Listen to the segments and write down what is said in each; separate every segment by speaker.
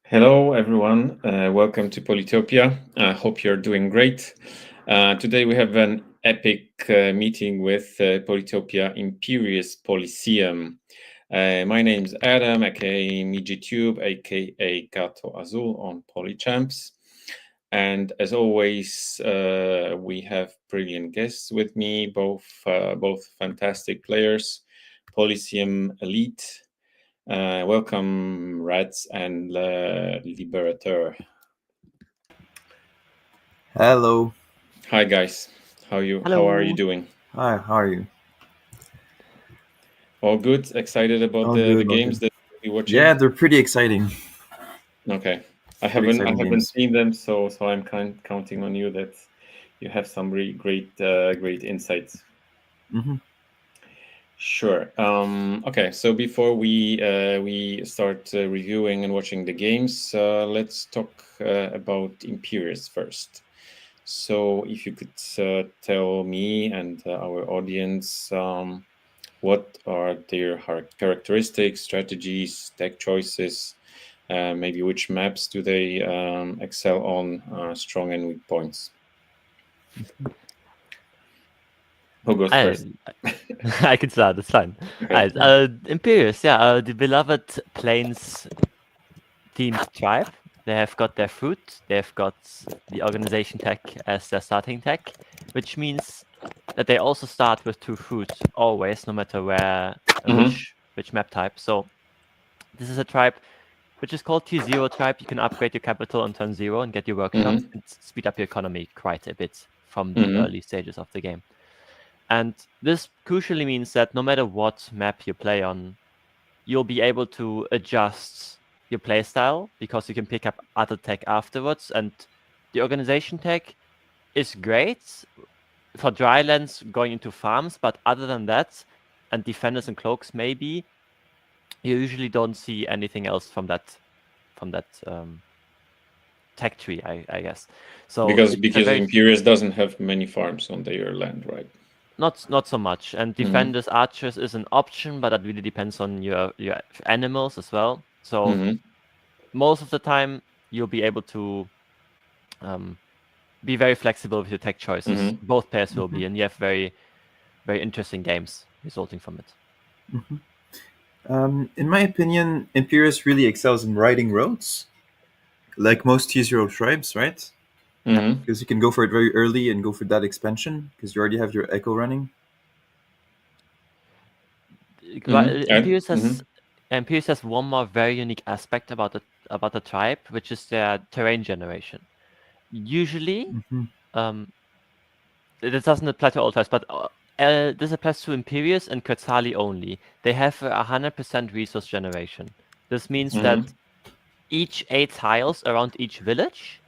Speaker 1: Hello, everyone. Welcome to Polytopia. I hope you're doing great. Today we have an epic meeting with Polytopia IMPERIUS Polysseum. My name is Adam, aka MijiTube, aka Gato Azul on Polychamps. And as always, we have brilliant guests with me, both fantastic players, Polysseum Elite. Welcome, RATZ and LELIBERATEUR.
Speaker 2: Hello.
Speaker 1: Hi, guys. How are you
Speaker 3: Hello.
Speaker 1: doing?
Speaker 2: Hi, how are you?
Speaker 1: All good? Excited about
Speaker 2: All
Speaker 1: the
Speaker 2: good, all
Speaker 1: games
Speaker 2: good.
Speaker 1: that we'll be watching?
Speaker 2: Yeah, they're pretty exciting.
Speaker 1: Okay. I
Speaker 2: Pretty
Speaker 1: haven't
Speaker 2: exciting games.
Speaker 1: seen them, so I'm counting on you that you have some really great insights.
Speaker 2: hmm
Speaker 1: Sure. Okay. So before we start reviewing and watching the games, let's talk about Imperius first. So if you could tell me and our audience what are their characteristics, strategies, tech choices, maybe which maps do they excel on, strong and weak points. Who goes first?
Speaker 3: I can start. That's fine.
Speaker 1: Okay.
Speaker 3: Alright, Imperius, the beloved plains themed tribe. They have got their fruit. They've got the organization tech as their starting tech, which means that they also start with 2 fruit always, no matter where which map type. So this is a tribe which is called T0 tribe. You can upgrade your capital on turn 0 and get your workshops and speed up your economy quite a bit from the early stages of the game. And this crucially means that no matter what map you play on, you'll be able to adjust your playstyle because you can pick up other tech afterwards. And the organization tech is great for drylands going into farms, but other than that, and defenders and cloaks maybe, you usually don't see anything else from that tech tree, I guess. So
Speaker 1: because
Speaker 3: very...
Speaker 1: Imperius doesn't have many farms on their land, right?
Speaker 3: Not so much. And defenders, archers is an option, but that really depends on your animals as well. So most of the time you'll be able to be very flexible with your tech choices. Both pairs will be, and you have very, very interesting games resulting from it.
Speaker 2: In my opinion, Imperius really excels in riding roads, like most T0 tribes, right? Because you can go for it very early and go for that expansion, because you already have your Echo running.
Speaker 3: Imperius has one more very unique aspect about the tribe, which is their terrain generation. Usually, this doesn't apply to all tribes, but this applies to Imperius and Quetzali only. They have 100% resource generation. This means that each 8 tiles around each village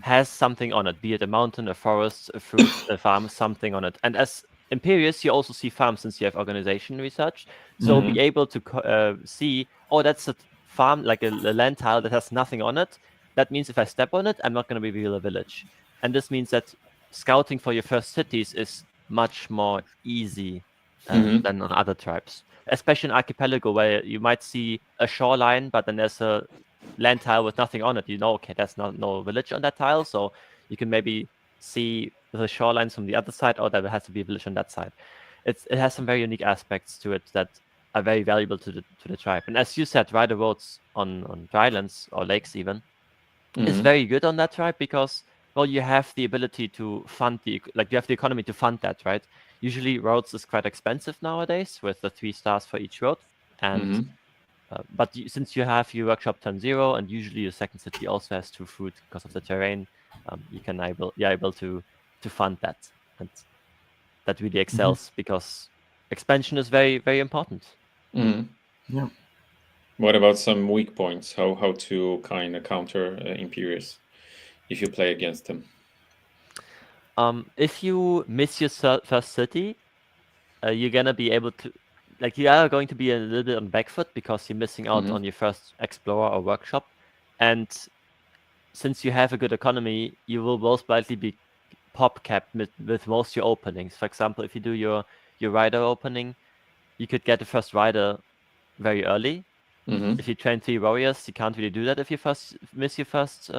Speaker 3: has something on it, be it a mountain, a forest, a fruit, a farm, something on it. And as Imperius, you also see farms since you have organization research. So be able to see, oh, that's a farm, like a land tile that has nothing on it. That means if I step on it, I'm not going to reveal a village. And this means that scouting for your first cities is much more easy than on other tribes. Especially in Archipelago, where you might see a shoreline, but then there's a land tile with nothing on it. You know, okay, there's no village on that tile, so you can maybe see the shorelines from the other side, or there has to be a village on that side. It has some very unique aspects to it that are very valuable to the tribe. And as you said, rider roads on drylands or lakes even is very good on that tribe because, well, you have the ability to fund you have the economy to fund that, right? Usually roads is quite expensive nowadays with the 3 stars for each road. And but since you have your workshop turn 0 and usually your second city also has 2 fruit because of the terrain, you're able to fund that. And that really excels because expansion is very, very important.
Speaker 2: Yeah.
Speaker 1: What about some weak points? How to kind of counter Imperius if you play against them?
Speaker 3: If you miss your first city, you're gonna be able to, you are going to be a little bit on back foot because you're missing out on your first explorer or workshop. And since you have a good economy, you will most likely be pop capped with most of your openings. For example, if you do your rider opening, you could get the first rider very early. If you train 3 warriors, you can't really do that if you miss your first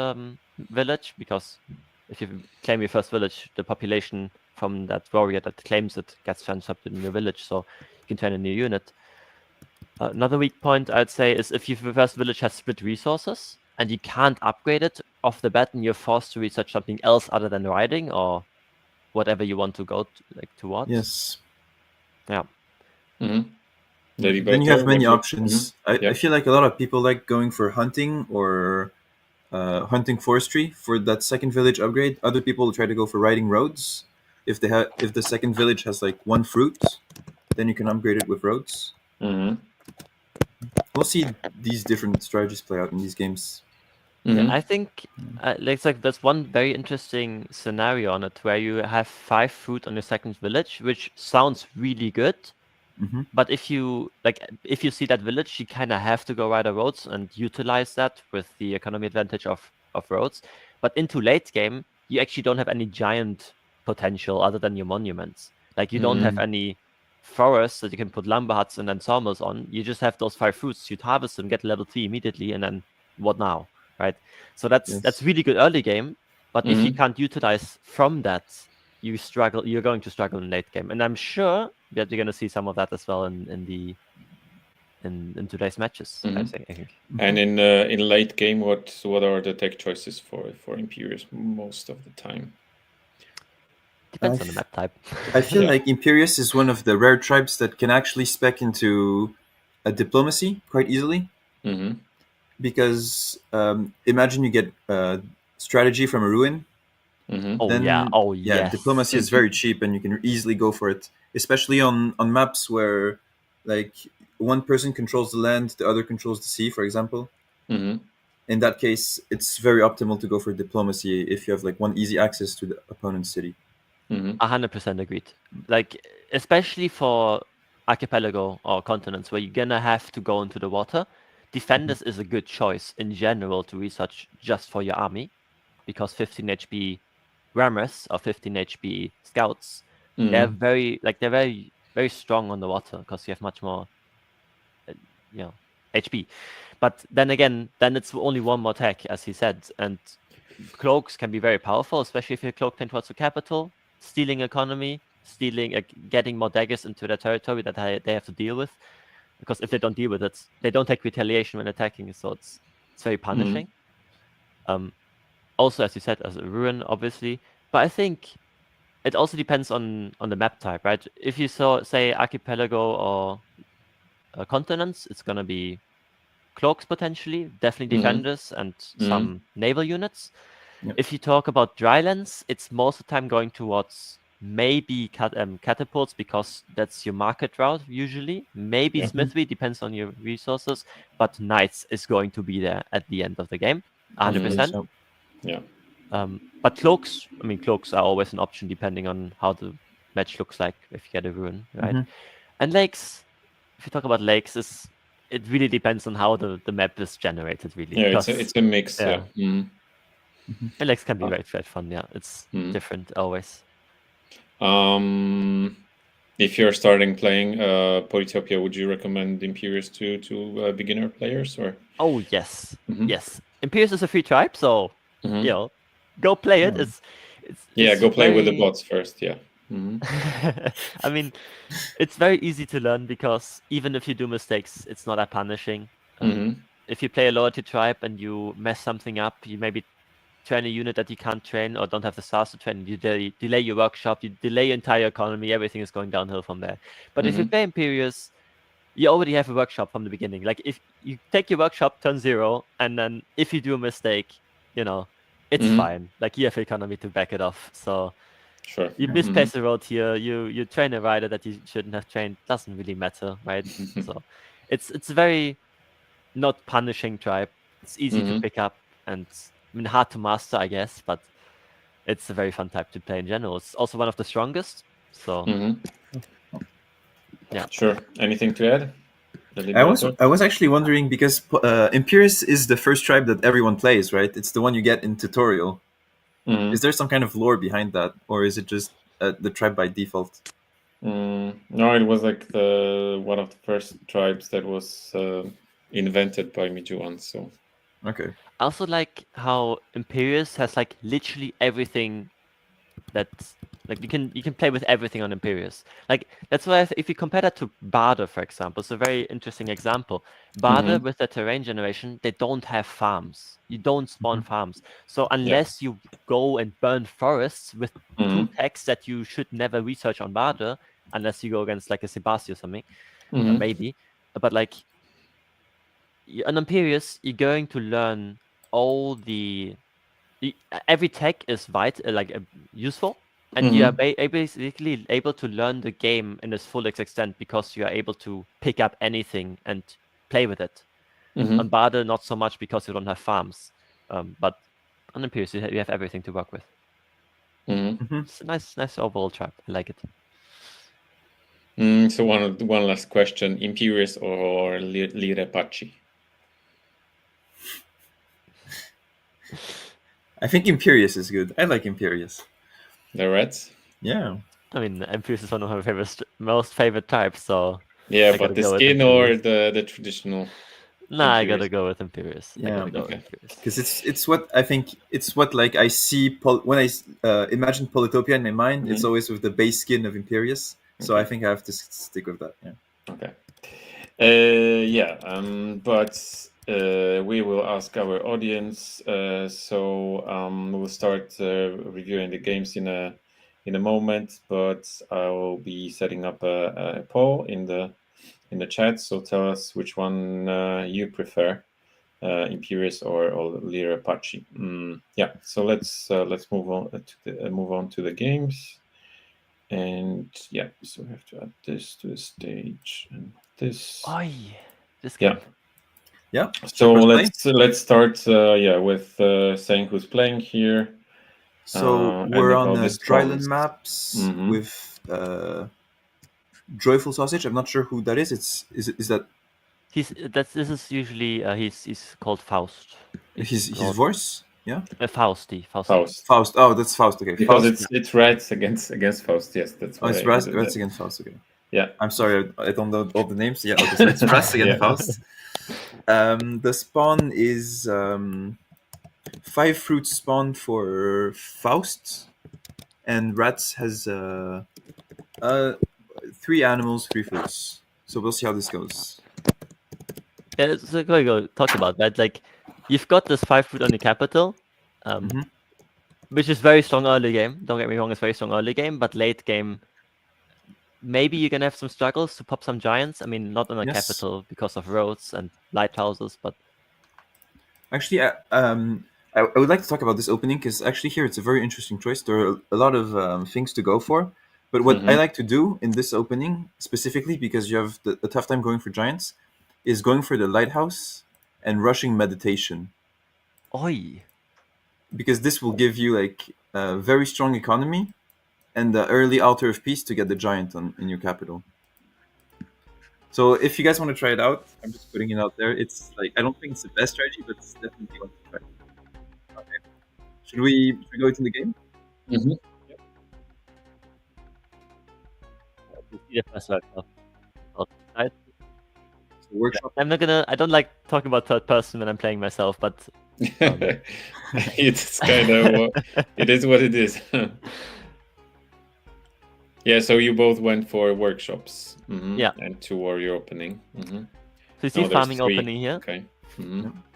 Speaker 3: village, because if you claim your first village, the population from that warrior that claims it gets transferred in your village, so you can train a new unit. Another weak point I'd say is if your first village has split resources and you can't upgrade it off the bat and you're forced to research something else other than riding or whatever you want to go towards.
Speaker 2: Yes.
Speaker 3: Yeah.
Speaker 2: Then you have many options. I feel like a lot of people like going for hunting or hunting forestry for that second village upgrade. Other people try to go for riding roads. If the second village has like 1 fruit, then you can upgrade it with roads. We'll see these different strategies play out in these games.
Speaker 3: Yeah, I think there's one very interesting scenario on it where you have 5 fruit on your second village, which sounds really good. But if you see that village, you kind of have to go ride the roads and utilize that with the economy advantage of roads. But into late game, you actually don't have any giant potential other than your monuments. Like you don't have any forests that you can put lumber huts and then sawmills on. You just have those 5 fruits. You'd harvest them, get level 3 immediately, and then what now, right? So that's really good early game. But if you can't utilize from that, you're going to struggle in late game. And I'm sure that you're going to see some of that as well in today's matches. I think.
Speaker 1: And in late game, what are the tech choices for Imperius most of the time?
Speaker 3: Depends on the map type.
Speaker 2: I feel like Imperius is one of the rare tribes that can actually spec into a diplomacy quite easily. Because imagine you get strategy from a ruin. Diplomacy is very cheap and you can easily go for it, especially on maps where like one person controls the land, the other controls the sea, for example. In that case, it's very optimal to go for diplomacy if you have like one easy access to the opponent's city.
Speaker 3: 100% agreed. Like especially for archipelago or continents where you're gonna have to go into the water, defenders is a good choice in general to research just for your army, because 15 HP rammers or 15 HP scouts, they're very very strong on the water because you have much more HP. But then again, it's only one more tech, as he said, and cloaks can be very powerful, especially if you're cloaked in towards the capital, stealing economy, getting more daggers into their territory that they have to deal with, because if they don't deal with it, they don't take retaliation when attacking, so it's very punishing. Also, as you said, as a ruin, obviously, but I think it also depends on the map type, right? If you say archipelago or continents, it's gonna be cloaks potentially, definitely defenders and some naval units. If you talk about drylands, it's most of the time going towards maybe catapults, because that's your market route usually. Maybe smithery, depends on your resources, but knights is going to be there at the end of the game, 100%. But cloaks are always an option depending on how the match looks like if you get a ruin, right? And lakes, if you talk about lakes, it really depends on how the map is generated, really.
Speaker 1: Yeah, it's a mix.
Speaker 3: And lakes can be very fun. Yeah, it's different always.
Speaker 1: If you're starting playing Polytopia, would you recommend Imperius to beginner players, or?
Speaker 3: Oh yes, yes. Imperius is a free tribe, so go play it. It's
Speaker 1: go play with the bots first. Yeah.
Speaker 3: I mean, it's very easy to learn because even if you do mistakes, it's not that punishing. If you play a loyalty tribe and you mess something up, you maybe train a unit that you can't train or don't have the stars to train, you delay your workshop, you delay your entire economy, everything is going downhill from there. But if you play Imperius, you already have a workshop from the beginning. Like if you take your workshop, turn 0, and then if you do a mistake, it's fine. Like you have economy to back it off. So you misplace the road here, you train a rider that you shouldn't have trained, doesn't really matter, right? So it's a very not punishing tribe. It's easy to pick up and hard to master, I guess, but it's a very fun type to play in general. It's also one of the strongest. So
Speaker 1: Sure. Anything to add?
Speaker 2: I was actually wondering, because Imperius is the first tribe that everyone plays, right? It's the one you get in tutorial. Is there some kind of lore behind that, or is it just the tribe by default?
Speaker 1: No, it was like one of the first tribes that was invented by Mijuan. So
Speaker 2: okay.
Speaker 3: I also like how Imperius has like literally everything that's like you can play with everything on Imperius. Like that's why if you compare that to Barda, for example, it's a very interesting example. Barda with the terrain generation, they don't have farms. You don't spawn farms. So unless you go and burn forests with two techs that you should never research on Barda, unless you go against like a Sebasti or something, maybe. But like on Imperius, you're going to learn all the every tech is useful, and you are basically able to learn the game in its fullest extent because you are able to pick up anything and play with it. On Bade, not so much because you don't have farms, but on Imperius you have everything to work with. It's a nice overall trap. I like it.
Speaker 1: So one last question: Imperius or Lirepachi?
Speaker 2: I think Imperius is good. I like Imperius.
Speaker 1: The Reds?
Speaker 2: Yeah.
Speaker 3: I mean, Imperius is one of my most favorite types, so
Speaker 1: yeah, but the skin or the traditional?
Speaker 3: Nah, I gotta go with Imperius.
Speaker 2: Yeah,
Speaker 3: because
Speaker 2: it's what I think. It's what like I see when I imagine Polytopia in my mind. It's always with the base skin of Imperius. So I think I have to stick with that. Yeah.
Speaker 1: Okay. But we will ask our audience. So we'll start reviewing the games in a moment. But I will be setting up a poll in the chat. So tell us which one you prefer, Imperius or Lirepachi. Yeah. So let's move on to the games. And yeah, so we have to add this to the stage and this.
Speaker 3: Oh, yeah. This game.
Speaker 2: Yeah.
Speaker 1: So let's start. With saying who's playing here.
Speaker 2: So we're on Dryland maps with Joyful Sausage. I'm not sure who that is. Is that?
Speaker 3: This is usually he's called Foust.
Speaker 2: His voice. Yeah.
Speaker 3: Faust.
Speaker 2: Oh, that's Faust. Okay.
Speaker 1: Because
Speaker 2: Faust,
Speaker 1: it's RATZ against Faust. Yes, that's why.
Speaker 2: Oh, it's RATZ against Faust. Okay.
Speaker 1: Yeah.
Speaker 2: I'm sorry, I don't know all the names. Yeah. Okay, so it's RATZ against Faust. The spawn is 5 fruits spawn for Faust, and RATZ has 3 animals, 3 fruits. So we'll see how this goes.
Speaker 3: Yeah, so go talk about that. Like, you've got this 5 fruit on the capital, which is very strong early game. Don't get me wrong, it's very strong early game, but late game, maybe you're gonna have some struggles to pop some giants. I mean, not on a capital because of roads and lighthouses, but
Speaker 2: actually, I would like to talk about this opening because actually here it's a very interesting choice. There are a lot of things to go for, but what I like to do in this opening specifically, because you have a tough time going for giants, is going for the lighthouse and rushing meditation.
Speaker 3: Oi!
Speaker 2: Because this will give you like a very strong economy and the early altar of peace to get the giant in your capital. So if you guys want to try it out, I'm just putting it out there. It's like, I don't think it's the best strategy, but it's definitely one to try. Okay. Should we go into the game?
Speaker 3: Workshop. I don't like talking about third person when I'm playing myself, but
Speaker 1: it's kind of it is what it is. Yeah, so you both went for workshops.
Speaker 3: Yeah,
Speaker 1: and 2 warrior opening.
Speaker 3: So you see farming opening here.
Speaker 1: Okay.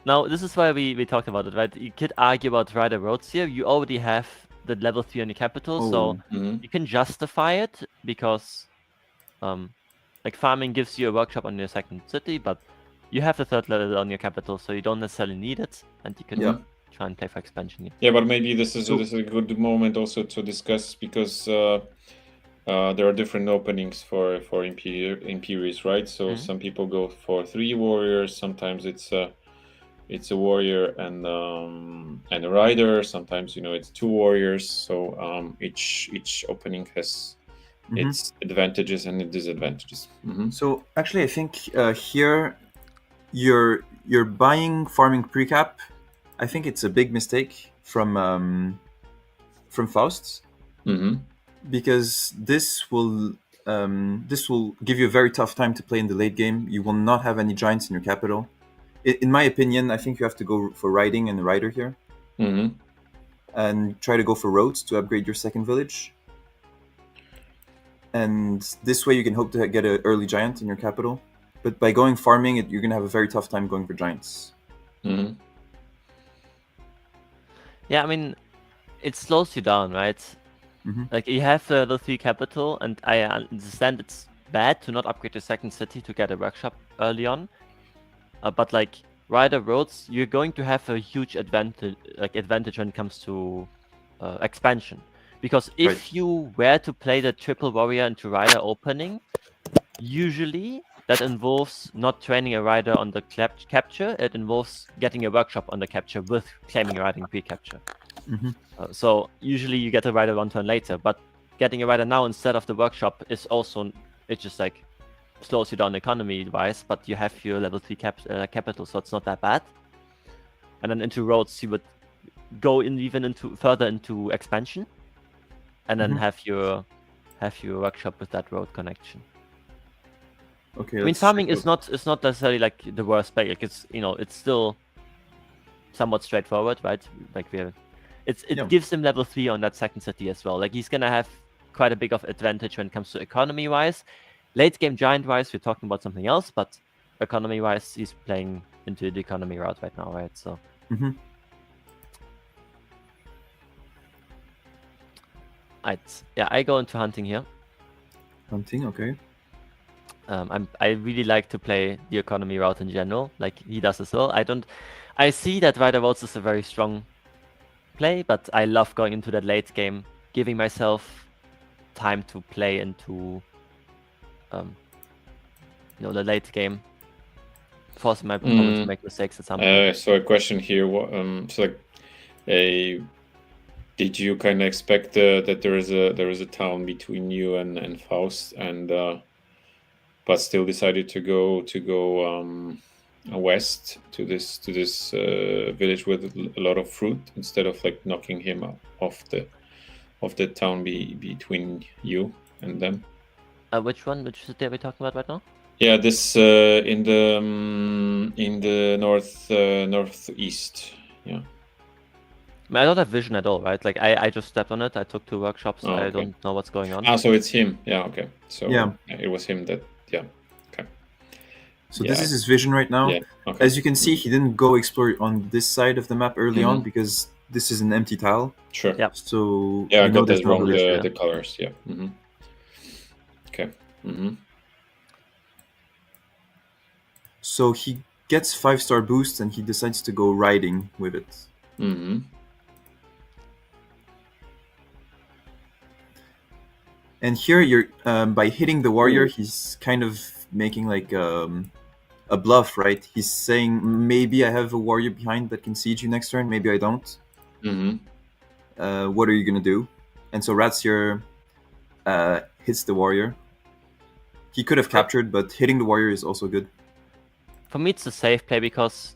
Speaker 3: Now this is why we talked about it, right? You could argue about rider roads here. You already have the level 3 on your capital, so you can justify it because like farming gives you a workshop on your second city, but you have the 3rd level on your capital, so you don't necessarily need it, and you can try and play for expansion here.
Speaker 1: Yeah, but maybe this is a good moment also to discuss because there are different openings for Imperius, right? So some people go for 3 warriors. Sometimes it's a warrior and a rider. Sometimes it's 2 warriors. So each opening has its advantages and disadvantages.
Speaker 2: So actually, I think here you're buying farming precap. I think it's a big mistake from Faust, because this will give you a very tough time to play in the late game. You will not have any giants in your capital. in my opinion, I think you have to go for riding and rider here. And try to go for roads to upgrade your second village. And this way you can hope to get an early giant in your capital. But by going farming, you're going to have a very tough time going for giants.
Speaker 3: Yeah, I mean, it slows you down, right? Like, you have the level 3 capital, and I understand it's bad to not upgrade your second city to get a workshop early on. But like, rider roads, you're going to have a huge advantage when it comes to expansion. Because if you were to play the triple warrior into rider opening, usually that involves not training a rider on the capture. It involves getting a workshop on the capture with claiming a riding pre-capture. So usually you get a rider 1 turn later, but getting a rider now instead of the workshop is also, it just like slows you down economy-wise, but you have your level 3 capital, so it's not that bad. And then into roads, you would go even further into expansion, and then have your workshop with that road connection.
Speaker 2: Okay.
Speaker 3: I mean, farming is not necessarily like the worst play. Like, it's it's still somewhat straightforward, right? Like it gives him level 3 on that second city as well. Like, he's gonna have quite a big of advantage when it comes to economy-wise. Late game giant-wise, we're talking about something else, but economy-wise, he's playing into the economy route right now, right? So. Yeah, I go into hunting here.
Speaker 2: Hunting, okay.
Speaker 3: I really like to play the economy route in general, like he does as well. I see that rider roads is a very strong play, but I love going into that late game, giving myself time to play into the late game, forcing my opponent to make mistakes at some point.
Speaker 1: So a question here, so like did you kind of expect that there is a town between you and Foust, and but still decided to go west to this village with a lot of fruit instead of like knocking him off the town between you and them?
Speaker 3: Which city are we talking about right now?
Speaker 1: Yeah, this in the northeast. Yeah.
Speaker 3: I don't have vision at all, right? Like, I just stepped on it. I took 2 workshops.
Speaker 1: Okay.
Speaker 3: I don't know what's going on.
Speaker 1: So it's him. Yeah. Okay. So
Speaker 2: yeah,
Speaker 1: it was him that. Yeah. Okay.
Speaker 2: So this is his vision right now.
Speaker 1: Yeah. Okay.
Speaker 2: As you can see, he didn't go explore on this side of the map early on because this is an empty tile.
Speaker 1: Sure.
Speaker 3: Yep.
Speaker 2: So
Speaker 1: I got that wrong. The colors. Yeah. Okay.
Speaker 2: So he gets 5-star boost and he decides to go riding with it. And here, you're by hitting the warrior, he's kind of making like a bluff, right? He's saying, maybe I have a warrior behind that can siege you next turn, maybe I don't. What are you gonna do? And so RATZ here hits the warrior. He could have captured, but hitting the warrior is also good.
Speaker 3: For me, it's a safe play because,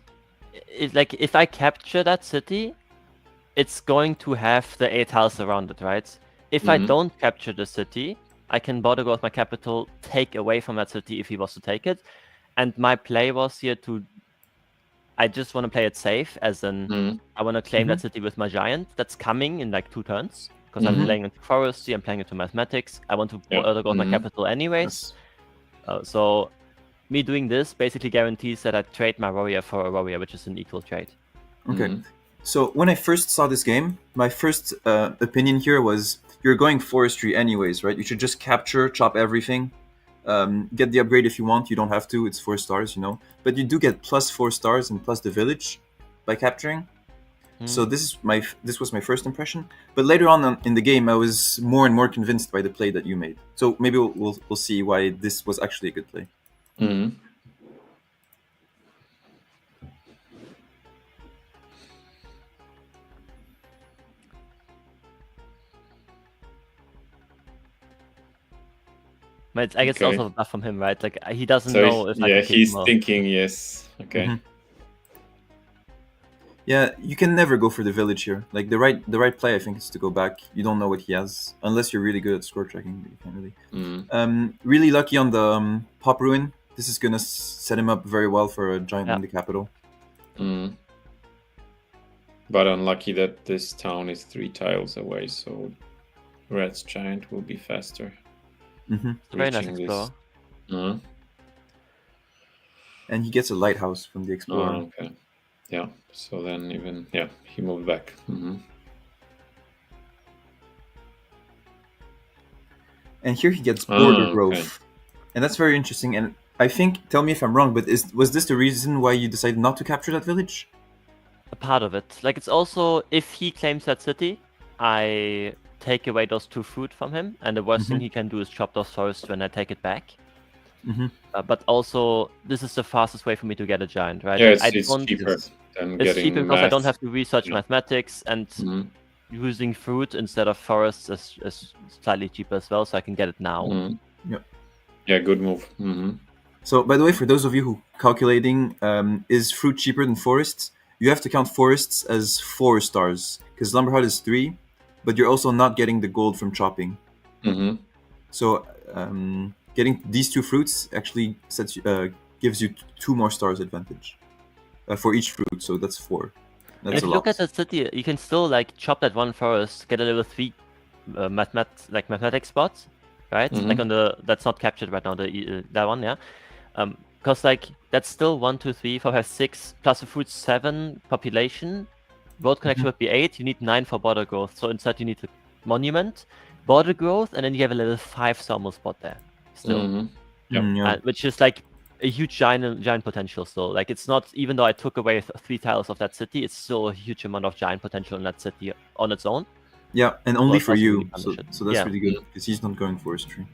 Speaker 3: if I capture that city, it's going to have the 8 tiles around it, right? If I don't capture the city, I can border growth my capital, take away from that city if he was to take it. And my play was here I just want to play it safe, as in I want to claim that city with my giant. That's coming in like 2 turns, because I'm playing into forestry, I'm playing into mathematics. I want to border growth my capital anyways. So me doing this basically guarantees that I trade my warrior for a warrior, which is an equal trade.
Speaker 2: Okay. So when I first saw this game, my first opinion here was, you're going forestry anyways, right? You should just capture, chop everything, get the upgrade if you want. You don't have to. It's 4 stars, But you do get plus 4 stars and plus the village by capturing. So this was my first impression. But later on in the game, I was more and more convinced by the play that you made. So maybe we'll see why this was actually a good play.
Speaker 3: But I guess also a bluff from him, right? Like, he doesn't know if I can
Speaker 1: he's
Speaker 3: him
Speaker 1: thinking, yes. Okay.
Speaker 2: Yeah, you can never go for the village here. Like, the right play, I think, is to go back. You don't know what he has, unless you're really good at score tracking, but you can't really. Really lucky on the pop ruin. this is gonna set him up very well for a giant in the capital.
Speaker 1: But unlucky that this town is 3 tiles away, so RATZ giant will be faster.
Speaker 3: Very nice explorer.
Speaker 2: And he gets a lighthouse from the explorer.
Speaker 1: Okay. Yeah. So then he moved back.
Speaker 2: And here he gets border growth. And that's very interesting. And I think, tell me if I'm wrong, but was this the reason why you decided not to capture that village?
Speaker 3: A part of it. Like, it's also, if he claims that city, I take away those 2 food from him, and the worst thing he can do is chop those forests when I take it back. But also, this is the fastest way for me to get a giant, right?
Speaker 1: Yeah,
Speaker 3: like,
Speaker 1: it's cheaper than
Speaker 3: it's
Speaker 1: getting
Speaker 3: cheaper because I don't have to research mathematics, and using fruit instead of forests is slightly cheaper as well, so I can get it now.
Speaker 1: Yeah, good move.
Speaker 2: So, by the way, for those of you who calculating, is fruit cheaper than forests? You have to count forests as 4 stars, because Lumberhut is 3, but you're also not getting the gold from chopping. So, getting these 2 fruits actually gives you 2 more stars advantage for each fruit, so that's 4. That's
Speaker 3: if you look at the city, you can still like chop that 1 forest, get a level 3 mathematics spots, right? Like on that's not captured right now, that one, yeah. Because like that's still 1, 2, 3, 4, 5, 6 plus a fruit 7 population. Road connection would be 8. You need 9 for border growth. So instead you need the monument, border growth, and then you have a level 5 Salmo spot there still. Which is like a huge giant potential still. Like, it's not, even though I took away 3 tiles of that city, it's still a huge amount of giant potential in that city on its own.
Speaker 2: Yeah, and only for you. So that's really good, because he's not going forestry.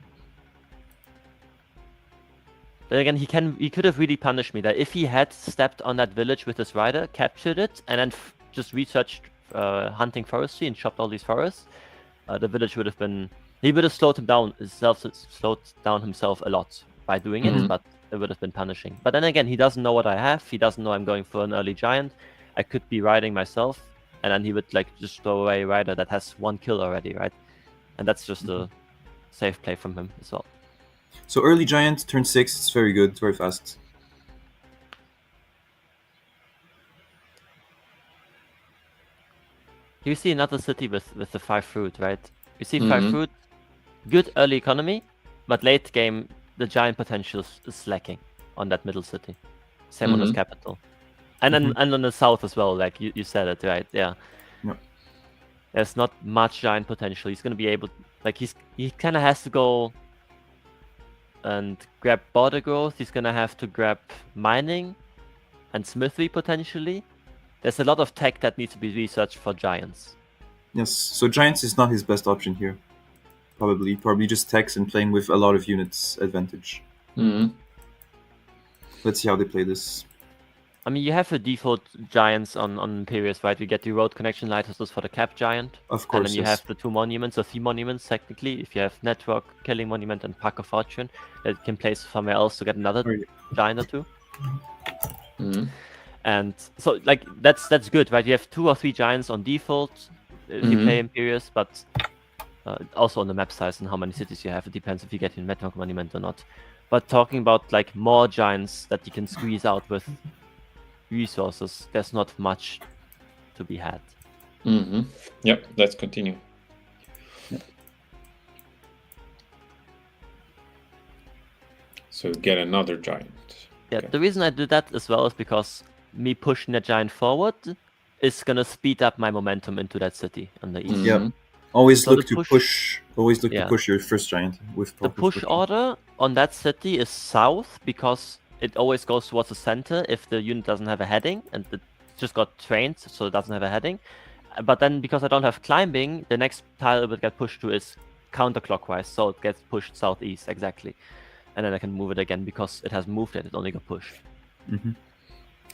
Speaker 3: But again, he could have really punished me there. If he had stepped on that village with his rider, captured it, and then just researched hunting forestry and chopped all these forests, the village would have been... He would have slowed down himself a lot by doing it, but it would have been punishing. But then again, he doesn't know what I have. He doesn't know I'm going for an early giant. I could be riding myself, and then he would like just throw away a rider that has 1 kill already, right? And that's just a safe play from him as well.
Speaker 2: So early giant, turn 6, it's very good, it's very fast.
Speaker 3: You see another city with the 5 fruit, right? You see 5 fruit, good early economy, but late game, the giant potential is lacking on that middle city. Same on his capital. And then and on the south as well, like you said it, right? Yeah. There's not much giant potential. He's going to be able... Like, he kind of has to go and grab border growth. He's going to have to grab mining and smithy potentially. There's a lot of tech that needs to be researched for giants.
Speaker 2: Yes, so giants is not his best option here. Probably just techs and playing with a lot of units advantage. Let's see how they play this.
Speaker 3: I mean, you have the default giants on Imperius, right? You get the road connection lighthouses for the cap giant.
Speaker 2: Of course,
Speaker 3: and then you have the 2 monuments, or 3 monuments technically. If you have network, killing monument, and Park of Fortune, that can place somewhere else to get another giant or 2. And so, like, that's good, right? You have 2 or 3 giants on default if you play Imperius, but also on the map size and how many cities you have. It depends if you get your network monument or not. But talking about like more giants that you can squeeze out with resources, there's not much to be had.
Speaker 1: Yep, let's continue. So get another giant.
Speaker 3: Yeah, okay. The reason I do that as well is because me pushing the giant forward is gonna speed up my momentum into that city on the east.
Speaker 2: Yeah, always look to push. Always look to push your first giant with
Speaker 3: the push order on that city is south, because it always goes towards the center if the unit doesn't have a heading, and it just got trained, so it doesn't have a heading. But then, because I don't have climbing, the next tile it would get pushed to is counterclockwise, so it gets pushed southeast, exactly. And then I can move it again, because it hasn't moved yet, it only got pushed.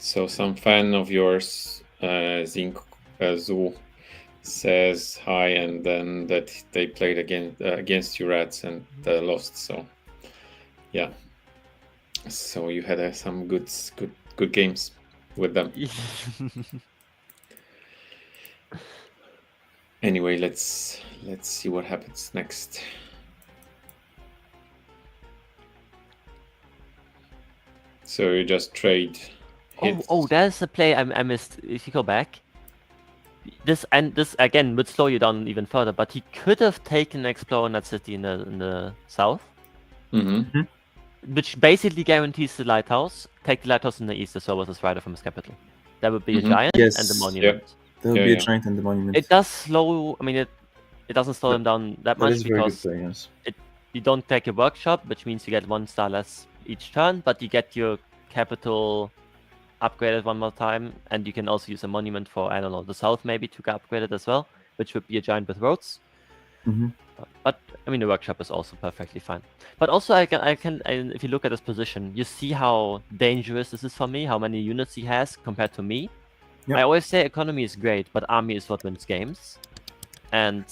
Speaker 1: So some fan of yours, Zinc Zoo, says hi, and then that they played against you RATZ and lost, so yeah. So you had some good games with them. Anyway, let's see what happens next. So you just trade hits.
Speaker 3: Oh, there's a play I missed. If you go back, this again would slow you down even further. But he could have taken Explorer in that city in the south, which basically guarantees the lighthouse. Take the lighthouse in the east as well as rider from his capital. That would be a giant and the monument.
Speaker 2: That would be a giant and the monument.
Speaker 3: It does slow. I mean, it doesn't slow him down that much because
Speaker 2: very good play, yes.
Speaker 3: You don't take a workshop, which means you get 1 star less each turn, but you get your capital upgraded 1 more time, and you can also use a monument for, I don't know, the south maybe to get upgraded as well, which would be a giant with roads. But I mean, the workshop is also perfectly fine. But also, I can if you look at his position, you see how dangerous this is for me, how many units he has compared to me. Yep. I always say economy is great, but army is what wins games. And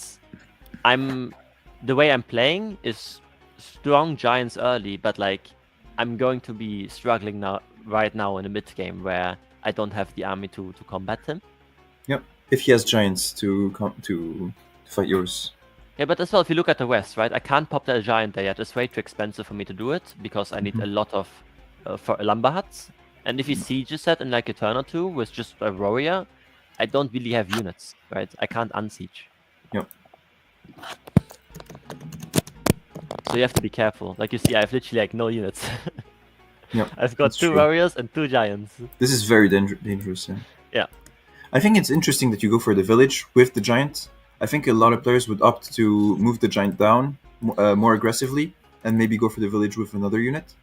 Speaker 3: the way I'm playing is strong giants early, but like I'm going to be struggling right now in the mid game where I don't have the army to combat him.
Speaker 2: Yep. If he has giants to fight yours.
Speaker 3: Yeah, but as well, if you look at the west, right, I can't pop that giant there yet. It's way too expensive for me to do it because I need a lot of for lumber huts. And if he sieges that in like a turn or two with just a warrior, I don't really have units, right? I can't unsiege.
Speaker 2: Yep.
Speaker 3: So you have to be careful. Like you see, I have literally like no units.
Speaker 2: Yep,
Speaker 3: I've got 2 warriors and 2 giants.
Speaker 2: This is very dangerous.
Speaker 3: Yeah.
Speaker 2: I think it's interesting that you go for the village with the giant. I think a lot of players would opt to move the giant down more aggressively and maybe go for the village with another unit.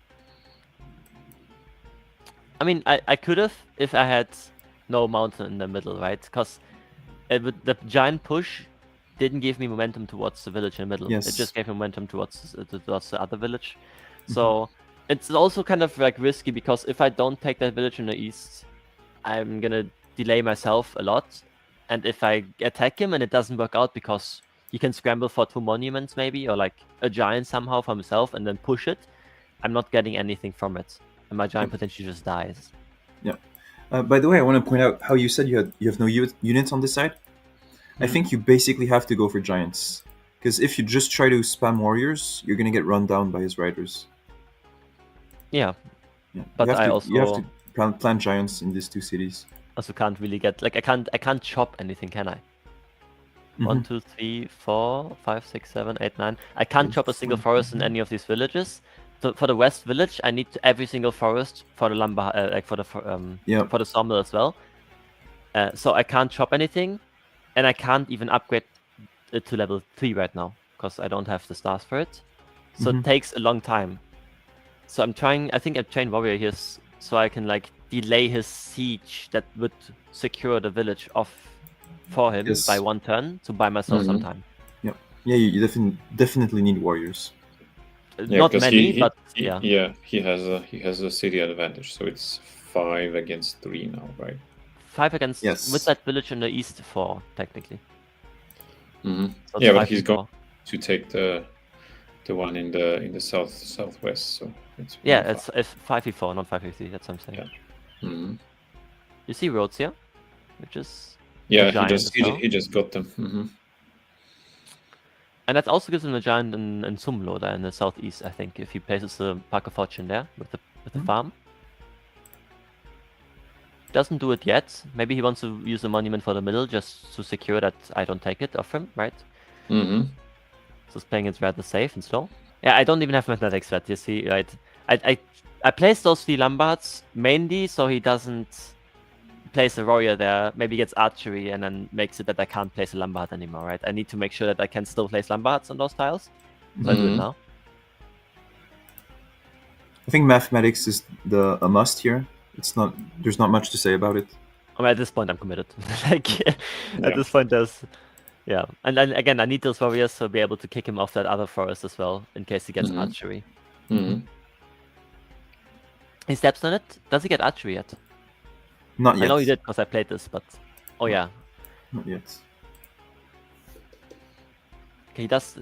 Speaker 3: I mean, I could have if I had no mountain in the middle, right? Because the giant push didn't give me momentum towards the village in the middle.
Speaker 2: Yes.
Speaker 3: It just gave me momentum towards the other village. So it's also kind of like risky because if I don't take that village in the east, I'm gonna delay myself a lot. And if I attack him and it doesn't work out because he can scramble for 2 monuments maybe, or like a giant somehow for himself and then push it, I'm not getting anything from it. And my giant potentially just dies.
Speaker 2: Yeah. By the way, I want to point out how you said you have no units on this side. I think you basically have to go for giants. Because if you just try to spam warriors, you're going to get run down by his riders.
Speaker 3: Yeah.
Speaker 2: But you have to plant giants in these 2 cities.
Speaker 3: Also can't really get like I can't chop anything, can I? 1, 2, 3, 4, 5, 6, 7, 8, 9. I can't chop a single forest in any of these villages. So for the west village, I need every single forest for the lumber, like for the sawmill as well. So I can't chop anything, and I can't even upgrade it to level 3 right now because I don't have the stars for it. So it takes a long time. So I'm trying. I think I trained warrior here so I can like delay his siege that would secure the village off for him by 1 turn to buy myself some time.
Speaker 2: Yeah, you definitely need warriors.
Speaker 3: Not many, but yeah.
Speaker 1: Yeah, he has a city advantage, so it's 5 against 3 now, right?
Speaker 3: 5 against with that village in the east 4 technically.
Speaker 1: So yeah, but he's going to take the one in the southwest, so it's
Speaker 3: it's 5v4, not 5v3. That's what I'm saying.
Speaker 1: Yeah.
Speaker 3: You see roads here, which is
Speaker 1: he just got them.
Speaker 3: And that also gives him a giant in Sumlo there in the southeast, I think, if he places the Park of Fortune there with the farm. Doesn't do it yet. Maybe he wants to use a monument for the middle just to secure that I don't take it off him, right? So he's playing it rather safe and slow. Yeah, I don't even have mathematics threat, you see, right? I placed those 3 Lombards mainly so he doesn't place a warrior there, maybe gets archery and then makes it that I can't place a Lombard anymore, right? I need to make sure that I can still place Lombards on those tiles. So I do it now.
Speaker 2: I think mathematics is a must here. There's not much to say about it.
Speaker 3: I mean, at this point I'm committed. At this point and then again I need those warriors to be able to kick him off that other forest as well in case he gets archery. He steps on it. Does he get archery yet?
Speaker 2: Not yet.
Speaker 3: I know he did because I played this, but not
Speaker 2: yet.
Speaker 3: Okay, he does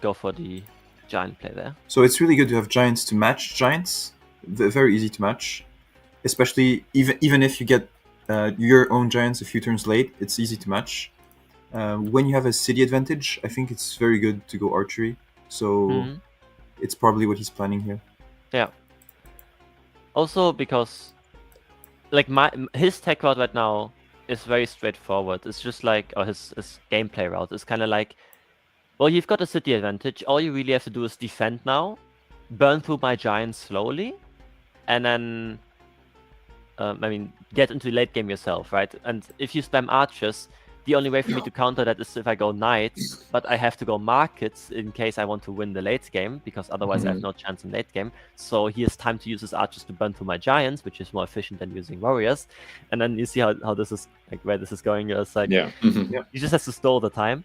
Speaker 3: go for the giant play there.
Speaker 2: So it's really good to have giants to match giants. Very easy to match, especially even if you get your own giants a few turns late. It's easy to match. When you have a city advantage, I think it's very good to go archery. So it's probably what he's planning here.
Speaker 3: Yeah. Also because, like, his tech route right now is very straightforward. It's just like, or his gameplay route is kind of like, well, you've got a city advantage. All you really have to do is defend now, burn through my giants slowly, and then, get into late game yourself, right? And if you spam archers, the only way for me to counter that is if I go knights, but I have to go markets in case I want to win the late game, because otherwise I have no chance in late game. So he has time to use his archers to burn through my giants, which is more efficient than using warriors. And then you see how this is, like, where this is going. It's like, he just has to stall the time.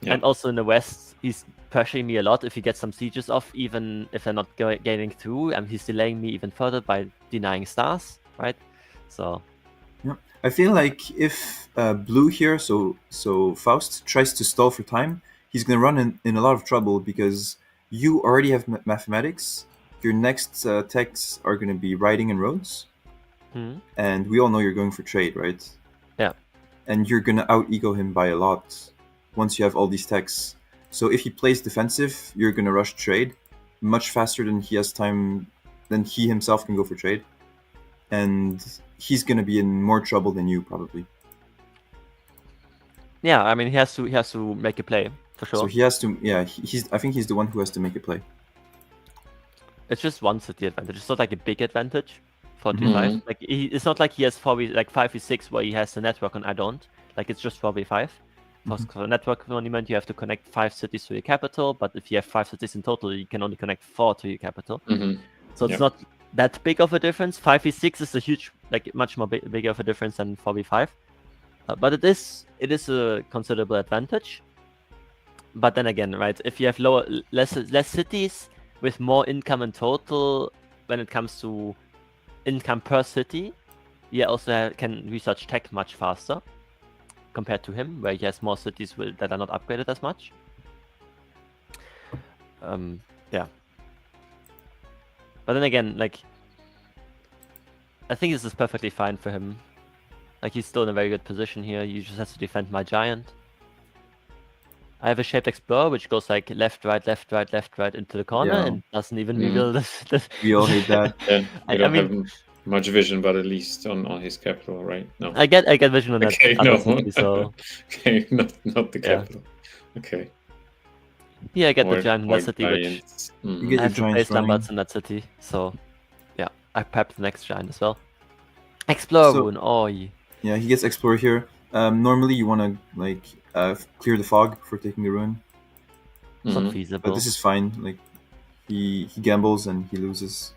Speaker 3: Yeah. And also in the west, he's pressuring me a lot if he gets some sieges off, even if they're not gaining through, and he's delaying me even further by denying stars, right? So
Speaker 2: yeah, I feel like if blue here, so Foust tries to stall for time, he's gonna run in a lot of trouble, because you already have mathematics. Your next techs are gonna be riding and roads, and we all know you're going for trade, right?
Speaker 3: Yeah.
Speaker 2: And you're gonna out ego him by a lot once you have all these techs. So if he plays defensive, you're gonna rush trade much faster than he has time, than he himself can go for trade, and he's gonna be in more trouble than you probably.
Speaker 3: Yeah, I mean, he has to make a play for sure.
Speaker 2: So he has to. Yeah, I think he's the one who has to make a play.
Speaker 3: It's just one city advantage. It's not like a big advantage. 4v5. Like, it's not like he has 5v6 where he has the network and I don't. Like, it's just 4v5. For a network monument, you have to connect 5 cities to your capital, but if you have 5 cities in total, you can only connect 4 to your capital. So it's not that big of a difference. 5v6 is a huge, like, much more bigger of a difference than 4v5. But it is a considerable advantage. But then again, right, if you have less cities with more income in total, when it comes to income per city, you also can research tech much faster compared to him, where he has more cities that are not upgraded as much. Yeah. But then again, like, I think this is perfectly fine for him. Like, he's still in a very good position here. He just has to defend my giant. I have a shaped explorer, which goes like left, right, left, right, left, right into the corner, and doesn't even reveal this.
Speaker 2: We all hate that.
Speaker 1: Yeah, I don't have much vision, but at least on his capital, right? No,
Speaker 3: I get vision on that.
Speaker 1: Okay, no.
Speaker 3: City, so
Speaker 1: okay, not the capital. Okay.
Speaker 3: Yeah, I get the giant in that city, which
Speaker 2: you get
Speaker 3: I have to place Lamberts in that city. So yeah, I prepped the next giant as well. Explorer rune. Oh,
Speaker 2: yeah, he gets explorer here. Normally you want to like clear the fog for taking the rune.
Speaker 3: It's not feasible.
Speaker 2: But this is fine. Like he gambles and he loses.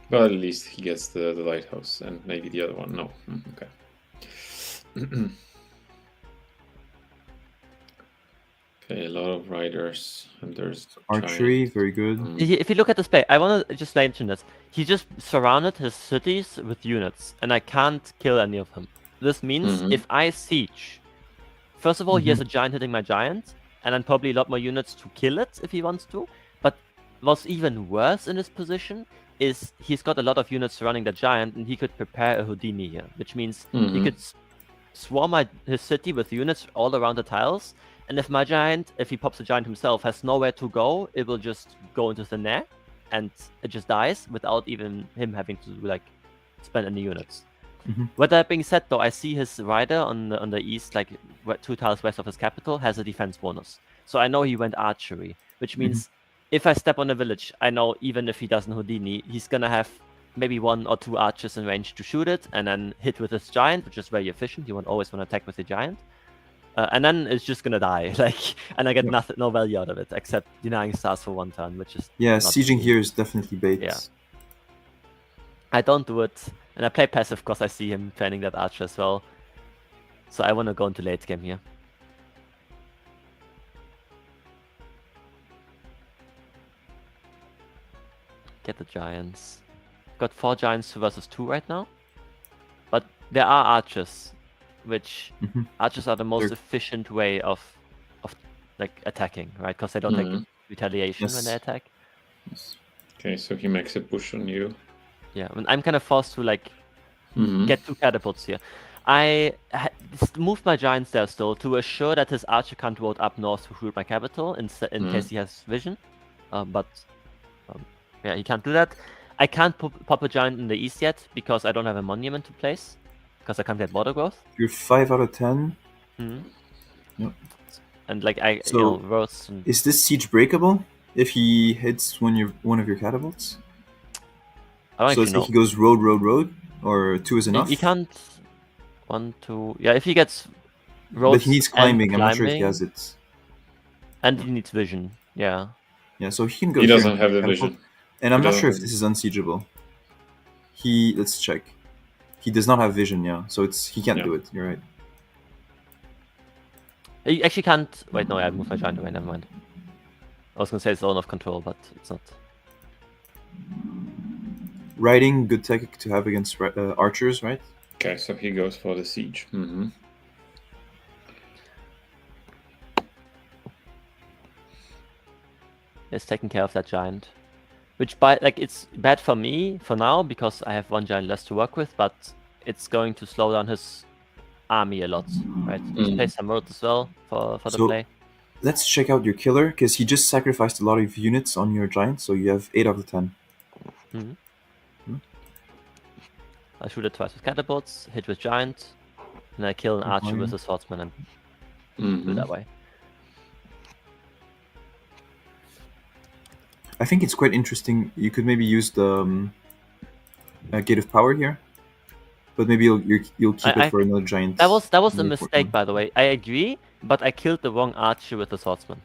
Speaker 1: Well, at least he gets the lighthouse and maybe the other one. No. Okay. Okay, a lot of riders, and there's
Speaker 2: archery,
Speaker 1: giant.
Speaker 2: Very good.
Speaker 3: If you look at this play, I want to just mention this. He just surrounded his cities with units, and I can't kill any of them. This means if I siege, first of all, he has a giant hitting my giant, and then probably a lot more units to kill it if he wants to. But what's even worse in this position is he's got a lot of units surrounding the giant, and he could prepare a Houdini here, which means he could swarm his city with units all around the tiles. And if my giant, if he pops a giant himself, has nowhere to go, it will just go into thin air, and it just dies without even him having to like spend any units. With that being said, though, I see his rider on the east, like 2 tiles west of his capital, has a defense bonus. So I know he went archery, which means if I step on a village, I know even if he doesn't Houdini, he's gonna have maybe 1 or 2 archers in range to shoot it, and then hit with his giant, which is very efficient. You always want to attack with the giant. And then it's just gonna die, like, and I get no value out of it except denying stars for 1 turn, which is
Speaker 2: sieging here is definitely bait.
Speaker 3: Yeah, I don't do it, and I play passive because I see him training that archer as well. So I want to go into late game here. Get the giants. Got 4 giants versus 2 right now, but there are archers. Which archers are the most efficient way of like attacking, right? Because they don't take retaliation when they attack.
Speaker 1: Okay, so he makes a push on you.
Speaker 3: Yeah, and I'm kind of forced to like get 2 catapults here. I moved my giants there still to assure that his archer can't roll up north to shoot my capital in case he has vision. But Yeah, he can't do that. I can't pop a giant in the east yet because I don't have a monument to place because I can't get border growth.
Speaker 2: You're 5 out of 10.
Speaker 3: Yep. And like
Speaker 2: So,
Speaker 3: roads.
Speaker 2: Is this siege breakable if he hits one of your catapults?
Speaker 3: I don't
Speaker 2: So let's say
Speaker 3: know.
Speaker 2: he goes road, or 2 is enough.
Speaker 3: He can't. 1, 2. Yeah, if he gets roads,
Speaker 2: but he needs climbing. I'm not sure if he
Speaker 3: climbing,
Speaker 2: has it.
Speaker 3: and he needs vision. Yeah.
Speaker 2: Yeah, so he can go.
Speaker 1: He
Speaker 2: here
Speaker 1: doesn't
Speaker 2: and
Speaker 1: have the
Speaker 2: catapult.
Speaker 1: vision.
Speaker 2: And I'm not sure if this is unsiegeable. Let's check. He does not have vision, yeah. So he can't do it. You're right.
Speaker 3: He actually can't. Wait, no, I moved my giant away. Never mind. I was gonna say it's zone of control, but it's not.
Speaker 2: Riding, good tactic to have against archers, right?
Speaker 1: Okay, so he goes for the siege.
Speaker 3: He's taking care of that giant. Which, it's bad for me for now because I have one giant less to work with, but it's going to slow down his army a lot, right? Just play some roads as well for the play.
Speaker 2: Let's check out your killer because he just sacrificed a lot of units on your giant, so you have 8 out of 10.
Speaker 3: I shoot it twice with catapults, hit with giant, and I kill an archer with a swordsman and do that way.
Speaker 2: I think it's quite interesting. You could maybe use the Gate of Power here, but maybe you'll keep it for another giant.
Speaker 3: That was a mistake, by the way. I agree, but I killed the wrong archer with the swordsman.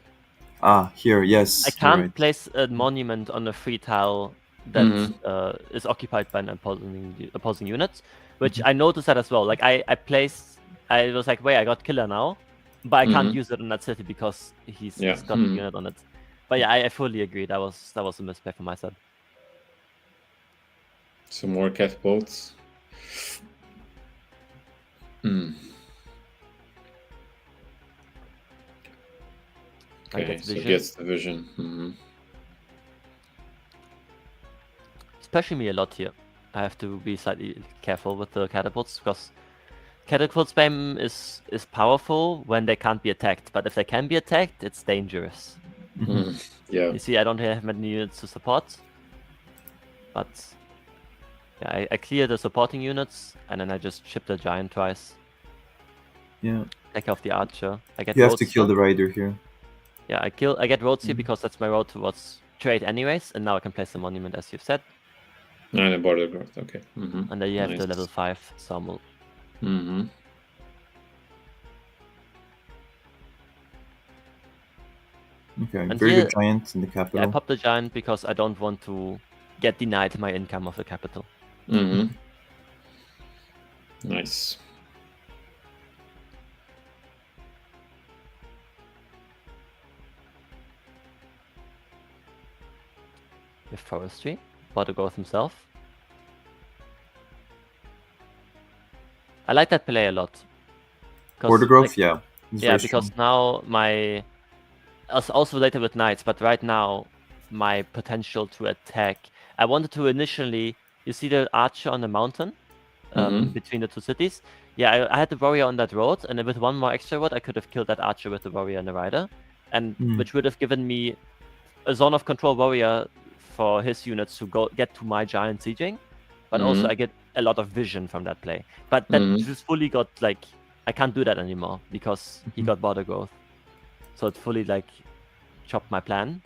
Speaker 2: Here, yes.
Speaker 3: I can't place a monument on a free tile that is occupied by an opposing unit, which I noticed that as well. Like I was like, wait, I got killer now, but I can't use it on that city because he's got a unit on it. But yeah, I fully agree. That was a mistake from my side.
Speaker 1: Some more catapults. Okay, so gets the vision.
Speaker 3: It's pushing me a lot here. I have to be slightly careful with the catapults because catapult spam is powerful when they can't be attacked, but if they can be attacked, it's dangerous.
Speaker 1: Yeah.
Speaker 3: You see, I don't have many units to support, but yeah, I clear the supporting units and then I just chip the giant twice.
Speaker 2: Yeah.
Speaker 3: Take off the archer.
Speaker 2: You have to kill the rider here.
Speaker 3: Yeah, I get roads here because that's my road towards trade anyways, and now I can place the monument as you've said.
Speaker 1: And the border growth, okay.
Speaker 3: And then you have the level 5 Samuel.
Speaker 2: Okay, and very good giant in the capital.
Speaker 3: Yeah, I popped the giant because I don't want to get denied my income of the capital.
Speaker 1: Nice.
Speaker 3: With forestry, border growth himself. I like that play a lot.
Speaker 2: Border growth, yeah.
Speaker 3: Yeah, because now it's also related with knights, but right now my potential to attack. I wanted to initially, you see the archer on the mountain between the two cities. Yeah, I had the warrior on that road, and with one more extra road, I could have killed that archer with the warrior and the rider, and which would have given me a zone of control warrior for his units to get to my giant sieging, but also I get a lot of vision from that play. But that just fully got I can't do that anymore because he got border growth. So it fully chopped my plan.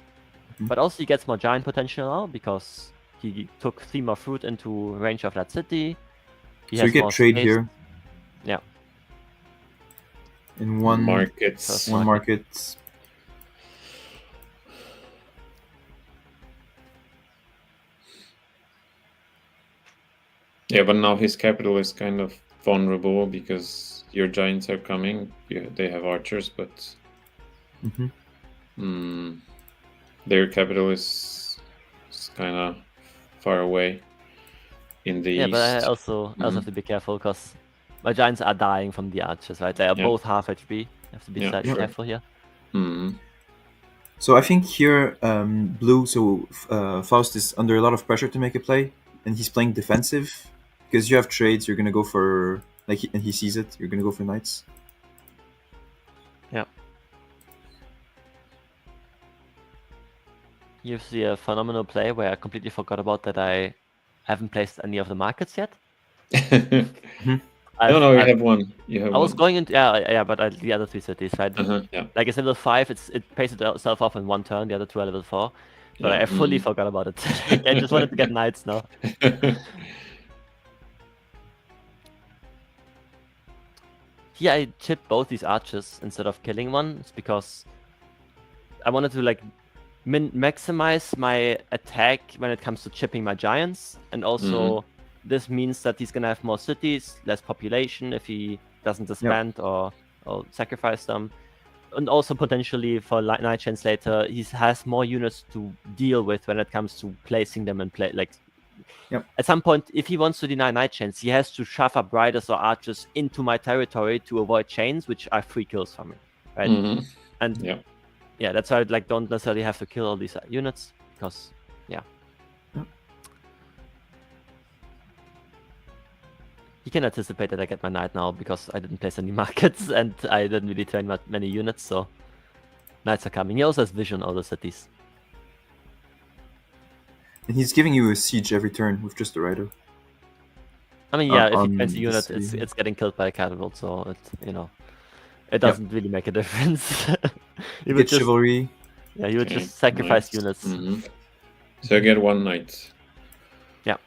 Speaker 3: But also he gets more giant potential now because he took 3 more fruit into range of that city.
Speaker 2: So you get trade here.
Speaker 3: Yeah.
Speaker 2: In one
Speaker 1: market. Yeah, but now his capital is kind of vulnerable because your giants are coming. They have archers, but their capital is kind of far away in the east.
Speaker 3: Yeah, but I also have to be careful because my giants are dying from the archers, right? They are both half HP. I have to be slightly careful here.
Speaker 2: So I think here, blue, Foust is under a lot of pressure to make a play, and he's playing defensive. Because you have trades, you're going to go for, and he sees it, you're going to go for knights.
Speaker 3: Yeah. You see a phenomenal play where I completely forgot about that I haven't placed any of the markets yet.
Speaker 1: No, you have one.
Speaker 3: I was going into but the other 3 cities, right?
Speaker 1: Yeah.
Speaker 3: Like it's level 5, it pays itself off in 1 turn. The other 2 are level 4, but I fully forgot about it. Like, I just wanted to get knights now. Here I chipped both these archers instead of killing one. It's because I wanted to like maximize my attack when it comes to chipping my giants, and also this means that he's gonna have more cities, less population if he doesn't disband or sacrifice them, and also potentially for Night Chains later, he has more units to deal with when it comes to placing them in play. Like at some point, if he wants to deny Night Chains, he has to shove up riders or archers into my territory to avoid chains, which are free kills for me, right? And yeah, that's why I like don't necessarily have to kill all these units, because he can anticipate that I get my knight now because I didn't place any markets and I didn't really train many units, so knights are coming. He also has vision on the cities.
Speaker 2: And he's giving you a siege every turn with just a rider.
Speaker 3: I mean, yeah, if he trains a unit, it's getting killed by a catapult, so it doesn't really make a difference.
Speaker 2: You get chivalry.
Speaker 3: Yeah, you would just sacrifice units.
Speaker 1: So I get 1 knight.
Speaker 3: Yeah.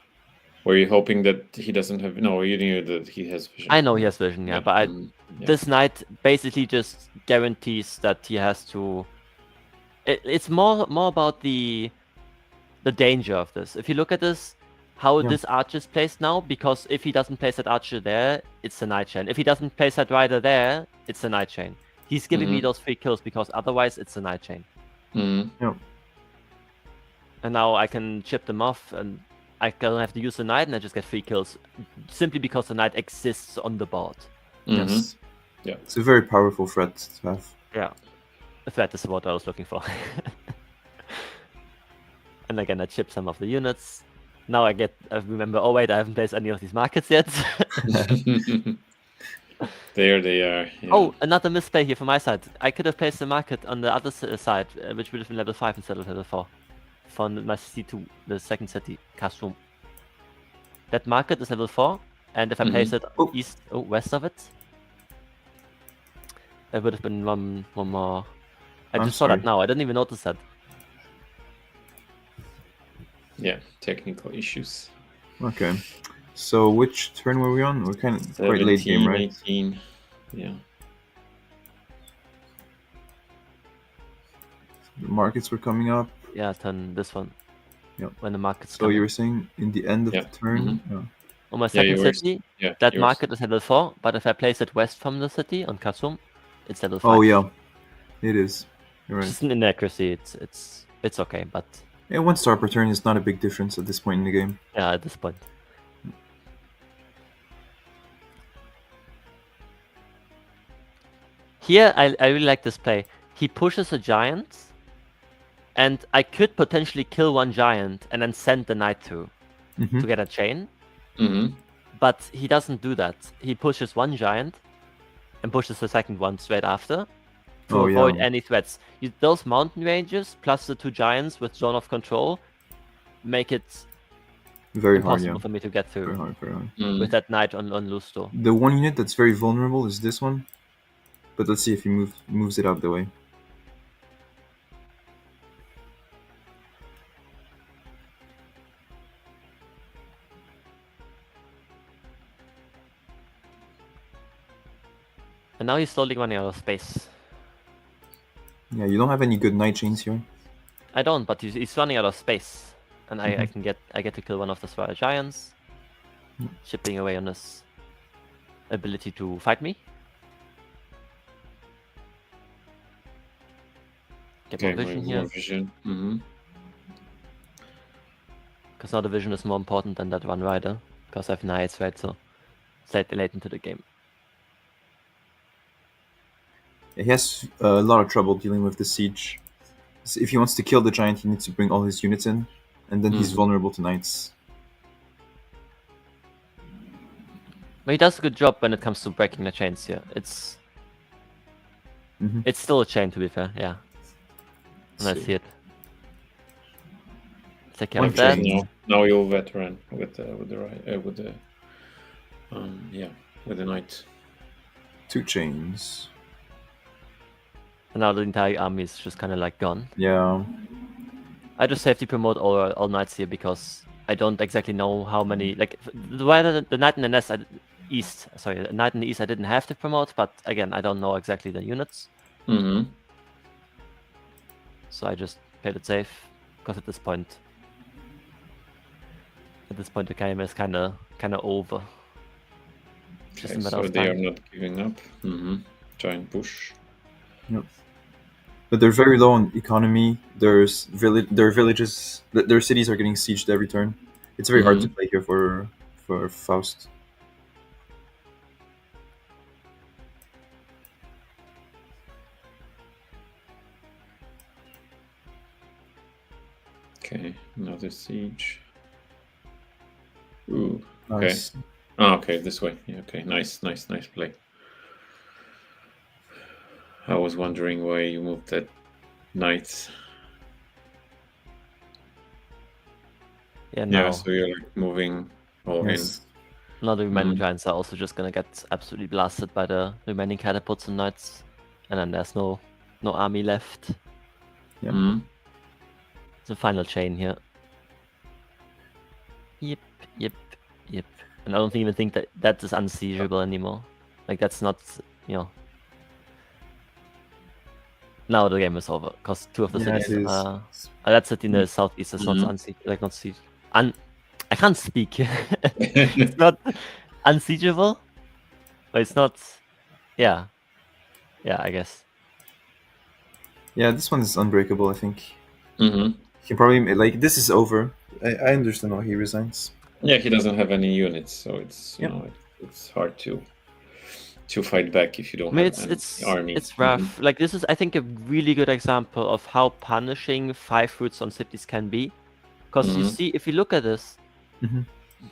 Speaker 1: Were you hoping that he doesn't have... No, you knew that he has vision.
Speaker 3: I know he has vision, but this knight basically just guarantees that he has to... It's more about the danger of this. If you look at this, how this archer is placed now, because if he doesn't place that archer there, it's a knight chain. If he doesn't place that rider there, it's a knight chain. He's giving me those 3 kills because otherwise it's a knight chain. And now I can chip them off and I don't have to use the knight and I just get 3 kills simply because the knight exists on the board.
Speaker 2: Yes. Yeah. It's a very powerful threat to have.
Speaker 3: Yeah. The threat is what I was looking for. And again, I chip some of the units. Now I remember, oh wait, I haven't placed any of these markets yet.
Speaker 1: There they are. Yeah.
Speaker 3: Oh, another misplay here from my side. I could have placed the market on the other side, which would have been level 5 instead of level 4. For my city 2, the second city, Castrum. That market is level 4, and if I place it west of it, there would have been one more. I just saw that now. I didn't even notice that.
Speaker 1: Yeah, technical issues.
Speaker 2: Okay. So which turn were we on? We're kind of quite late game, right?
Speaker 1: 18. Yeah.
Speaker 2: The markets were coming up.
Speaker 3: Yeah, turn this one.
Speaker 2: Yeah.
Speaker 3: When the market's
Speaker 2: So you were saying in the end of the turn?
Speaker 3: On my second city, that market is level 4, but if I place it west from the city on Kasum, it's level 5.
Speaker 2: Oh yeah, it is. You're right.
Speaker 3: It's an inaccuracy. It's okay, but
Speaker 2: yeah, 1 star per turn is not a big difference at this point in the game.
Speaker 3: Yeah, at this point. Here, I really like this play. He pushes a giant, and I could potentially kill 1 giant and then send the knight to get a chain. But he doesn't do that. He pushes 1 giant and pushes the second one straight after to avoid any threats. Those mountain ranges plus the 2 giants with zone of control make it
Speaker 2: very
Speaker 3: impossible
Speaker 2: hard,
Speaker 3: for me to get through.
Speaker 2: Very hard.
Speaker 3: With that knight on Lusto.
Speaker 2: The 1 unit that's very vulnerable is this one. But let's see if he moves it out of the way.
Speaker 3: And now he's slowly running out of space.
Speaker 2: Yeah, you don't have any good knight chains here.
Speaker 3: I don't, but he's running out of space. And I get to kill one of the Swire Giants. Chipping away on his ability to fight me. Get more vision here. Because now the vision is more important than that 1 rider. Because I have knights, right? So it's late into the game.
Speaker 2: He has a lot of trouble dealing with the siege. So if he wants to kill the giant, he needs to bring all his units in. And then he's vulnerable to knights.
Speaker 3: But he does a good job when it comes to breaking the chains here. It's still a chain, to be fair, yeah. And I see it. take care of that.
Speaker 1: Now you're veteran with the knight.
Speaker 2: 2 chains.
Speaker 3: And now the entire army is just kind of like gone.
Speaker 2: Yeah.
Speaker 3: I just safety promote all knights here because I don't exactly know how many. Like the knight in the east. Sorry, the knight in the east I didn't have to promote, but again I don't know exactly the units. So I just played it safe because at this point the game is kind of over.
Speaker 1: Okay, so they are not giving up. Giant push.
Speaker 2: Yep. But they're very low on economy. Their villages, their cities are getting sieged every turn. It's very hard to play here for Foust.
Speaker 1: Okay, another siege. Ooh,
Speaker 2: Nice.
Speaker 1: okay. Oh, okay, this way. Yeah, okay, nice play. I was wondering why you moved that knights.
Speaker 3: Yeah, no.
Speaker 1: Yeah, so you're like moving all in.
Speaker 3: Now the remaining giants are also just gonna get absolutely blasted by the remaining catapults and knights, and then there's no army left.
Speaker 2: Yeah.
Speaker 3: It's a final chain here. Yep. And I don't even think that is unsiegeable anymore. Like that's not, Now the game is over because 2 of the cities. That city in the southeast is not siege. I can't speak. It's not unsiegeable, but it's not. Yeah, I guess.
Speaker 2: Yeah, this one is unbreakable. I think. He probably this is over. I understand why he resigns.
Speaker 1: Yeah, he doesn't have any units, so it's it's hard to fight back if you don't have an army.
Speaker 3: It's rough. Like this is, I think, a really good example of how punishing 5 routes on cities can be. Because you see, if you look at this,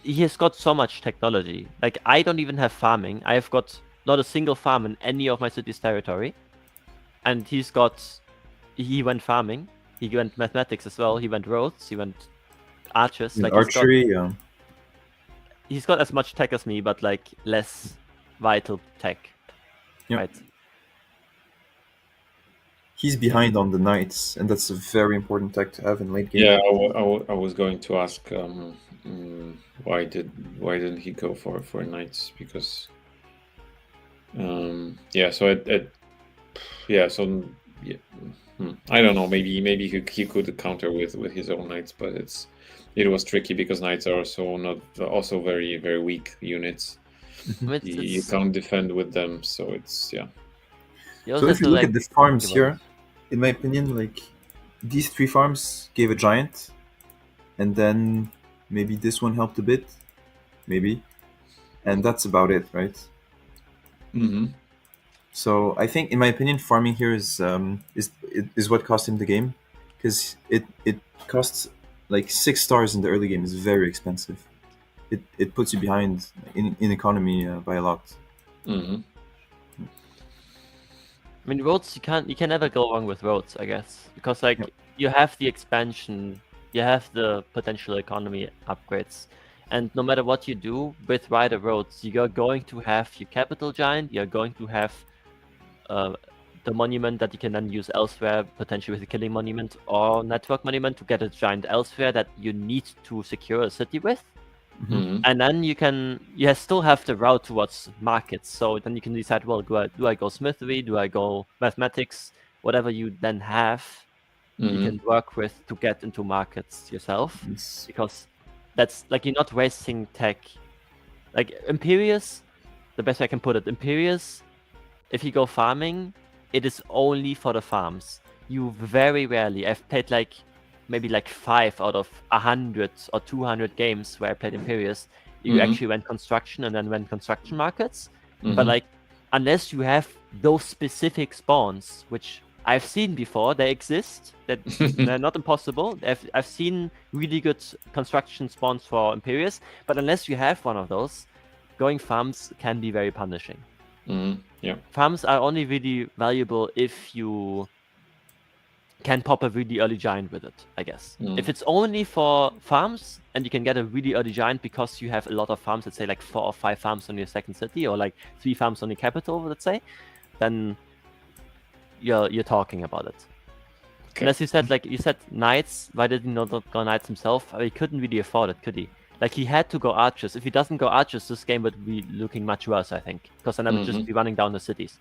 Speaker 3: he has got so much technology. Like I don't even have farming. I have got not a single farm in any of my city's territory, and he went farming. He went mathematics as well. He went roads. He went archers. Like
Speaker 2: archery.
Speaker 3: He's got as much tech as me, but like less vital tech.
Speaker 2: Yep.
Speaker 3: Right.
Speaker 2: He's behind on the knights, and that's a very important tech to have in late game.
Speaker 1: Yeah, I was going to ask why didn't he go for knights? Because I don't know. Maybe he could counter with his own knights, but it was tricky because knights are also very very weak units. You can't defend with them, so it's
Speaker 2: So if you look at the farms here, in my opinion, like these 3 farms gave a giant, and then maybe this one helped a bit, maybe, and that's about it, right? So I think, in my opinion, farming here is what cost him the game, because it costs like 6 stars in the early game is very expensive. It puts you behind in economy by a lot.
Speaker 3: I mean, roads, you can never go wrong with roads, I guess, because you have the expansion, you have the potential economy upgrades, and no matter what you do with wider roads, you're going to have your capital giant, you're going to have the monument that you can then use elsewhere, potentially with a killing monument or network monument to get a giant elsewhere that you need to secure a city with. And then you still have the route towards markets. So then you can decide, well, do I go smithery? Do I go mathematics? Whatever you then have, you can work with to get into markets yourself. Because that's like, you're not wasting tech. Like Imperius, the best way I can put it, Imperius, if you go farming, it is only for the farms. You very rarely, I've played maybe 5 out of 100 or 200 games where I played Imperius, you actually went construction and then went construction markets. But unless you have those specific spawns, which I've seen before, they exist, that they're not impossible. I've seen really good construction spawns for Imperius, but unless you have one of those, going farms can be very punishing. Farms are only really valuable if you can pop a really early giant with it, I guess. If it's only for farms and you can get a really early giant because you have a lot of farms, let's say like 4 or 5 farms on your second city or like 3 farms on your capital, let's say, then you're talking about it. Okay. And as you said, like you said, knights, why did he not go knights himself? He couldn't really afford it, could he? Like he had to go archers. If he doesn't go archers, this game would be looking much worse, I think, because then I would just be running down the cities.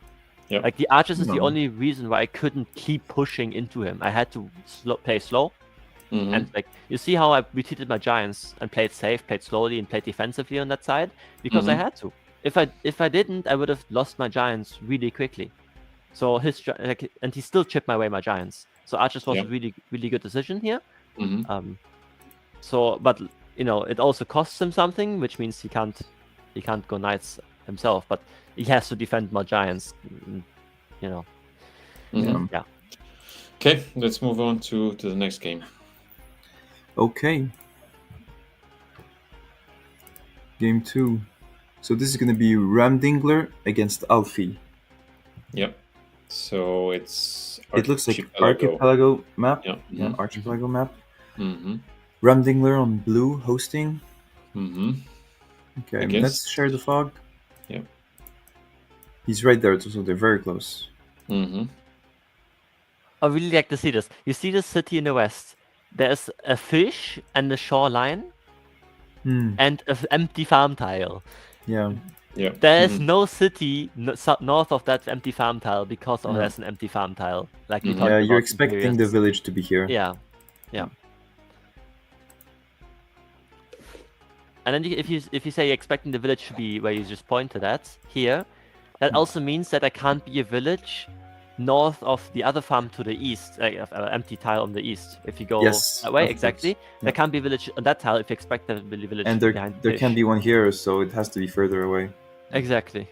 Speaker 3: Yep. Like the archers is the only reason why I couldn't keep pushing into him. I had to play slow, and like you see how I retreated my giants and played safe, played slowly, and played defensively on that side because I had to. If I didn't, I would have lost my giants really quickly. So and he still chipped my giants. So archers was a really good decision here. But you know, it also costs him something, which means he can't go knights himself, but he has to defend more giants, you know. Yeah.
Speaker 1: Okay, let's move on to the next game.
Speaker 2: Okay. Game 2. So this is going to be Ramingler against Alfie.
Speaker 1: Yep. So
Speaker 2: it looks like archipelago map. Yeah, archipelago map. Ramingler on blue hosting. Okay, let's share the fog.
Speaker 1: Yeah.
Speaker 2: He's right there, so they're very close.
Speaker 3: I really like to see this. You see the city in the west. There's a fish and a shoreline and an empty farm tile.
Speaker 2: Yeah.
Speaker 3: There's no city north of that empty farm tile because there's an empty farm tile. Like
Speaker 2: you're expecting the village to be here.
Speaker 3: Yeah. And then if you say you're expecting the village to be where you just pointed at here, that also means that there can't be a village north of the other farm to the east, like empty tile on the east. If you go that way, exactly, there can't be a village on that tile if you expect there to be a village.
Speaker 2: And there can be one here, so it has to be further away.
Speaker 3: Exactly,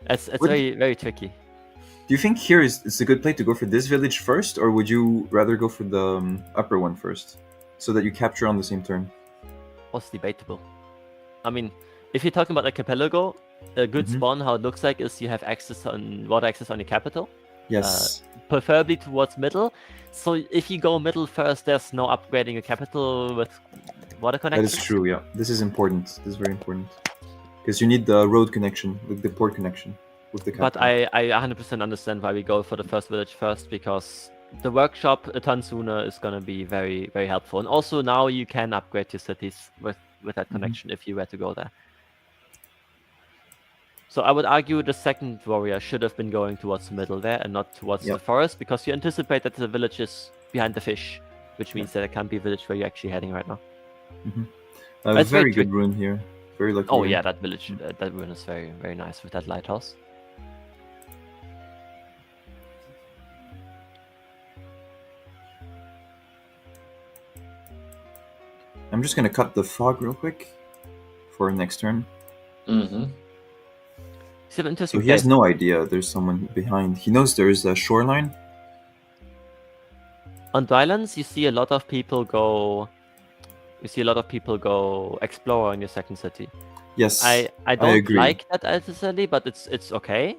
Speaker 3: it's very very tricky.
Speaker 2: Do you think here is a good play to go for this village first, or would you rather go for the upper one first, so that you capture on the same turn?
Speaker 3: What's debatable? I mean, if you're talking about archipelago, a good spawn, how it looks like, is you have water access on your capital.
Speaker 2: Yes.
Speaker 3: Preferably towards middle. So if you go middle first, there's no upgrading your capital with water connection.
Speaker 2: That is true, yeah. This is important. This is very important. Because you need the road connection, like the port connection with the capital.
Speaker 3: But I 100% understand why we go for the first village first, because the workshop a ton sooner is going to be very, very helpful. And also now you can upgrade your cities with that connection if you were to go there. So I would argue the second warrior should have been going towards the middle there and not towards the forest, because you anticipate that the village is behind the fish, which means that there can't be a village where you're actually heading right now.
Speaker 2: A very good rune here. Very lucky.
Speaker 3: Oh yeah, that village, that rune is very, very nice with that lighthouse.
Speaker 2: I'm just going to cut the fog real quick for next turn. So he has no idea there's someone behind. He knows there is a shoreline.
Speaker 3: On the islands, you see a lot of people go. Explorer in your second city.
Speaker 2: Yes,
Speaker 3: I don't like that necessarily, but it's okay.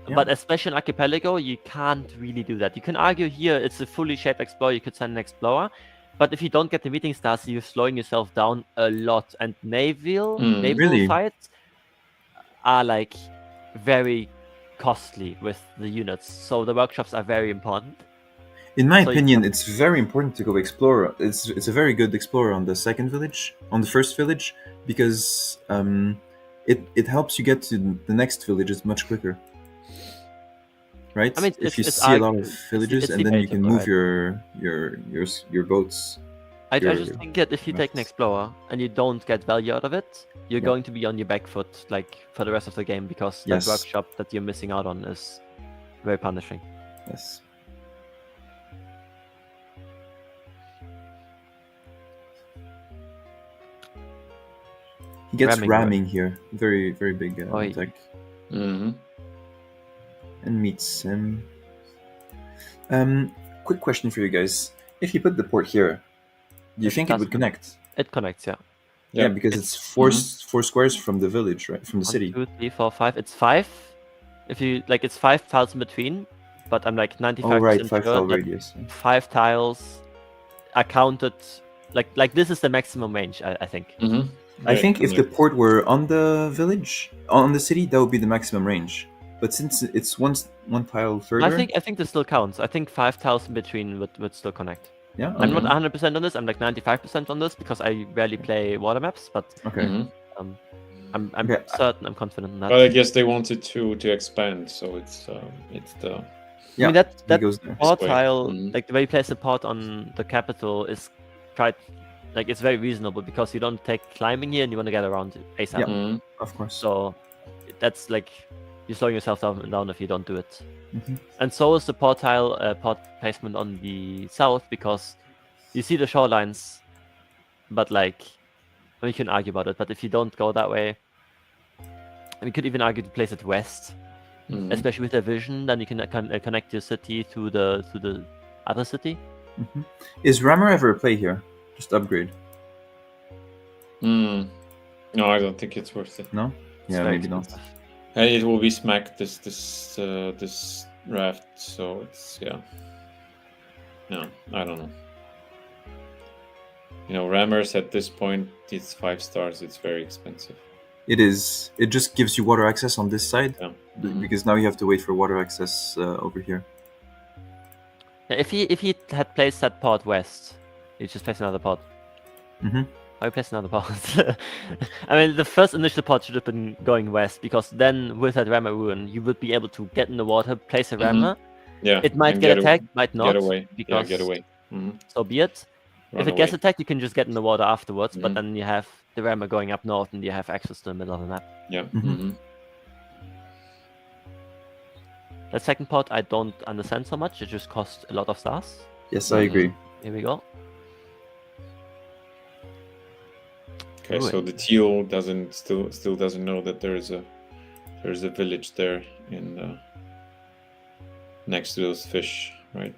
Speaker 3: Yeah. But especially in archipelago, you can't really do that. You can argue here it's a fully shaped explorer. You could send an explorer. But if you don't get the meeting stars, you're slowing yourself down a lot. And naval fights are like very costly with the units. So the workshops are very important.
Speaker 2: In my opinion, it's very important to go explorer. It's a very good explorer on the first village, because it helps you get to the next villages much quicker. Right? I mean, if you see a lot of villages, and then you can move your boats.
Speaker 3: I just think that if you take an explorer and you don't get value out of it, you're going to be on your back foot like for the rest of the game, because that workshop that you're missing out on is very punishing.
Speaker 2: Yes. He gets ramming here. Very, very big attack. And meets him. Quick question for you guys. If you put the port here, do you think it would connect?
Speaker 3: It connects, yeah.
Speaker 2: Yeah, because it's four squares from the village, right? From the city.
Speaker 3: 1, 2, 3, 4, 5. It's 5. If you it's 5 tiles in between. but I'm like 95%
Speaker 2: Oh right, 5
Speaker 3: sure
Speaker 2: tile
Speaker 3: that
Speaker 2: radius.
Speaker 3: 5 tiles are counted. Like this is the maximum range, I think.
Speaker 2: I think if the port were on the village, on the city, that would be the maximum range. But since it's one tile further,
Speaker 3: I think this still counts. I think 5 tiles in between would still connect.
Speaker 2: Yeah,
Speaker 3: I'm not 100% on this. I'm like 95% on this because I rarely play water maps. But
Speaker 2: okay.
Speaker 3: I'm certain. I'm confident in that.
Speaker 1: Well, I guess they wanted to expand, so it's the.
Speaker 2: Yeah,
Speaker 3: I mean that
Speaker 2: goes there.
Speaker 3: port tile, like the way you place the port on the capital, is quite like it's very reasonable because you don't take climbing here and you want to get around ASAP.
Speaker 2: Yeah, of course.
Speaker 3: So that's like you're slowing yourself down if you don't do it. And so is the port placement on the south, because you see the shorelines, but like we can argue about it. But if you don't go that way, we could even argue to place it west, especially with the vision. Then you can connect your city to the other city.
Speaker 2: Is Rammer ever a play here? Just upgrade.
Speaker 1: No, I don't think it's worth it.
Speaker 2: No. Yeah, maybe not.
Speaker 1: It will be smacked this draft, so it's No, I don't know. You know, Rammers at this point, it's 5 stars. It's very expensive.
Speaker 2: It is. It just gives you water access on this side, because now you have to wait for water access over here.
Speaker 3: If he had placed that port west, he just placed another port. I placed another port. I mean, the first initial port should have been going west, because then with that Rammer ruin, you would be able to get in the water, place a Rammer.
Speaker 1: Yeah.
Speaker 3: It might get attacked, might not.
Speaker 1: Get away.
Speaker 3: Because
Speaker 1: get away.
Speaker 3: So be it. If it gets attacked, you can just get in the water afterwards, but then you have the Rammer going up north and you have access to the middle of the map.
Speaker 1: Yeah.
Speaker 3: The second port I don't understand so much. It just costs a lot of stars.
Speaker 2: Yes, I agree.
Speaker 3: Here we go.
Speaker 1: Okay, so the teal still doesn't know that there's a village there in next to those fish, right?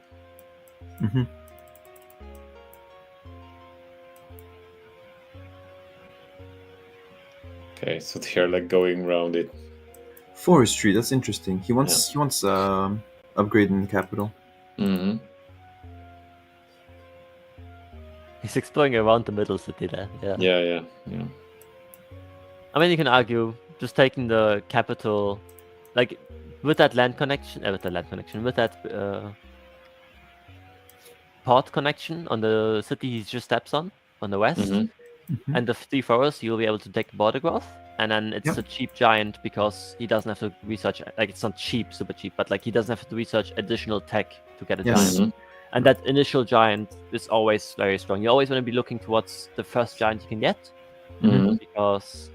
Speaker 1: Okay, so they're like going around it.
Speaker 2: Forestry, that's interesting. He wants upgrade in the capital.
Speaker 3: He's exploring around the middle city there.
Speaker 1: Yeah.
Speaker 3: I mean, you can argue just taking the capital, like with that land connection, with that port connection on the city he just steps on the west, and the 3 forests, you'll be able to take border growth, and then it's a cheap giant because he doesn't have to research. Like it's not cheap, super cheap, but like he doesn't have to research additional tech to get a giant. And that initial giant is always very strong. You always want to be looking towards the first giant you can get, because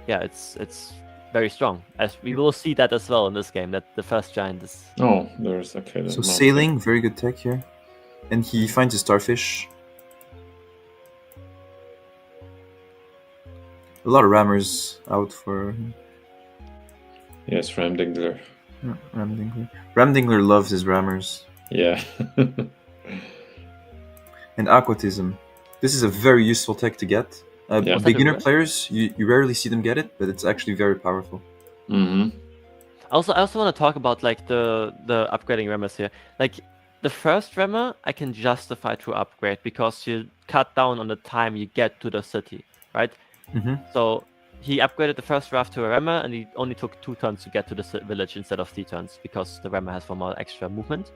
Speaker 3: it's very strong. As we will see that as well in this game, that the first giant is.
Speaker 1: Oh, there's okay.
Speaker 2: So sailing, very good tech here, and he finds a starfish. A lot of rammers out for.
Speaker 1: Yes, Ramingler.
Speaker 2: Yeah, Ramingler loves his rammers.
Speaker 1: Yeah.
Speaker 2: And aquatism. This is a very useful tech to get. Beginner players, you rarely see them get it, but it's actually very powerful.
Speaker 3: I also want to talk about like the upgrading rammers here. Like the first rammer, I can justify to upgrade because you cut down on the time you get to the city, right? So he upgraded the first raft to a rammer, and he only took 2 turns to get to the village instead of 3 turns because the rammer has 1 more extra movement.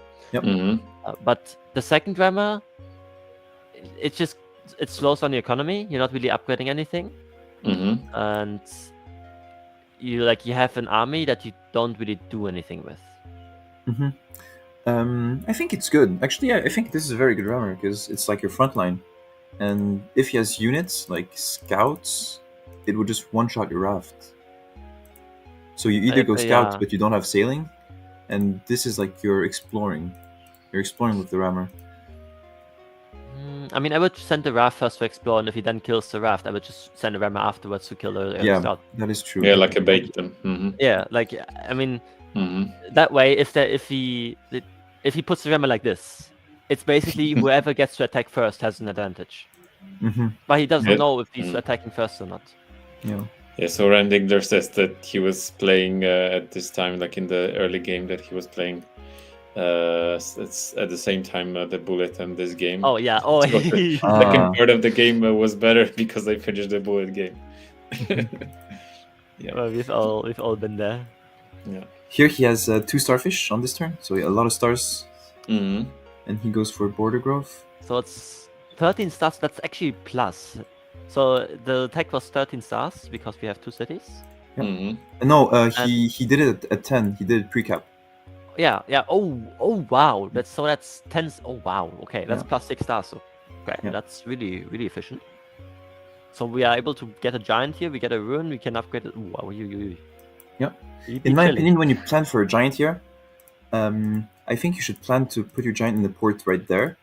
Speaker 3: But the second rammer, it slows down the economy. You're not really upgrading anything, and you have an army that you don't really do anything with.
Speaker 2: I think it's good. Actually, I think this is a very good rammer because it's like your front line. And if he has units like scouts, it would just one-shot your raft. So you either go scouts, but you don't have sailing, and this is like you're exploring. You're exploring with the rammer.
Speaker 3: I mean, I would send the raft first to explore, and if he then kills the raft, I would just send the rammer afterwards to kill the scout.
Speaker 2: That is true.
Speaker 1: Yeah, like a bait them.
Speaker 3: Yeah, like I mean, that way, if he puts the rammer like this, it's basically whoever gets to attack first has an advantage. But he doesn't know if he's attacking first or not.
Speaker 1: Yeah, so Ramingler says that he was playing at this time, like in the early game that he was playing, it's at the same time the bullet and this game.
Speaker 3: Oh yeah. Oh.
Speaker 1: So the second part of the game was better because I finished the bullet game. Yeah.
Speaker 3: Well, we've all been there.
Speaker 1: Yeah.
Speaker 2: Here he has 2 starfish on this turn, so a lot of stars.
Speaker 1: Mm-hmm.
Speaker 2: And he goes for border growth.
Speaker 3: So it's 13 stars. That's actually plus. So the tech was 13 stars because we have 2 cities.
Speaker 2: Yep.
Speaker 1: Mm-hmm.
Speaker 2: No, he did it at 10. He did pre-cap.
Speaker 3: Yeah. Oh wow. That's 10. Oh wow. Okay, that's plus 6 stars. So, okay,
Speaker 2: Yeah.
Speaker 3: that's really efficient. So we are able to get a giant here. We get a rune. We can upgrade it. Ooh, wow,
Speaker 2: Yeah. In my opinion, when you plan for a giant here, I think you should plan to put your giant in the port right there.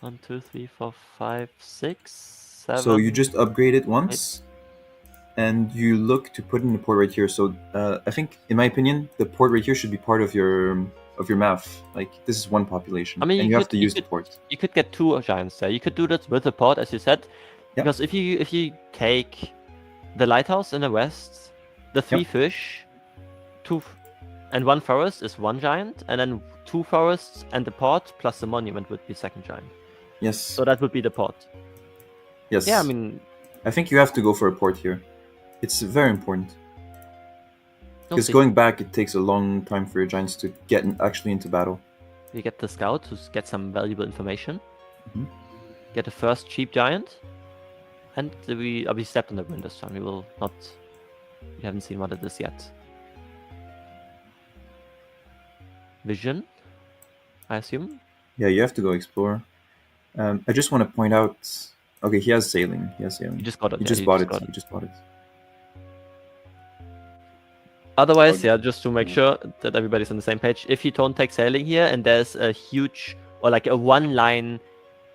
Speaker 3: 1, 2, 3, 4, 5, 6, 7.
Speaker 2: So you just upgrade it once, and you look to put in the port right here. So I think, in my opinion, the port right here should be part of your math. Like, this is one population,
Speaker 3: I mean,
Speaker 2: and you have to use the port.
Speaker 3: You could get 2 giants there. You could do that with the port, as you said,
Speaker 2: Yep.
Speaker 3: because if you take the lighthouse in the west, the 3
Speaker 2: Yep.
Speaker 3: fish, 2 and 1 forest is 1 giant, and then 2 forests and the port plus the monument would be second giant.
Speaker 2: Yes.
Speaker 3: So that would be the port.
Speaker 2: Yes.
Speaker 3: Yeah, I mean,
Speaker 2: I think you have to go for a port here. It's very important. Because
Speaker 3: see.
Speaker 2: going back, it takes a long time for your giants to get actually into battle.
Speaker 3: We get the scout to get some valuable information.
Speaker 2: Mhm.
Speaker 3: Get the first cheap giant. And we stepped on the rune this time. We haven't seen what it is yet. Vision, I assume?
Speaker 2: Yeah, you have to go explore. I just want to point out... Okay, he has sailing.
Speaker 3: You just got it.
Speaker 2: He
Speaker 3: yeah,
Speaker 2: just
Speaker 3: you
Speaker 2: bought it.
Speaker 3: got
Speaker 2: He just bought it.
Speaker 3: Otherwise,
Speaker 1: Okay.
Speaker 3: yeah, just to make sure that everybody's on the same page. If you don't take sailing here and there's a huge or like a 1-line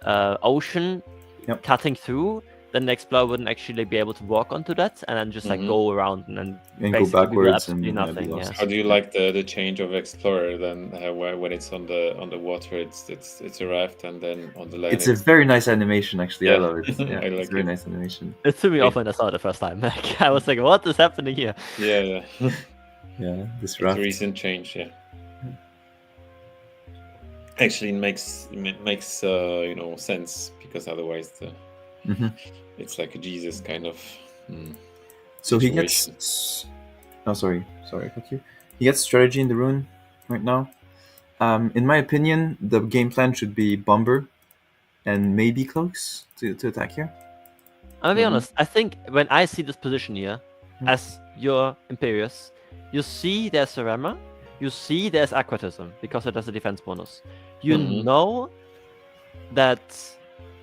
Speaker 3: ocean
Speaker 2: Yep.
Speaker 3: cutting through, then the explorer wouldn't actually be able to walk onto that and then just like
Speaker 1: Mhm.
Speaker 3: go around and then
Speaker 2: And go
Speaker 3: basically we will
Speaker 2: backwards
Speaker 3: absolutely
Speaker 2: and, be
Speaker 3: nothing.
Speaker 2: lost.
Speaker 3: Yeah.
Speaker 1: How do you like the change of explorer then? When it's on the water, it's a raft, and then on the land.
Speaker 2: It's a very nice animation, actually. I
Speaker 1: Yeah.
Speaker 2: love it. Yeah,
Speaker 1: I like
Speaker 2: it's a very
Speaker 1: it.
Speaker 2: nice animation.
Speaker 3: It threw me
Speaker 1: Yeah.
Speaker 3: off when I saw it the first time. Like, I was like, what is happening here?
Speaker 1: Yeah.
Speaker 2: Yeah, this
Speaker 1: It's
Speaker 2: raft.
Speaker 1: a recent change. Yeah. Actually, it makes sense, because otherwise
Speaker 2: Mhm.
Speaker 1: it's like a Jesus kind of.
Speaker 2: So he
Speaker 1: situation.
Speaker 2: gets... Oh, sorry, I cut you. He gets strategy in the rune right now. In my opinion, the game plan should be bomber and maybe cloaks to attack here.
Speaker 3: I'm gonna be
Speaker 1: Mhm.
Speaker 3: honest, I think when I see this position here,
Speaker 2: Mhm.
Speaker 3: as your Imperius, you see there's Cerema, you see there's Aquatism, because it has a defense bonus. You
Speaker 1: Mhm.
Speaker 3: know that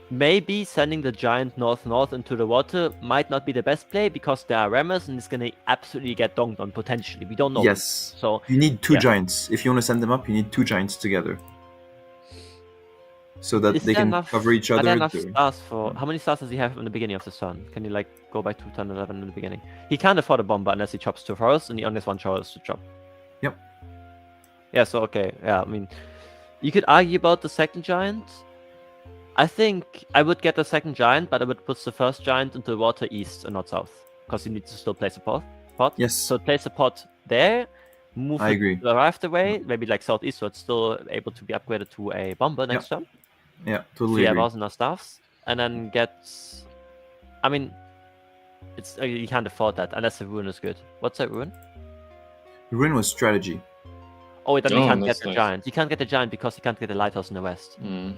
Speaker 3: maybe sending the giant north into the water might not be the best play, because there are Remas and it's gonna absolutely get donked on potentially. We don't know.
Speaker 2: Yes.
Speaker 3: So
Speaker 2: You need 2
Speaker 3: Yeah.
Speaker 2: giants. If you want to send them up, you need 2 giants together. So that
Speaker 3: is
Speaker 2: they
Speaker 3: there
Speaker 2: can
Speaker 3: enough,
Speaker 2: cover each
Speaker 3: are
Speaker 2: other.
Speaker 3: there enough
Speaker 2: They're-
Speaker 3: stars for how many stars does he have in the beginning of the turn? Can you like go by 2 turn 11 in the beginning? He can't afford a bomber unless he chops 2 forests, and he only has 1 forest to chop.
Speaker 2: Yep.
Speaker 3: Yeah, so okay, yeah, I mean, you could argue about the second giant. I think I would get the second giant, but I would put the first giant into the water east and not south, because you need to still place a pot.
Speaker 2: Yes.
Speaker 3: So place a pot there, move
Speaker 2: I
Speaker 3: it
Speaker 2: agree.
Speaker 3: the raft away, maybe like southeast, so it's still able to be upgraded to a bomber next turn.
Speaker 2: Yeah,
Speaker 3: So
Speaker 2: totally
Speaker 3: you have
Speaker 2: agree.
Speaker 3: also enough staffs, and then get. I mean, it's you can't afford that unless the rune is good. What's that rune?
Speaker 2: The rune was strategy.
Speaker 3: Oh, then you
Speaker 1: Oh,
Speaker 3: can't get
Speaker 1: that's
Speaker 3: the
Speaker 1: nice.
Speaker 3: giant. You can't get the giant because you can't get the lighthouse in the west.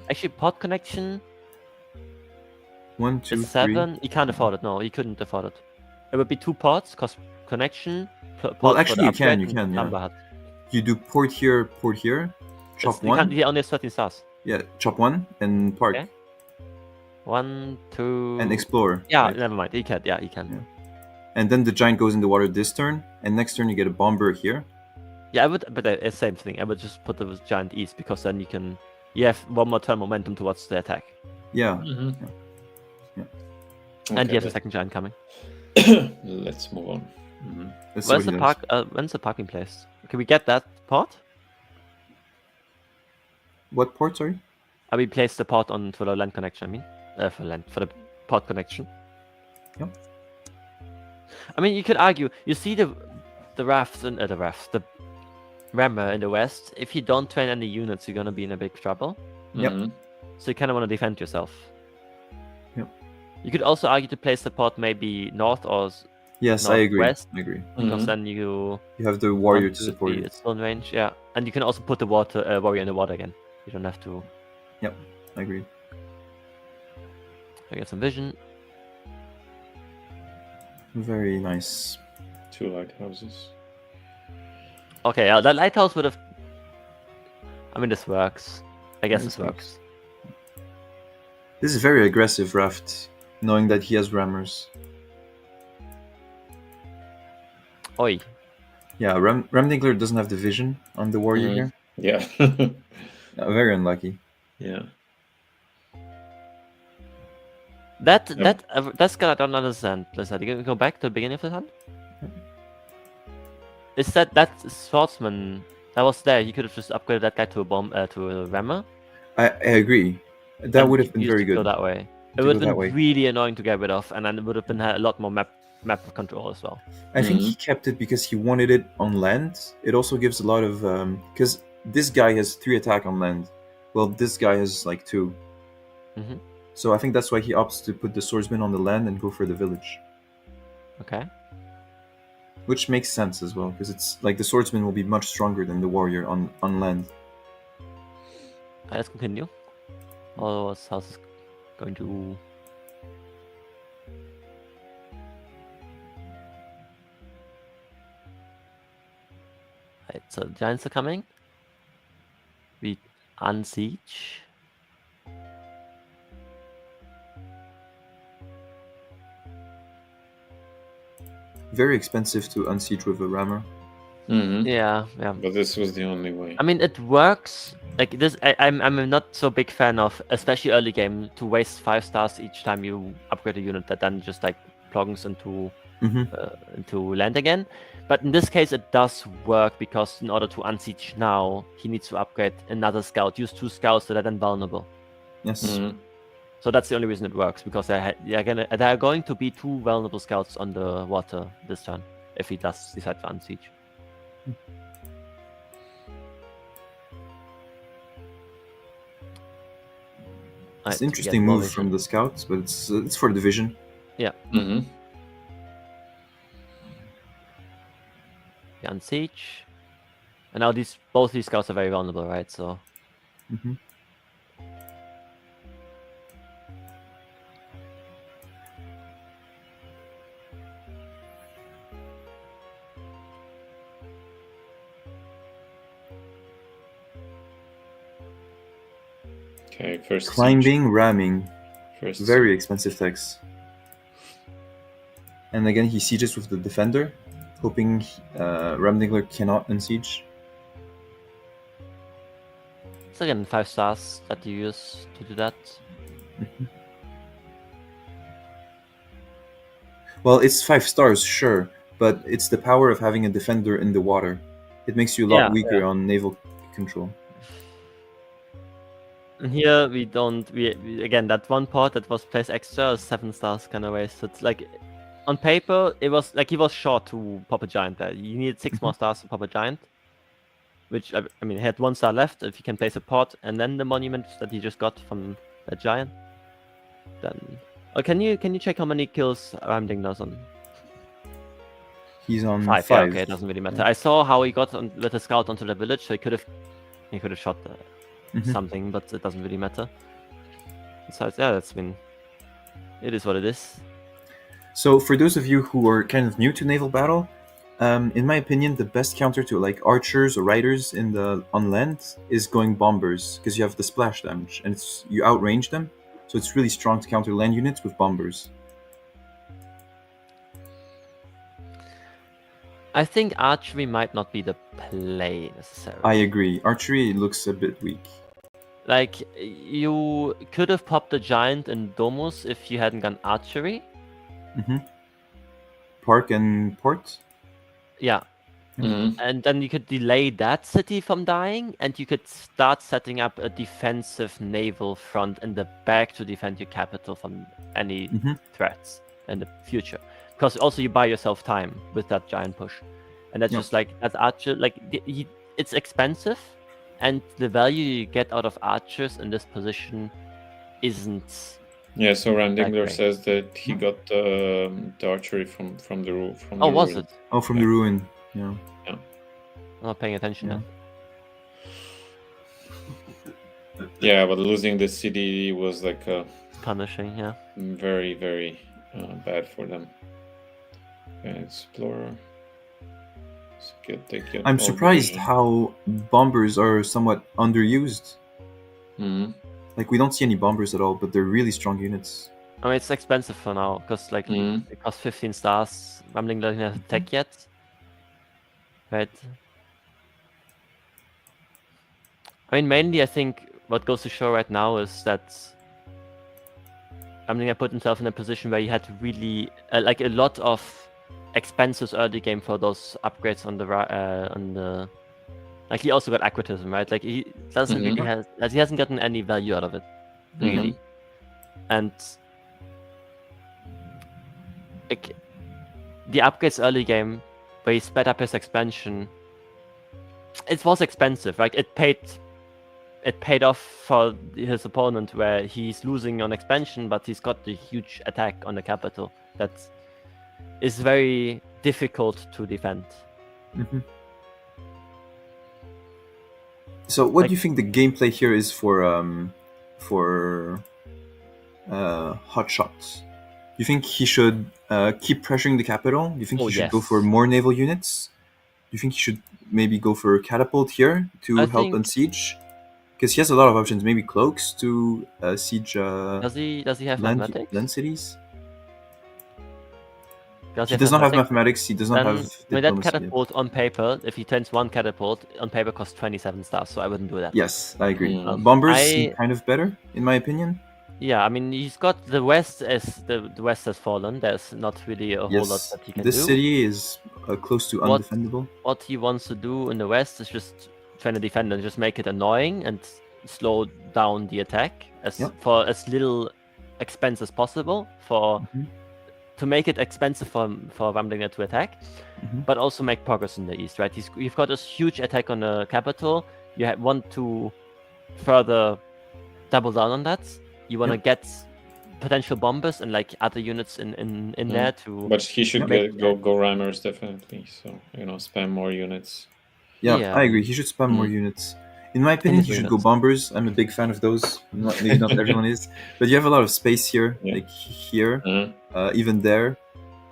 Speaker 3: Actually, pod connection
Speaker 2: 1, 2,
Speaker 3: is
Speaker 2: 3.
Speaker 3: 7. You can't afford it. No, you couldn't afford it. It would be 2 pods because connection. Pod
Speaker 2: Well,
Speaker 3: for
Speaker 2: actually,
Speaker 3: the
Speaker 2: you can,
Speaker 3: upgrade and
Speaker 2: yeah.
Speaker 3: number hut.
Speaker 2: You do port here, chop
Speaker 3: You can't.
Speaker 2: 1.
Speaker 3: He only has 13 stars.
Speaker 2: Yeah, chop 1 and park.
Speaker 3: Okay. 1, 2.
Speaker 2: And explore.
Speaker 3: Yeah,
Speaker 2: right?
Speaker 3: never mind. He can. Yeah, he can.
Speaker 2: Yeah. And then the giant goes in the water this turn, and next turn you get a bomber here.
Speaker 3: Yeah, I would, but same thing. I would just put the giant east because then you have 1 more turn momentum towards the attack,
Speaker 2: Yeah.
Speaker 3: and he has a second giant coming.
Speaker 1: Let's move on.
Speaker 2: That's
Speaker 3: Where's
Speaker 2: what
Speaker 3: the
Speaker 2: he
Speaker 3: park?
Speaker 2: does.
Speaker 3: When's the parking place? Can we get that pot?
Speaker 2: What port, sorry?
Speaker 3: We place the pot on for the land connection. I mean, for the pot connection.
Speaker 2: Yep.
Speaker 3: I mean, you could argue. You see the rafts and the rammer in the west, if you don't train any units, you're gonna be in a big trouble.
Speaker 2: Yep.
Speaker 3: So you kind of want to defend yourself.
Speaker 2: Yep.
Speaker 3: You could also argue to place the port maybe north or
Speaker 2: Yes, I agree.
Speaker 3: northwest,
Speaker 2: I agree.
Speaker 3: because then you
Speaker 2: have the warrior
Speaker 3: want
Speaker 2: to support
Speaker 3: be
Speaker 2: you.
Speaker 3: at stone range. Yeah, and you can also put the warrior in the water again. You don't have to.
Speaker 2: Yep, I agree.
Speaker 3: I get some vision.
Speaker 2: Very nice.
Speaker 1: 2 lighthouses.
Speaker 3: Okay, that lighthouse would have. I mean, this works. I guess this works.
Speaker 2: This is very aggressive, Raft, knowing that he has rammers.
Speaker 3: Oi.
Speaker 2: Yeah, Ramingler doesn't have the vision on the warrior here.
Speaker 1: Yeah.
Speaker 2: Very unlucky.
Speaker 1: Yeah.
Speaker 3: That's I don't understand. Listen, you can go back to the beginning of the hand. Is that swordsman that was there? You could have just upgraded that guy to a rammer.
Speaker 2: I agree. That would have been very good.
Speaker 3: Go that way. It would have been really annoying to get rid of, and then it would have been a lot more map control as well.
Speaker 2: I think he kept it because he wanted it on land. It also gives a lot of because this guy has 3 attack on land. Well, this guy has like 2. So I think that's why he opts to put the swordsman on the land and go for the village.
Speaker 3: Okay.
Speaker 2: Which makes sense as well, because it's like the swordsman will be much stronger than the warrior on land.
Speaker 3: Let's continue. How's this going to... Right, so giants are coming. We unsiege.
Speaker 2: Very expensive to unsiege with a rammer.
Speaker 3: Yeah.
Speaker 1: But this was the only way.
Speaker 3: I mean, it works. Like this, I'm not so big fan of, especially early game, to waste 5 stars each time you upgrade a unit that then just like plugs into land again. But in this case, it does work because in order to unsiege now, he needs to upgrade another scout. Use 2 scouts that are then vulnerable.
Speaker 2: Yes.
Speaker 3: So that's the only reason it works, because there are going to be 2 vulnerable scouts on the water this turn if he does decide to unsiege.
Speaker 2: It's an interesting move from the scouts, but it's for division.
Speaker 3: Yeah. Unsiege. And now both these scouts are very vulnerable, right? So.
Speaker 1: Okay, first
Speaker 2: climbing, ramming. Very expensive techs. And again, he sieges with the defender, hoping Ramingler cannot unsiege.
Speaker 3: It's again 5 stars that you use to do that.
Speaker 2: Well, it's 5 stars, sure, but it's the power of having a defender in the water. It makes you a lot weaker on naval control.
Speaker 3: And here we again, that one port that was placed extra is 7 stars kind of wasted. Like on paper, it was like he was short to pop a giant there. You needed 6 more stars to pop a giant, which I mean, he had 1 star left. If he can place a port and then the monument that he just got from that giant, then can you check how many kills Ramingler on?
Speaker 2: He's on
Speaker 3: 5.
Speaker 2: 5.
Speaker 3: Yeah, okay, it doesn't really matter. I saw how he got with a scout onto the village, so he could have shot something, but it doesn't really matter. Besides, it is what it is.
Speaker 2: So for those of you who are kind of new to naval battle, in my opinion, the best counter to like archers or riders on land is going bombers, because you have the splash damage and you outrange them, so it's really strong to counter land units with bombers.
Speaker 3: I think archery might not be the play necessarily.
Speaker 2: I agree. Archery looks a bit weak.
Speaker 3: Like, you could have popped the giant in Domus if you hadn't gone archery.
Speaker 2: Park and port?
Speaker 3: Yeah. And then you could delay that city from dying, and you could start setting up a defensive naval front in the back to defend your capital from any threats in the future. Because also you buy yourself time with that giant push. And that's just like, that's archer, like, it's expensive, and the value you get out of archers in this position isn't.
Speaker 1: Yeah, so Ramingler
Speaker 3: great.
Speaker 1: says that he got the archery from the ruin.
Speaker 3: Oh, was it?
Speaker 2: Oh, from the ruin. Yeah.
Speaker 1: Yeah.
Speaker 3: I'm not paying attention
Speaker 2: Yeah.
Speaker 3: yet.
Speaker 1: Yeah, but losing the city was like
Speaker 3: Punishing, yeah.
Speaker 1: very, very bad for them. Okay, explorer.
Speaker 2: I'm surprised how bombers are somewhat underused.
Speaker 1: Mm-hmm.
Speaker 2: Like, we don't see any bombers at all, but they're really strong units.
Speaker 3: I mean, it's expensive for now, because like it costs 15 stars. Ramingler doesn't have tech yet. Right? I mean, mainly I think what goes to show right now is that Ramingler put himself in a position where he had really like a lot of expenses early game for those upgrades on the like he also got aquatism, right? Like he doesn't really he hasn't gotten any value out of it, really. And like the upgrades early game where he sped up his expansion, it was expensive. Like it paid off for his opponent where he's losing on expansion, but he's got the huge attack on the capital that is very difficult to defend.
Speaker 2: So, what do you think the gameplay here is for hot shots? Do you think he should keep pressuring the capital? Do you think he should go for more naval units? Do you think he should maybe go for catapult here to help unsiege? Because he has a lot of options. Maybe cloaks to siege.
Speaker 3: Does he have mathematics?
Speaker 2: Land cities.
Speaker 3: He
Speaker 2: does not have mathematics. He does not have diplomacy.
Speaker 3: That catapult on paper, if he turns one catapult on paper, costs 27 stars. So I wouldn't do that.
Speaker 2: Yes, I agree. Bombers seem kind of better, in my opinion.
Speaker 3: Yeah, I mean, he's got the west as the west has fallen. There's not really a whole lot that he can do.
Speaker 2: This city is close to undefendable.
Speaker 3: What he wants to do in the west is just trying to defend and just make it annoying and slow down the attack for as little expense as possible to make it expensive for Ramingler to attack, but also make progress in the east, right? You've got this huge attack on the capital. You want to further double down on that. You want to get potential bombers and like other units in there to.
Speaker 1: But he should go rammers definitely. So spam more units.
Speaker 2: Yeah, I agree. He should spam more units. In my opinion, he should go bombers. I'm a big fan of those. Maybe not everyone is, but you have a lot of space here, like here, even there,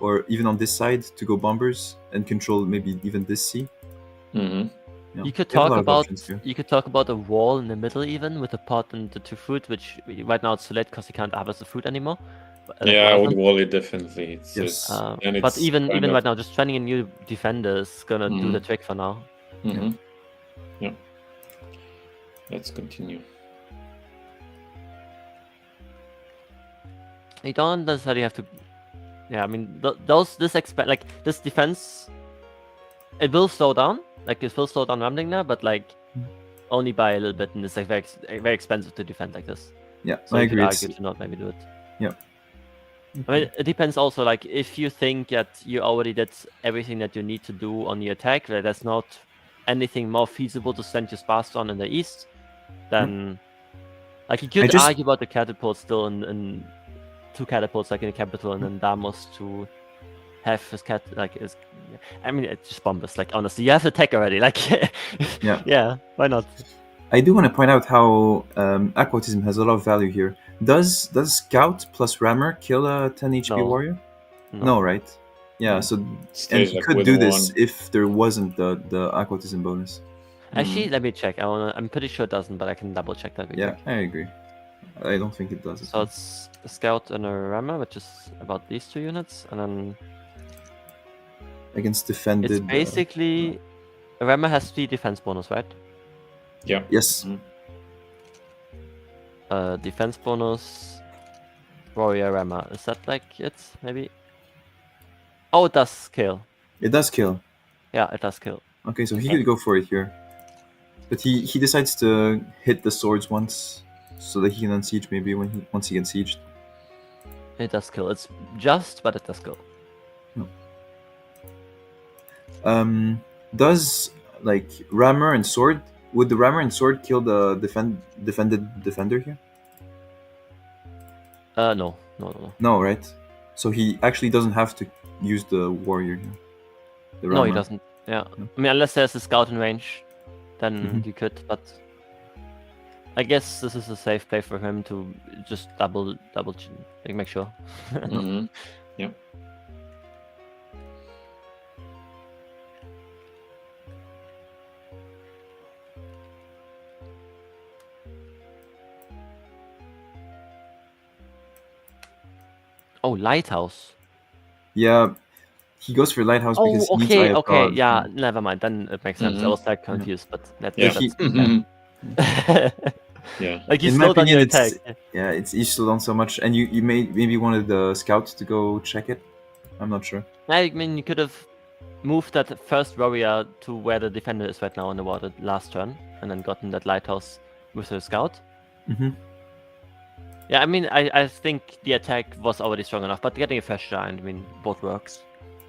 Speaker 2: or even on this side to go bombers and control maybe even this sea.
Speaker 3: You could talk about a wall in the middle, even with a pot and the 2 food, which right now it's too late because he can't harvest the food anymore.
Speaker 1: I would wall it definitely.
Speaker 3: But even right now, just training a new defender is gonna do the trick for now.
Speaker 1: Yeah. Let's continue.
Speaker 3: You don't necessarily have to. Yeah, I mean, this defense, it will slow down. Like it will slow down Ramingler, but like only by a little bit, and it's like very expensive to defend like this.
Speaker 2: Yeah,
Speaker 3: so
Speaker 2: I agree.
Speaker 3: You could argue to not maybe do it.
Speaker 2: Yeah.
Speaker 3: I mean, it depends also. Like if you think that you already did everything that you need to do on the attack, that there's not anything more feasible to send your spas on in the east, then like you could argue about the catapult still in 2 catapults like in the capital, and then Damos to have his I mean, it's just bombers. Like honestly, you have the tech already. Like yeah, why not?
Speaker 2: I do want to point out how aquatism has a lot of value here. Does Scout plus Rammer kill a 10 HP warrior? No, right? Yeah, so and he could do this if there wasn't the aquatism bonus.
Speaker 3: Actually, let me check. I'm pretty sure it doesn't, but I can double check that.
Speaker 2: Yeah, I agree. I don't think it does.
Speaker 3: So it's a Scout and a Rammer, which is about these 2 units, and then
Speaker 2: against defended.
Speaker 3: It's basically a Rammer has 3 defense bonus, right?
Speaker 1: Yeah.
Speaker 2: Yes.
Speaker 3: Defense bonus, warrior Rammer. Is that like it? Maybe. Oh, it does kill.
Speaker 2: It does kill.
Speaker 3: Yeah, it does kill.
Speaker 2: Okay, so he could go for it here, but he decides to hit the swords once, so that he can unsiege maybe once he gets sieged.
Speaker 3: It does kill. It's just, but it does kill.
Speaker 2: Does like rammer and sword. Would the rammer and sword kill the defender here?
Speaker 3: No.
Speaker 2: No, right? So he actually doesn't have to use the warrior here. The
Speaker 3: No, he
Speaker 2: rammer.
Speaker 3: doesn't. Yeah.
Speaker 2: No.
Speaker 3: I mean, unless there's a scout in range, then
Speaker 2: Mhm.
Speaker 3: you could. But I guess this is a safe play for him to just double, like, make sure.
Speaker 1: Mm-hmm. Yeah.
Speaker 3: Oh, lighthouse.
Speaker 2: Yeah, he goes for lighthouse because he needs
Speaker 3: okay,
Speaker 2: Eye of
Speaker 3: okay,
Speaker 2: God.
Speaker 3: yeah, never mind. Then it makes sense. I
Speaker 1: Mhm.
Speaker 3: was like confused, but
Speaker 1: Yeah.
Speaker 3: that's
Speaker 1: Mhm. Yeah.
Speaker 3: like you
Speaker 2: In my
Speaker 3: slow down
Speaker 2: opinion,
Speaker 3: your
Speaker 2: it's
Speaker 3: attack.
Speaker 2: you slow down so much, and you maybe wanted the scout to go check it. I'm not sure.
Speaker 3: I mean, you could have moved that first warrior to where the defender is right now on the water last turn, and then gotten that lighthouse with the scout.
Speaker 2: Mm-hmm.
Speaker 3: Yeah, I mean, I think the attack was already strong enough, but getting a fresh giant, I mean, both works.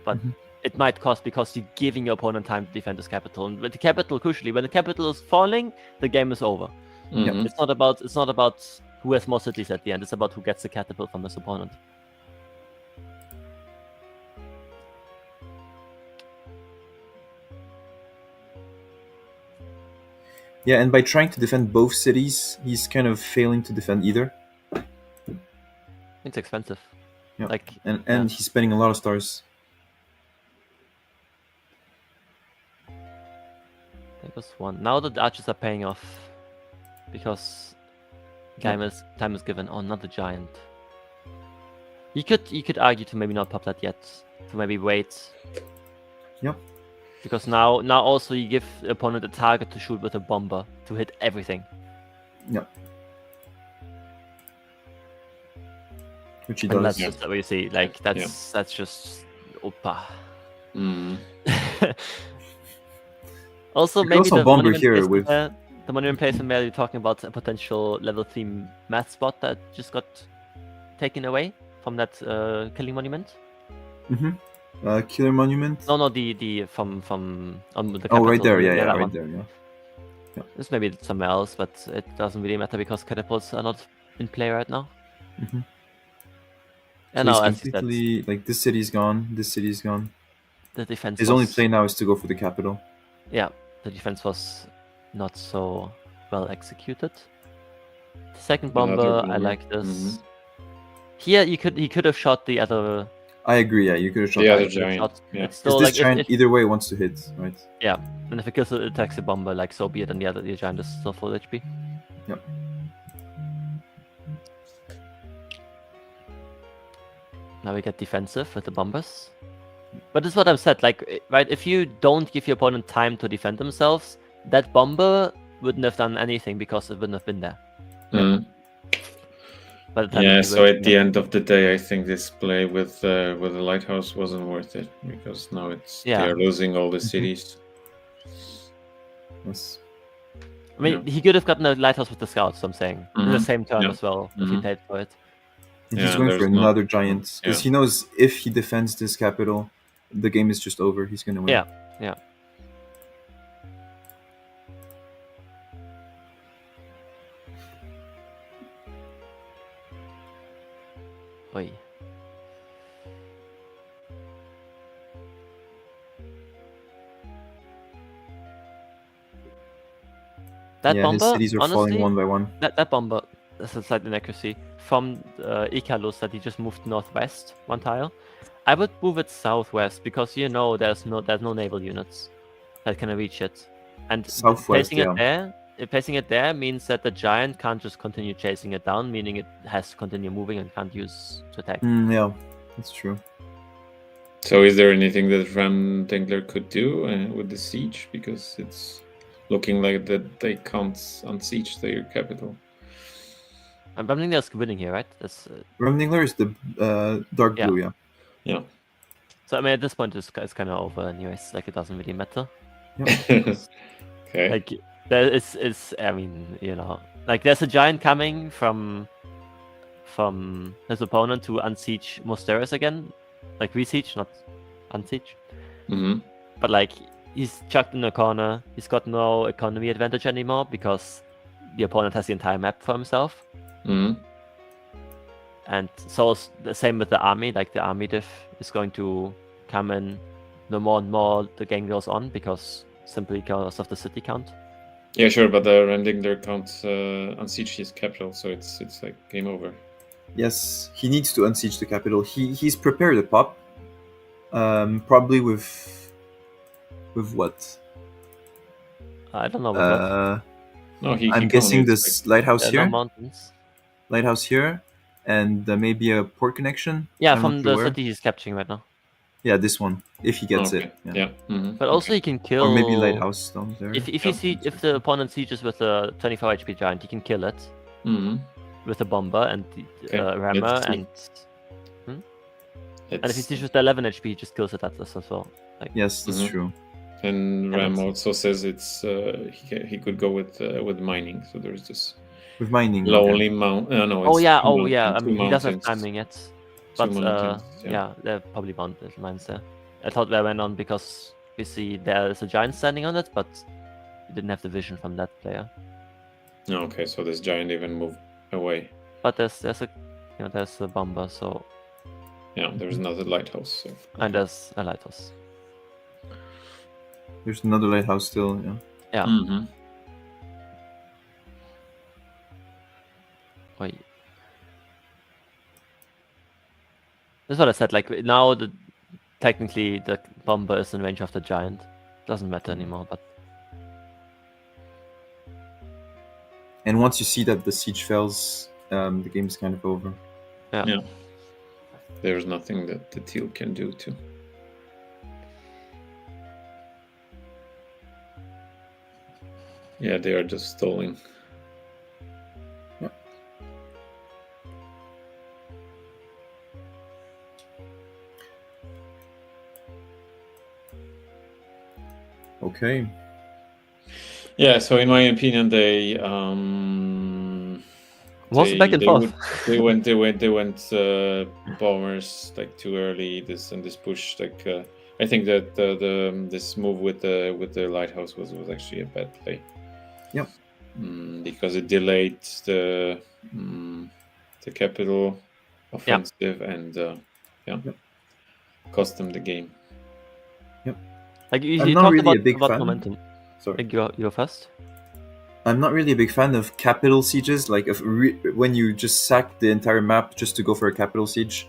Speaker 3: But
Speaker 2: Mhm.
Speaker 3: it might cost because you're giving your opponent time to defend his capital. And with the capital, crucially, when the capital is falling, the game is over.
Speaker 1: Mhm.
Speaker 3: It's not about who has more cities at the end. It's about who gets the catapult from his opponent.
Speaker 2: Yeah, and by trying to defend both cities, he's kind of failing to defend either.
Speaker 3: It's expensive.
Speaker 2: Yeah.
Speaker 3: Like,
Speaker 2: And he's spending a lot of stars.
Speaker 3: that was one. Now the archers are paying off because time is given. Oh, not the giant. You could argue to maybe not pop that yet. To maybe wait.
Speaker 2: Yep.
Speaker 3: Because now also you give the opponent a target to shoot with a bomber to hit everything.
Speaker 2: Yep. Which he
Speaker 3: And
Speaker 2: does.
Speaker 3: that's just what you see. Like that's just opa.
Speaker 1: Mm.
Speaker 3: Also,
Speaker 2: You could
Speaker 3: maybe
Speaker 2: also
Speaker 3: the
Speaker 2: bomber
Speaker 3: monument
Speaker 2: here
Speaker 3: placement
Speaker 2: with-
Speaker 3: there, the monument placement where you're talking about a potential level 3 math spot that just got taken away from that killing monument.
Speaker 2: Mm-hmm. Killer monument.
Speaker 3: No, the from on the
Speaker 2: Oh, right
Speaker 3: capital,
Speaker 2: there. Yeah,
Speaker 3: that
Speaker 2: right
Speaker 3: one.
Speaker 2: there. Yeah.
Speaker 3: This may be somewhere else, but it doesn't really matter because catapults are not in play right now.
Speaker 2: Mm-hmm.
Speaker 3: And
Speaker 2: So
Speaker 3: now,
Speaker 2: he's
Speaker 3: as you said,
Speaker 2: completely like this city's gone. This city's gone.
Speaker 3: the defense.
Speaker 2: His only play now is to go for the capital.
Speaker 3: Yeah, the defense was not so well executed. The second bomber, I like this.
Speaker 1: Mhm.
Speaker 3: Here, he could have shot the other.
Speaker 2: I agree. Yeah, you could have shot
Speaker 1: The
Speaker 2: that.
Speaker 1: other giant. Yeah.
Speaker 3: It's still
Speaker 2: Because this
Speaker 3: like
Speaker 2: giant
Speaker 3: if
Speaker 2: either way wants to hit, right?
Speaker 3: yeah, and if it kills the attacks a bomber, like so be it, and the giant is still full HP.
Speaker 2: Yep.
Speaker 3: Now we get defensive with the bombers. But this is what I've said, like, right, if you don't give your opponent time to defend themselves, that bomber wouldn't have done anything because it wouldn't have been there.
Speaker 1: Mm.
Speaker 3: By the time
Speaker 1: Yeah,
Speaker 3: that you
Speaker 1: so
Speaker 3: were-
Speaker 1: at the end of the day, I think this play with the lighthouse wasn't worth it because now they're losing all the cities.
Speaker 2: Yes.
Speaker 3: I mean, he could have gotten a lighthouse with the scouts, I'm saying. In the
Speaker 1: Mhm.
Speaker 3: same turn
Speaker 1: Yeah.
Speaker 3: as well, if he paid for it.
Speaker 2: And
Speaker 1: Yeah,
Speaker 2: he's going for
Speaker 1: there's not-
Speaker 2: another giant because
Speaker 1: yeah.
Speaker 2: he knows if he defends this capital, the game is just over. He's gonna win.
Speaker 3: Yeah. Oi. That
Speaker 2: Yeah,
Speaker 3: bomber,
Speaker 2: his cities are
Speaker 3: honestly,
Speaker 2: falling one by one.
Speaker 3: that bomber, that's a slight inaccuracy, from Icarus that he just moved northwest one tile. I would move it southwest because there's no naval units that can reach it. And
Speaker 2: Southwest,
Speaker 3: placing it there means that the giant can't just continue chasing it down, meaning it has to continue moving and can't use to attack.
Speaker 2: Yeah, that's true.
Speaker 1: So is there anything that Ramingler could do with the siege? Because it's looking like that they can't unsiege their capital.
Speaker 3: I'm thinking there's winning here, right? That's
Speaker 2: Ramingler is the dark blue, yeah.
Speaker 1: Yeah.
Speaker 3: so. I mean, at this point, it's kind of over, anyways. Like, it doesn't really matter.
Speaker 1: Okay.
Speaker 3: Like, there is. I mean, like there's a giant coming from his opponent to unsiege Mosteris again, like resiege, not unsiege.
Speaker 1: Mm-hmm.
Speaker 3: But like, he's chucked in a corner. He's got no economy advantage anymore because the opponent has the entire map for himself. And so it's the same with the army. Like the army diff is going to come in the more and more the game goes on simply because of the city count.
Speaker 1: Yeah, sure, but the Ramingler can't unsiege his capital, so it's like game over.
Speaker 2: Yes, he needs to unsiege the capital. He's prepared a pop, probably with what?
Speaker 3: I don't know what.
Speaker 1: No,
Speaker 2: I'm guessing this lighthouse here.
Speaker 3: No mountains.
Speaker 2: Lighthouse here, and maybe a port connection.
Speaker 3: Yeah, from the city he's capturing right now.
Speaker 2: Yeah, this one, if he gets it.
Speaker 1: Yeah.
Speaker 3: But also he can kill.
Speaker 2: Or maybe lighthouse down there.
Speaker 3: If the opponent sieges with a 24 HP giant, he can kill it with a bomber and rammer and. And if he sieges with the 11 HP, he just kills it at this as well. Like,
Speaker 2: yes, that's true.
Speaker 1: And Ram also says it's he could go with mining. So there's this
Speaker 2: with mining
Speaker 1: lonely mount. No.
Speaker 3: I mean, he doesn't have timing yet. But they're probably mines there. I thought they went on because we see there's a giant standing on it, but we didn't have the vision from that player.
Speaker 1: Okay, so this giant even moved away.
Speaker 3: But there's a bomber, so.
Speaker 1: Yeah, there's another lighthouse. So.
Speaker 3: And there's a lighthouse.
Speaker 2: There's another lighthouse still, yeah.
Speaker 3: Yeah. Wait. That's what I said. Like now, technically the bomber is in range of the giant. Doesn't matter anymore. But
Speaker 2: and once you see that the siege fails, the game's kind of over.
Speaker 1: Yeah. There's nothing that the teal can do to. Yeah, they are just stalling.
Speaker 2: Yeah. Okay.
Speaker 1: Yeah, so in my opinion, they
Speaker 3: what's back and forth?
Speaker 1: They went bombers like too early. This push like I think that this move with the lighthouse was actually a bad play.
Speaker 2: Yep.
Speaker 1: Because it delayed the capital offensive and cost them the game.
Speaker 2: Yep.
Speaker 3: Like you talked really about momentum.
Speaker 2: Sorry.
Speaker 3: Like you're first.
Speaker 2: I'm not really a big fan of capital sieges. Like when you just sack the entire map just to go for a capital siege,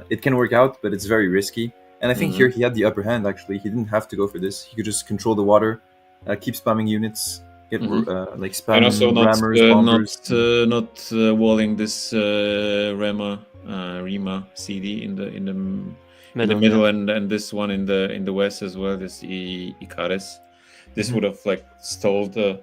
Speaker 2: it can work out, but it's very risky. And I think here he had the upper hand. Actually, he didn't have to go for this. He could just control the water, keep spamming units, get like spam
Speaker 1: and also
Speaker 2: rammers, bombers.
Speaker 1: Not walling this Rima CD in the middle and this one in the west as well. This Icaris. This would have like stalled the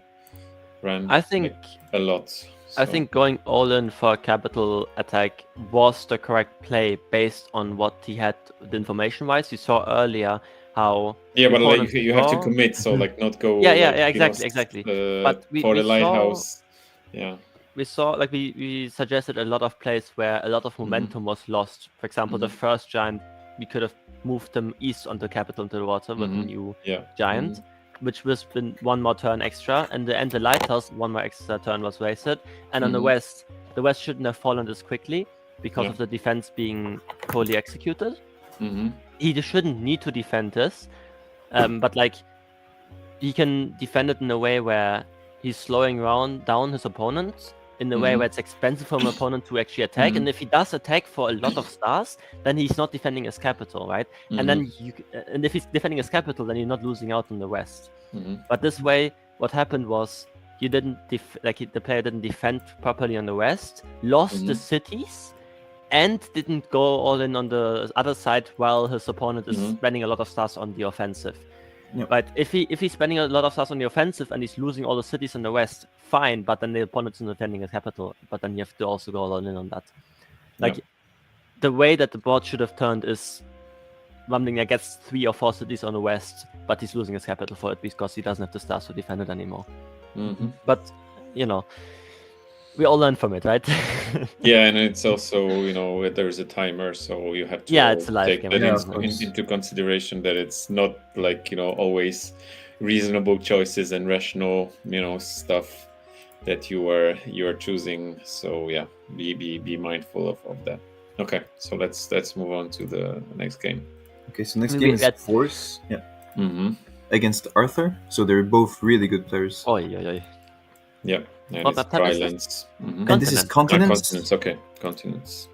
Speaker 1: Ram.
Speaker 3: I think
Speaker 1: a lot. So.
Speaker 3: I think going all in for a capital attack was the correct play based on what he had the information wise. You saw earlier how
Speaker 1: but like you have to commit, so like not go.
Speaker 3: Exactly. But
Speaker 1: for the lighthouse,
Speaker 3: we saw like we suggested a lot of plays where a lot of momentum was lost. For example, the first giant, we could have moved them east on the capital into the water with a new giant. Which was been one more turn extra, and the lighthouse, one more extra turn was wasted. And on the west shouldn't have fallen this quickly because of the defense being poorly executed. He just shouldn't need to defend this, but like he can defend it in a way where he's slowing down his opponent in a way where it's expensive for an opponent to actually attack. And if he does attack for a lot of stars, then he's not defending his capital, right? And then and if he's defending his capital, then you're not losing out on the west. But this way, what happened was you didn't the player didn't defend properly on the west, lost the cities, and didn't go all in on the other side while his opponent is spending a lot of stars on the offensive. But if he's spending a lot of stars on the offensive and he's losing all the cities in the west, fine. But then the opponent's not defending his capital. But then you have to also go all in on that. Like the way that the board should have turned is Ramingler gets 3 or 4 cities on the west, but he's losing his capital for it because he doesn't have the stars to defend it anymore. But we We all learn from it, right?
Speaker 1: Yeah, and it's also, there's a timer, so you have to
Speaker 3: it's a live
Speaker 1: take
Speaker 3: game.
Speaker 1: that into consideration, that it's not like, always reasonable choices and rational, stuff that you are choosing. So yeah, be mindful of that. Okay, so let's move on to the next game.
Speaker 2: Okay, so next game is Force. Yeah.
Speaker 1: Mm-hmm.
Speaker 2: Against Arthur. So they're both really good players.
Speaker 1: Yeah. And it's Drylands.
Speaker 2: Mm-hmm. And this is Continents?
Speaker 1: Continents, okay. Continents.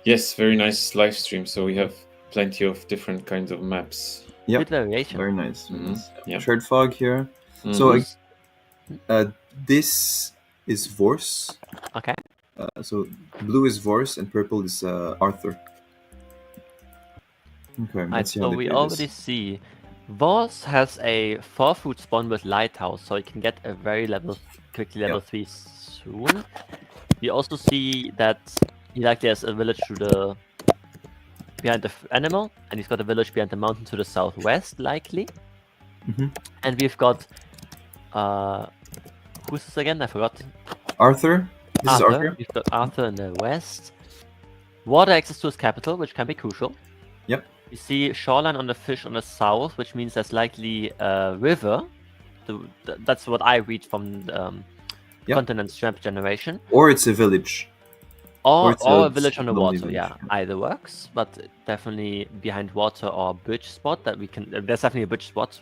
Speaker 1: Yes, very nice live stream. So we have plenty of different kinds of maps.
Speaker 2: Yeah,
Speaker 3: good variation.
Speaker 2: Very nice.
Speaker 1: Mm-hmm. Yeah.
Speaker 2: Shared fog here. So this is Vorse.
Speaker 3: Okay.
Speaker 2: So blue is Vorse and purple is Arthur. Okay, let's see how
Speaker 3: so we already see Vorse has a 4-foot spawn with Lighthouse, so you can get a very quickly level 3 soon. We also see that he likely has a village behind the animal, and he's got a village behind the mountain to the southwest, likely.
Speaker 2: Mm-hmm.
Speaker 3: And we've got who's this again? I forgot.
Speaker 2: Arthur. This is Arthur.
Speaker 3: We've got Arthur in the west. Water access to his capital, which can be crucial.
Speaker 2: Yep.
Speaker 3: You see shoreline on the fish on the south, which means there's likely a river. That's what I read from Continent Strength Generation.
Speaker 2: Or it's a village.
Speaker 3: Or a village on the water, village. Either works, but definitely behind water or bridge spot that we can. There's definitely a bridge spot.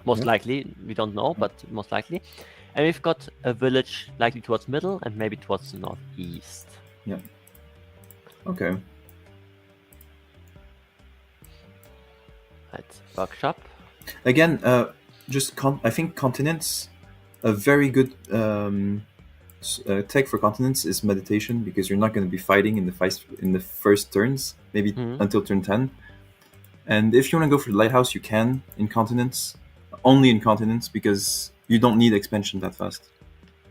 Speaker 3: Most likely, we don't know, but most likely. And we've got a village likely towards middle and maybe towards the northeast.
Speaker 2: Yeah. Okay.
Speaker 3: Right, workshop.
Speaker 2: Again, I think continents, a very good tech for continents is meditation, because you're not going to be fighting in the first turns, maybe until turn 10. And if you want to go for the lighthouse, you can in continents, only in continents, because you don't need expansion that fast.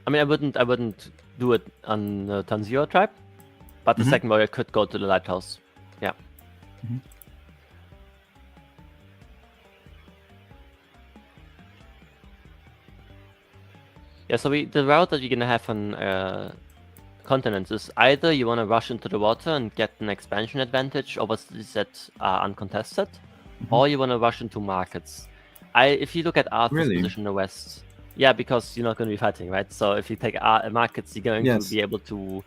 Speaker 3: I mean, I wouldn't do it on turn 0 tribe, but the second warrior could go to the lighthouse. Yeah.
Speaker 2: Mm-hmm.
Speaker 3: Yeah, so the route that you're gonna have on continents is either you want to rush into the water and get an expansion advantage over cities that are uncontested, or you want to rush into markets. If you look at Arthur's position in the west, because you're not going to be fighting, right? So if you take markets, you're going to be able to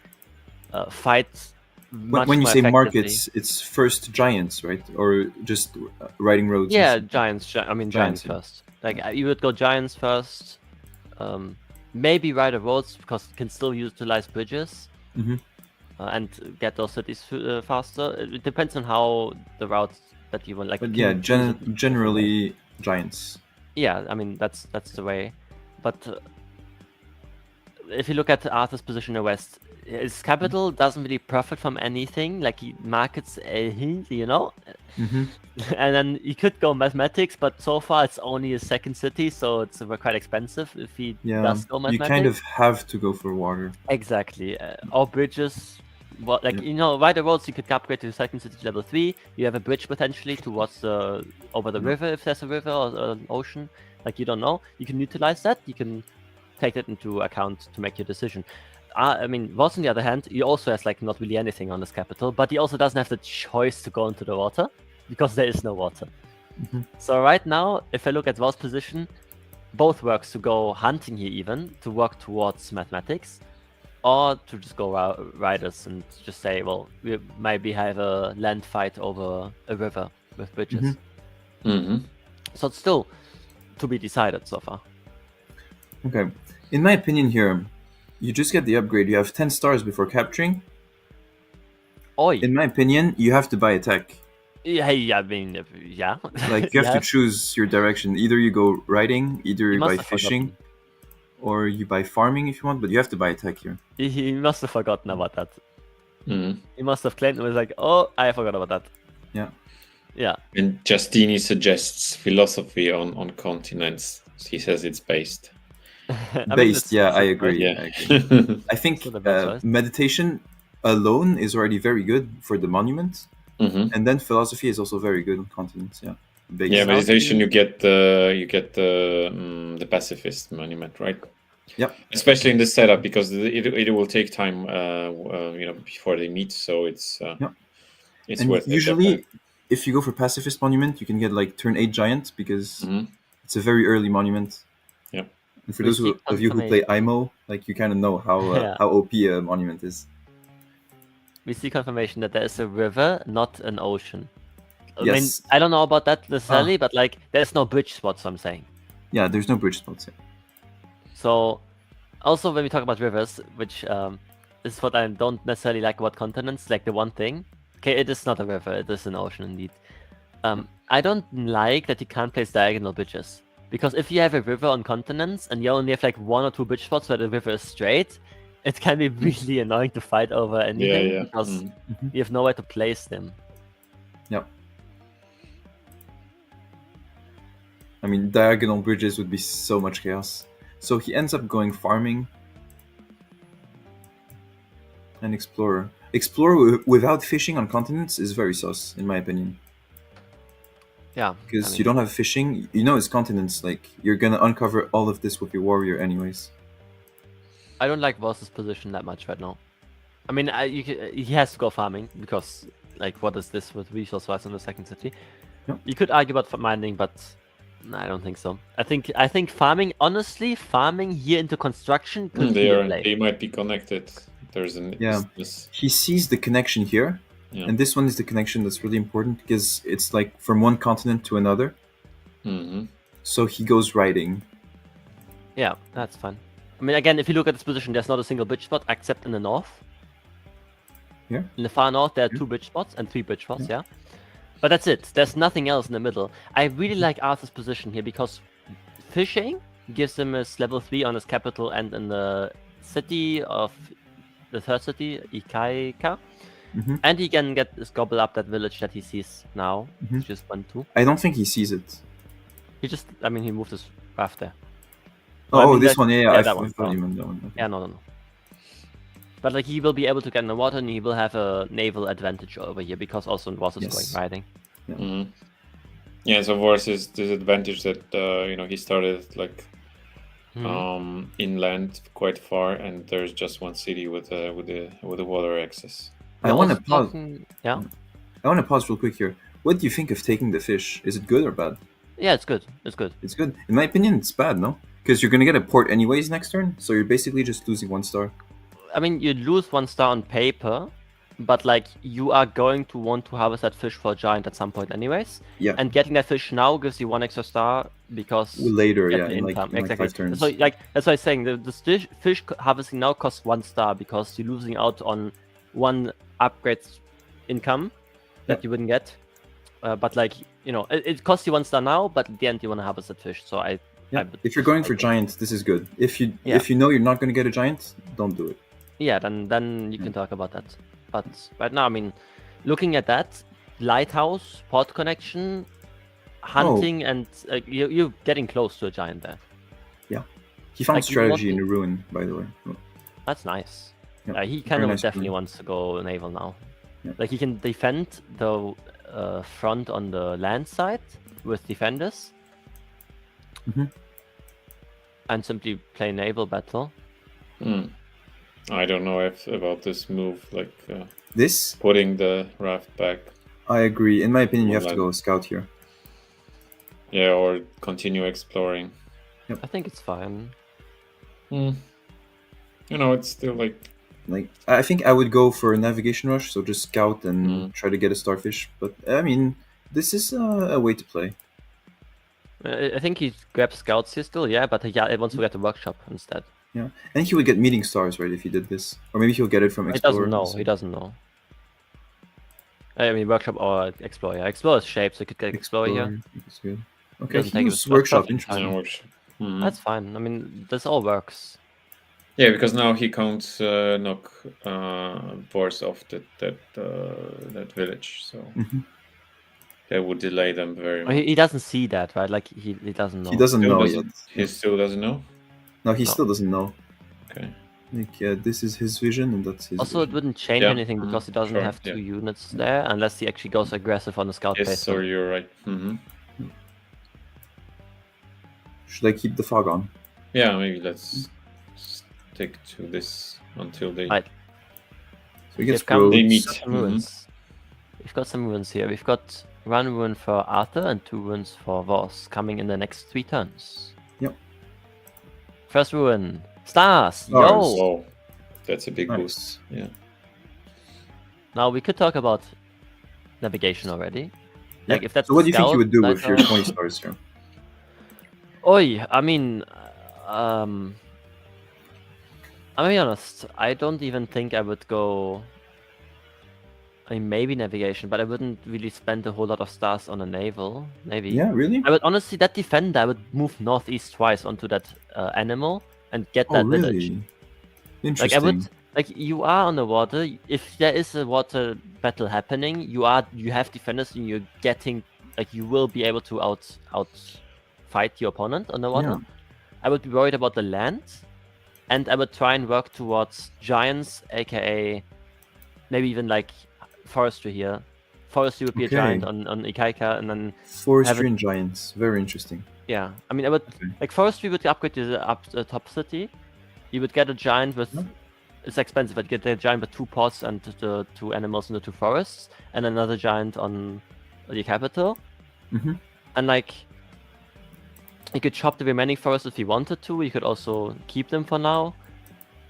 Speaker 3: fight.
Speaker 2: When you say markets, it's first giants, right? Or just riding roads?
Speaker 3: Yeah, giants. Giants first. Like you would go giants first. Maybe rider roads, because you can still utilize bridges and get those cities faster. It depends on how the routes that you want. Like,
Speaker 2: but generally giants.
Speaker 3: Yeah, I mean that's the way. But if you look at Arthur's position in the west, his capital doesn't really profit from anything. Like he markets a hint, and then he could go mathematics, but so far it's only a second city, so it's quite expensive if he does go mathematics.
Speaker 2: You kind of have to go for water.
Speaker 3: Exactly, or bridges. Rider roads, you could upgrade to the second city to level 3. You have a bridge potentially towards over the river if there's a river or an ocean. Like you don't know, you can utilize that. You can take that into account to make your decision. I mean, Voss on the other hand, he also has like not really anything on his capital, but he also doesn't have the choice to go into the water because there is no water. So right now, if I look at Voss' position, both works to go hunting here, even to work towards mathematics, or to just go riders and just say, well, we maybe have a land fight over a river with bridges. So it's still to be decided so far.
Speaker 2: Okay, in my opinion here, you just get the upgrade. You have 10 stars before capturing. In my opinion, you have to buy a tech.
Speaker 3: Yeah, I mean, yeah.
Speaker 2: Like you have to choose your direction. Either you go riding, either you buy fishing, or you buy farming if you want. But you have to buy a tech here.
Speaker 3: He must have forgotten about that. He must have claimed and was like, "Oh, I forgot about that." Yeah.
Speaker 1: And Justini suggests philosophy on continents. He says it's based.
Speaker 2: I agree.
Speaker 1: Yeah.
Speaker 2: I think meditation alone is already very good for the monument, and then philosophy is also very good on continents.
Speaker 1: Meditation you get the pacifist monument, right?
Speaker 2: Yep.
Speaker 1: Especially in this setup, because it will take time, before they meet. So it's it's
Speaker 2: and
Speaker 1: worth it.
Speaker 2: Usually, if you go for Pacifist Monument, you can get like turn 8 Giant because it's a very early monument.
Speaker 1: Yeah.
Speaker 2: And for those of you who play IMO, like you kind of know how OP a monument is.
Speaker 3: We see confirmation that there is a river, not an ocean. I mean,
Speaker 2: Yes.
Speaker 3: I don't know about that necessarily, but like, there's no bridge spots. I'm saying.
Speaker 2: Yeah, there's no bridge spots yet.
Speaker 3: So, also when we talk about rivers, which is what I don't necessarily like about continents, like the one thing. Okay, it is not a river; it is an ocean indeed. I don't like that you can't place diagonal bridges. Because if you have a river on continents and you only have like 1 or 2 bridge spots where the river is straight, it can be really annoying to fight over anything because you have nowhere to place them.
Speaker 2: Yep. I mean, diagonal bridges would be so much chaos. So he ends up going farming and explorer. Explorer without fishing on continents is very sus, in my opinion.
Speaker 3: Yeah.
Speaker 2: Because you don't have fishing, it's continents, like, you're gonna uncover all of this with your warrior anyways.
Speaker 3: I don't like Voss's position that much right now. I mean, he has to go farming, because, like, what is this with resource-wise in the second city?
Speaker 2: Yep.
Speaker 3: You could argue about mining, but I don't think so. I think farming, honestly, farming here into construction could be a play.
Speaker 1: They might be connected. There's
Speaker 2: He sees the connection here. Yeah. And this one is the connection that's really important because it's like from one continent to another. So he goes riding.
Speaker 3: Yeah, that's fine. I mean, again, if you look at this position, there's not a single bridge spot except in the north.
Speaker 2: Yeah.
Speaker 3: In the far north, there are 2 bridge spots and 3 bridge spots, yeah. But that's it. There's nothing else in the middle. I really like Arthur's position here because fishing gives him his level 3 on his capital and in the city of the third city, Ikaika. And he can gobble up that village that he sees now. It's just 1-2.
Speaker 2: I don't think he sees it.
Speaker 3: He moved his raft there.
Speaker 2: This one,
Speaker 3: I
Speaker 2: thought you meant that one. Okay.
Speaker 3: Yeah, no. But like he will be able to get in the water and he will have a naval advantage over here because also Voss is going riding.
Speaker 1: Yeah, so Voss is disadvantage that he started like inland quite far, and there's just one city with the water access.
Speaker 2: I want to pause.
Speaker 3: Yeah.
Speaker 2: I want to pause real quick here. What do you think of taking the fish? Is it good or bad?
Speaker 3: Yeah, it's good. It's good.
Speaker 2: It's good. In my opinion, it's bad, no? Because you're gonna get a port anyways next turn, so you're basically just losing 1 star.
Speaker 3: I mean, you lose 1 star on paper, but like you are going to want to harvest that fish for a giant at some point anyways.
Speaker 2: Yeah.
Speaker 3: And getting that fish now gives you 1 extra star because
Speaker 2: later,
Speaker 3: in
Speaker 2: like 5 turns.
Speaker 3: So like that's why I'm saying the fish harvesting now costs 1 star because you're losing out on 1 upgrade income that you wouldn't get. But like it costs you 1 star now, but at the end you want to harvest that fish. So
Speaker 2: if you're going for giant, this is good. If you know you're not going to get a giant, don't do it.
Speaker 3: Yeah, then you can talk about that. But right now, I mean, looking at that, lighthouse, port connection, hunting, and you're getting close to a giant there.
Speaker 2: Yeah, he found strategy in the ruin, by the way.
Speaker 3: That's nice.
Speaker 2: Yeah,
Speaker 3: he kind of definitely wants to go naval now.
Speaker 2: Yeah.
Speaker 3: Like he can defend the front on the land side with defenders. And simply play naval battle.
Speaker 1: I don't know about this move, like
Speaker 2: this
Speaker 1: putting the raft back.
Speaker 2: I agree. In my opinion, you have to go scout here.
Speaker 1: Yeah, or continue exploring.
Speaker 3: Yep. I think it's fine.
Speaker 1: It's still like
Speaker 2: I think I would go for a navigation rush, so just scout and try to get a starfish. But I mean, this is a way to play.
Speaker 3: I think he grabs scouts here still, yeah, but he wants to get the workshop instead.
Speaker 2: Yeah, and he would get meeting stars, right, if he did this. Or maybe he'll get it from Explorer.
Speaker 3: He doesn't know. I mean, workshop or Explorer. Yeah. Explorer is shaped, so you could get Explorer here.
Speaker 2: That's good. Okay, he used workshop. Interesting.
Speaker 3: That's fine. I mean, this all works.
Speaker 1: Yeah, because now he can't knock Voss off that village, so that would delay them very much.
Speaker 3: He doesn't see that, right? Like he doesn't know.
Speaker 2: He doesn't know yet.
Speaker 1: He still doesn't know?
Speaker 2: No, he still doesn't know.
Speaker 1: Okay.
Speaker 2: Like, this is his vision, and that's his
Speaker 3: Also,
Speaker 2: vision.
Speaker 3: It wouldn't change anything because he doesn't have 2 units there, unless he actually goes aggressive on the scout base.
Speaker 1: Yes, so you're right.
Speaker 2: Should I keep the fog on?
Speaker 1: Yeah, maybe let's take to this until they.
Speaker 3: Right.
Speaker 2: So we get
Speaker 1: They meet.
Speaker 3: Some ruins. We've got some ruins here. We've got 1 rune for Arthur and 2 runes for Voss coming in the next 3 turns.
Speaker 2: Yep.
Speaker 3: First rune. Stars! Yo!
Speaker 1: Whoa. That's a big
Speaker 2: Nice.
Speaker 1: boost. Yeah.
Speaker 3: Now we could talk about navigation already. Like if that's
Speaker 2: So what do you think you would do with
Speaker 3: Scout,
Speaker 2: your 20 stars here?
Speaker 3: Oi, I mean, I'm gonna be honest. I don't even think I would go. I mean, maybe navigation, but I wouldn't really spend a whole lot of stars on a naval. Maybe.
Speaker 2: Yeah, really?
Speaker 3: I would honestly, that defender, I would move northeast twice onto that animal and get that village.
Speaker 2: Really?
Speaker 3: Like
Speaker 2: Interesting.
Speaker 3: I would, like you are on the water. If there is a water battle happening, you have defenders, and you're getting like you will be able to out fight your opponent on the water.
Speaker 2: Yeah.
Speaker 3: I would be worried about the land, and I would try and work towards giants, aka maybe even like forestry here. Forestry would be a giant on Ikaika, and then
Speaker 2: Forestry and giants. Very interesting.
Speaker 3: yeah. I mean, I would like forestry would upgrade to the top city. You would get a giant with. It's expensive, but you get a giant with 2 pods and the 2 animals in the 2 forests, and another giant on the capital. And like, you could chop the remaining forests if you wanted to. You could also keep them for now.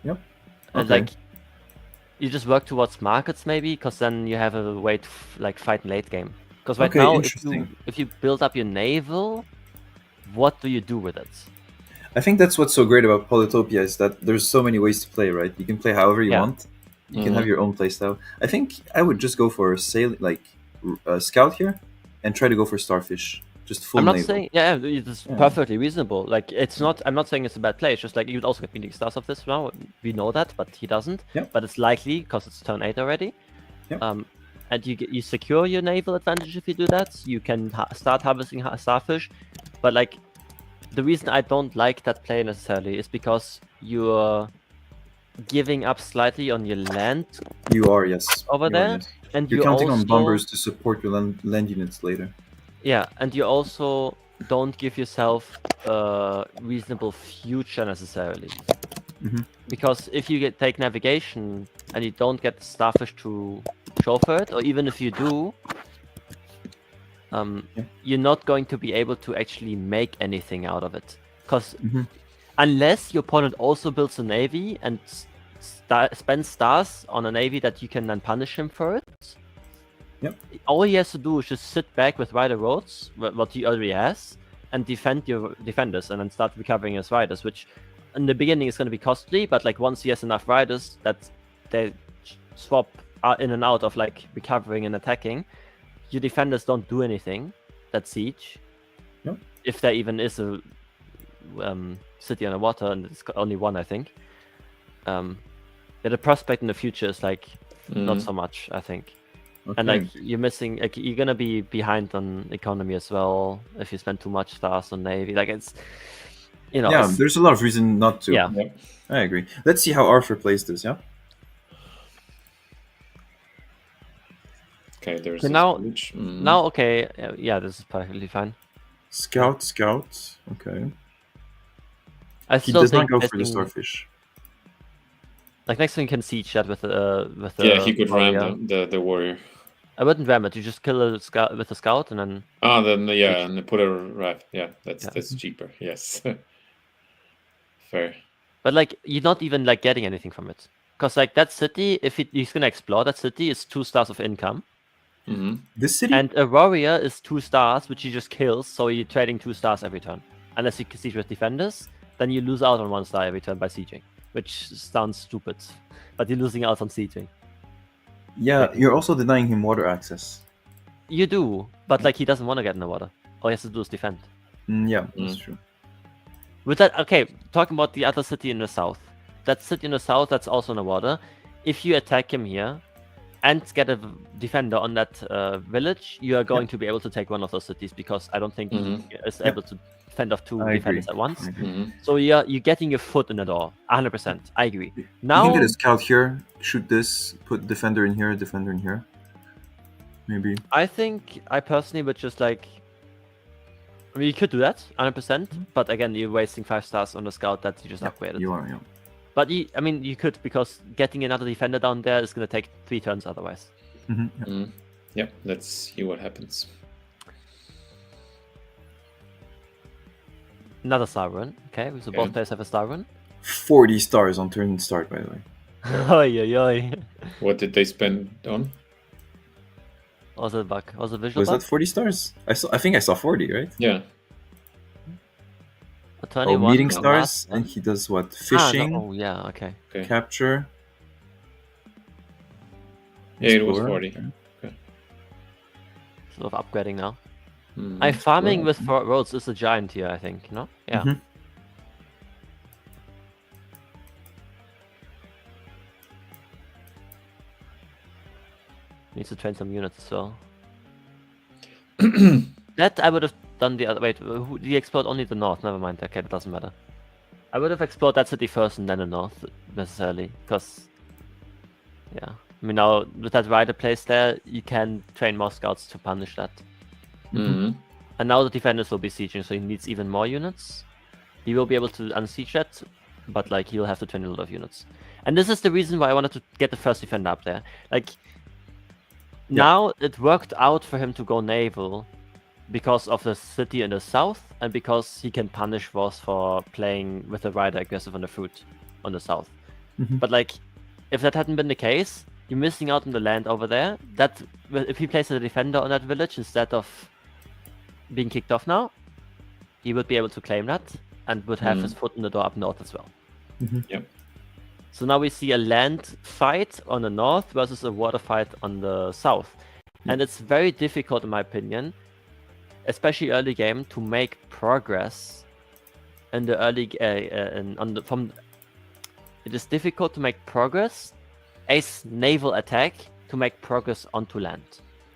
Speaker 2: Yep.
Speaker 3: And like, you just work towards markets maybe, because then you have a way to like fight in late game. Because right now, if you build up your naval, what do you do with it?
Speaker 2: I think that's what's so great about Polytopia is that there's so many ways to play, right? You can play however you want. You can have your own playstyle. I think I would just go for a scout here and try to go for starfish. Just full naval.
Speaker 3: Saying it's perfectly reasonable. Like it's not. I'm not saying it's a bad play. It's just like you'd also get meaning stars of this now. We know that, but he doesn't. But it's likely because it's turn 8 already. And you secure your naval advantage if you do that. You can start harvesting starfish, but like. The reason I don't like that play necessarily is because you're giving up slightly on your land.
Speaker 2: You are, yes.
Speaker 3: Over there, and
Speaker 2: you're counting on bombers to support your land units later.
Speaker 3: Yeah, and you also don't give yourself a reasonable future necessarily. Because if you take navigation and you don't get starfish to show for it, or even if you do. You're not going to be able to actually make anything out of it. Because unless your opponent also builds a navy and spends stars on a navy that you can then punish him for it, all he has to do is just sit back with rider roads, what he already has, and defend your defenders, and then start recovering his riders, which in the beginning is going to be costly, but like once he has enough riders that they swap in and out of like recovering and attacking, your defenders don't do anything that siege. If there even is a city on the water, and it's only one, I think. The prospect in the future is like not so much, I think. And like you're missing, like you're gonna be behind on economy as well if you spend too much stars on navy. Like it's,
Speaker 2: there's a lot of reason not to.
Speaker 3: Yeah,
Speaker 2: I agree. Let's see how Arthur plays this.
Speaker 1: Okay, there's
Speaker 3: now, okay, this is perfectly fine.
Speaker 2: Scout. Okay.
Speaker 3: He does
Speaker 2: not go for the starfish.
Speaker 3: Like next thing you can siege that with
Speaker 1: he could ram the warrior.
Speaker 3: I wouldn't ram it. You just kill a scout with a scout and then.
Speaker 1: And put a raft. Yeah, that's cheaper. Yes. Fair.
Speaker 3: But like you're not even like getting anything from it, because like that city, if he's gonna explore that city, is 2 stars of income.
Speaker 2: This city
Speaker 3: and a warrior is 2 stars, which he just kills. So you're trading 2 stars every turn, unless you siege with defenders. Then you lose out on 1 star every turn by sieging, which sounds stupid, but you're losing out on sieging.
Speaker 2: Yeah, you're also denying him water access.
Speaker 3: You do, but like he doesn't want to get in the water. All he has to do is defend.
Speaker 2: That's true.
Speaker 3: With that, okay, talking about the other city in the south. That city in the south that's also in the water. If you attack him here and get a defender on that village, you are going to be able to take one of those cities, because I don't think he is able to fend off 2 defenders at once. So you're getting your foot in the door, 100%. I agree. Now
Speaker 2: you can get a scout here, shoot this, put defender in here, defender in here. Maybe.
Speaker 3: I think I personally would just like. I mean, you could do that, 100%, but again, you're wasting 5 stars on the scout that you just upgraded.
Speaker 2: You are,
Speaker 3: But I mean, you could, because getting another defender down there is going to take 3 turns otherwise.
Speaker 1: Yep, let's see what happens.
Speaker 3: Another star run. Okay, so both players have a star run.
Speaker 2: 40 stars on turn start, by the way.
Speaker 3: Oi, oi, oi.
Speaker 1: What did they spend on?
Speaker 3: Was it a bug? Was it a visual
Speaker 2: Was
Speaker 3: bug?
Speaker 2: that 40 stars? I think I saw 40, right?
Speaker 1: Yeah.
Speaker 3: A 21
Speaker 2: meeting
Speaker 3: from
Speaker 2: stars,
Speaker 3: last
Speaker 2: and
Speaker 3: one.
Speaker 2: he does what?
Speaker 3: Ah,
Speaker 2: Fishing,
Speaker 3: no. Oh, yeah, okay.
Speaker 2: capture.
Speaker 1: Yeah, it was
Speaker 2: Explorer.
Speaker 1: 40.
Speaker 3: Sort of upgrading now. Farming with 4 roads is a giant here, I think, no? Yeah. Needs to train some units as well. That I would have done the other. Wait, he explored only the north. Never mind. Okay, that doesn't matter. I would have explored that city first and then the north necessarily, because yeah. I mean, now with that rider placed there, you can train more scouts to punish that. And now the defenders will be sieging, so he needs even more units. He will be able to unsiege that, but like he'll have to train a lot of units. And this is the reason why I wanted to get the first defender up there. Like. Now it worked out for him to go naval because of the city in the south and because he can punish Voss for playing with the rider aggressive on the fruit on the south. But like, if that hadn't been the case, you're missing out on the land over there. That if he plays a defender on that village instead of being kicked off now, he would be able to claim that and would have his foot in the door up north as well.
Speaker 1: Yep.
Speaker 3: So now we see a land fight on the north versus a water fight on the south. And it's very difficult, in my opinion, especially early game, to make progress in the early it is difficult to make progress as naval attack to make progress onto land.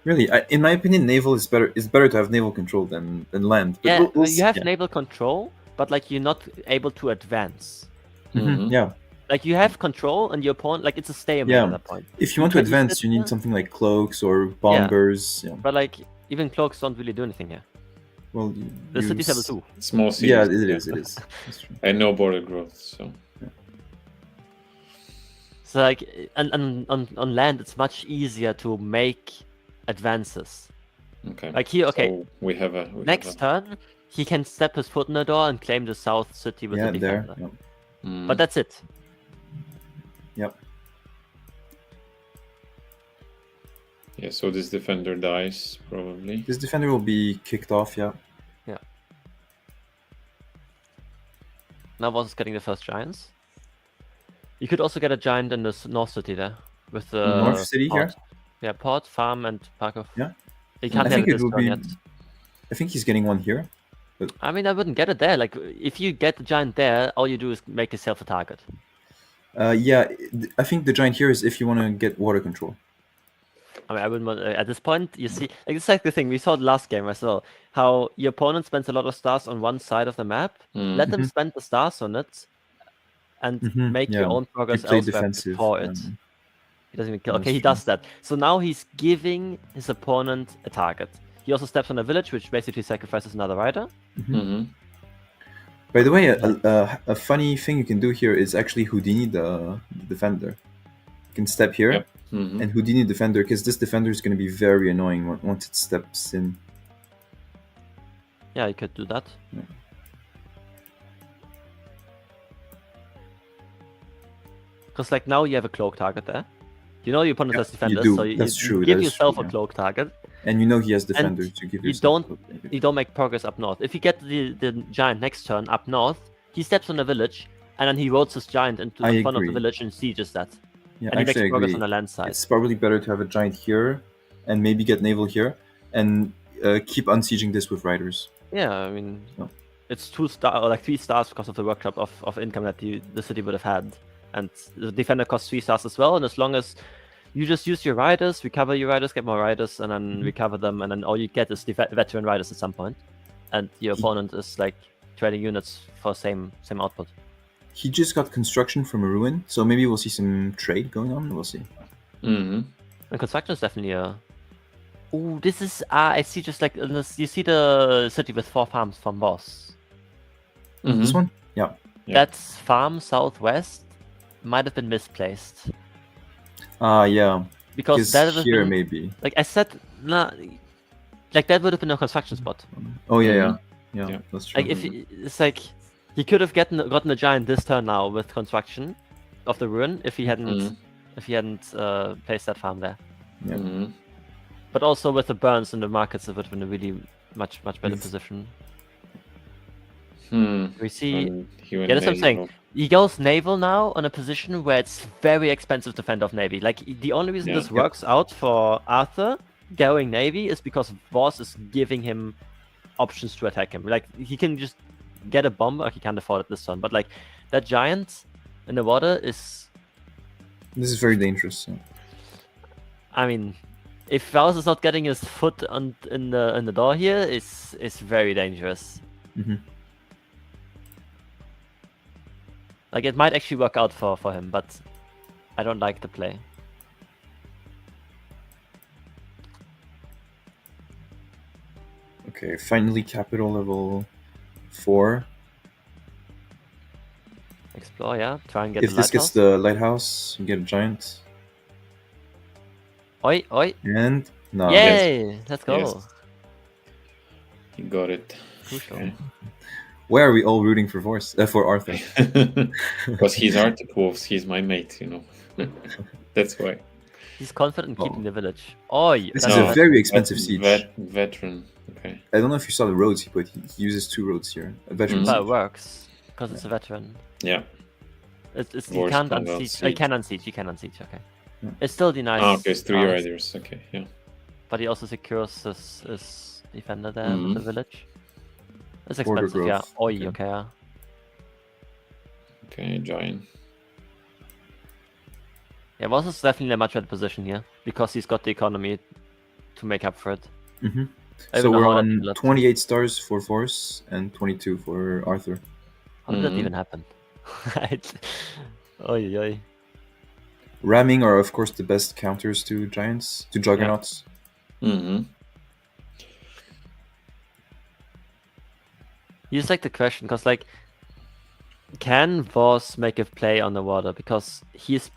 Speaker 2: Really, in my opinion, naval is better. It's better to have naval control than land. But
Speaker 3: You have naval control, but like you're not able to advance.
Speaker 2: Yeah.
Speaker 3: Like you have control, and your opponent, like it's a stalemate at that point.
Speaker 2: If you want to advance, you need something like cloaks or bombers. Yeah.
Speaker 3: But like even cloaks don't really do anything here.
Speaker 2: Well,
Speaker 3: the city's level 2.
Speaker 1: Small cities.
Speaker 2: Yeah, it is. That's true.
Speaker 1: And no border growth, so.
Speaker 3: So like, and on land, it's much easier to make advances.
Speaker 1: Okay.
Speaker 3: Like here, okay.
Speaker 1: So we have a
Speaker 3: next turn, he can step his foot in the door and claim the south city with the defender.
Speaker 2: There. Yeah.
Speaker 3: But that's it.
Speaker 2: Yep.
Speaker 1: Yeah, so this defender dies, probably.
Speaker 2: This defender will be kicked off, yeah.
Speaker 3: Yeah. Now Voss is getting the first giants. You could also get a giant in the north city there. With the
Speaker 2: north city
Speaker 3: port.
Speaker 2: here?
Speaker 3: Yeah, port, farm, and Parkov.
Speaker 2: Yeah.
Speaker 3: You can't
Speaker 2: I
Speaker 3: get
Speaker 2: think
Speaker 3: this
Speaker 2: it will
Speaker 3: turn
Speaker 2: be...
Speaker 3: yet.
Speaker 2: I think he's getting one here. But...
Speaker 3: I mean, I wouldn't get it there. Like, if you get the giant there, all you do is make yourself a target.
Speaker 2: Yeah, I think the giant here is if you want to get water control.
Speaker 3: I mean, I wouldn't want, at this point, you see, like, it's like the thing we saw the last game as well. How your opponent spends a lot of stars on one side of the map. Let them spend the stars on it, and make your own progress elsewhere before it. He doesn't even kill. Okay, he does that. So now he's giving his opponent a target. He also steps on a village, which basically sacrifices another rider.
Speaker 2: By the way, a funny thing you can do here is actually Houdini the defender. You can step here and Houdini defender, because this defender is going to be very annoying once it steps in.
Speaker 3: Yeah, you could do that.
Speaker 2: Yeah.
Speaker 3: Because like now you have a cloak target there. You know your opponent has defenders,
Speaker 2: you do.
Speaker 3: so you,
Speaker 2: That's
Speaker 3: you
Speaker 2: true.
Speaker 3: give
Speaker 2: That is
Speaker 3: yourself
Speaker 2: true,
Speaker 3: a cloak target.
Speaker 2: And you know he has defenders to give yourself.
Speaker 3: You don't make progress up north. If you get the giant next turn up north, he steps on a village and then he roads his giant into the front of the village and sieges that.
Speaker 2: Yeah,
Speaker 3: and he makes progress on the land side.
Speaker 2: It's probably better to have a giant here and maybe get naval here and keep unsieging this with riders.
Speaker 3: Yeah, I mean, it's 2 stars or like 3 stars because of the workshop of income that the city would have had. And the defender costs 3 stars as well, and as long as you just use your riders, recover your riders, get more riders, and then recover them, and then all you get is veteran riders at some point. And your opponent is like trading units for same output.
Speaker 2: He just got construction from a ruin, so maybe we'll see some trade going on. We'll see.
Speaker 3: And construction is definitely a... Oh, this is... I see just like... You see the city with 4 farms from Voss.
Speaker 2: This one? Yeah.
Speaker 3: That's farm southwest. might have been misplaced.
Speaker 2: Yeah.
Speaker 3: Because that would have
Speaker 2: here
Speaker 3: been,
Speaker 2: maybe.
Speaker 3: like I said, like that would have been a construction spot.
Speaker 2: Oh yeah. That's true.
Speaker 3: Like it's like he could have gotten a giant this turn now with construction of the ruin if he hadn't placed that farm there.
Speaker 2: Yeah.
Speaker 3: But also with the burns in the markets, it would have been a really much better position. We see. Yeah, that's what I'm saying. He goes naval now on a position where it's very expensive to fend off navy. Like the only reason this works out for Arthur going navy is because Voss is giving him options to attack him. Like he can just get a bomb, or he can't afford it this turn. But like that giant in the water is.
Speaker 2: This is very dangerous. So.
Speaker 3: I mean, if Faust is not getting his foot in the door here, it's very dangerous. Like it might actually work out for him, but I don't like the play.
Speaker 2: Okay, finally capital level 4.
Speaker 3: Explore, yeah. Try and get
Speaker 2: if
Speaker 3: the
Speaker 2: this
Speaker 3: lighthouse.
Speaker 2: gets the lighthouse, you get a giant.
Speaker 3: Oi, oi.
Speaker 2: And no.
Speaker 3: Yay! Let's go.
Speaker 1: Yes. You got it.
Speaker 3: Okay.
Speaker 2: Why are we all rooting for Arthur?
Speaker 1: Because he's Arctic Wolves, he's my mate, you know. That's why.
Speaker 3: He's confident in keeping the village. Oi!
Speaker 2: This is a very expensive siege.
Speaker 1: Veteran. Okay.
Speaker 2: I don't know if you saw the roads he put. He uses 2 roads here. A veteran.
Speaker 3: But it works because it's a veteran.
Speaker 1: Yeah.
Speaker 3: You can't unsiege. You can unsiege. Okay.
Speaker 2: Yeah.
Speaker 3: It's still denies.
Speaker 1: Oh, okay, it's 3 riders. Okay, yeah.
Speaker 3: But he also secures his defender there with the village. It's expensive,
Speaker 2: growth.
Speaker 3: yeah. Oi, okay. Yeah.
Speaker 1: Okay, giant.
Speaker 3: Yeah, Voss is definitely in a much better position here because he's got the economy to make up for it.
Speaker 2: So we're on 28 stars for Force and 22 for Arthur.
Speaker 3: How did that even happen? Oi, oi.
Speaker 2: Ramming are of course the best counters to giants, to juggernauts.
Speaker 3: Here's like the question, because like, can Voss make a play on the water? Because he's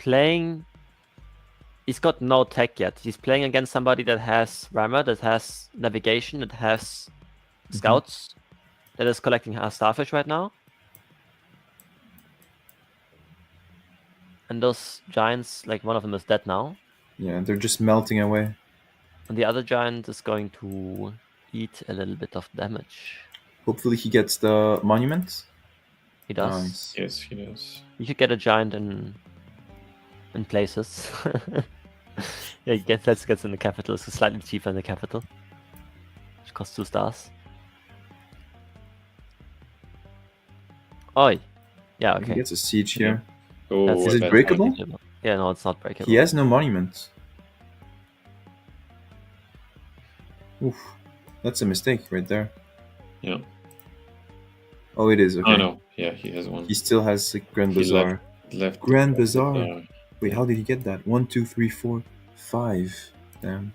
Speaker 3: got no tech yet. He's playing against somebody that has rammer, that has navigation, that has scouts, that is collecting starfish right now. And those giants, like one of them is dead now.
Speaker 2: Yeah, they're just melting away.
Speaker 3: And the other giant is going to eat a little bit of damage.
Speaker 2: Hopefully he gets the monument.
Speaker 3: He does.
Speaker 2: Nice.
Speaker 1: Yes, he does.
Speaker 3: You could get a giant in places. Yeah, let's get in the capital. It's slightly cheaper in the capital. Which costs 2 stars. Oi. Yeah, okay.
Speaker 2: He gets a siege here.
Speaker 1: Oh,
Speaker 2: is it breakable?
Speaker 3: Yeah, no, it's not breakable.
Speaker 2: He has no monument. Oof. That's a mistake right there.
Speaker 1: Yeah.
Speaker 2: Oh, it is. Okay.
Speaker 1: Oh, no. Yeah, he has one.
Speaker 2: He still has like Grand Bazaar.
Speaker 1: Left
Speaker 2: Grand Bazaar. Wait, how did he get that? 1, 2, 3, 4, 5. Damn.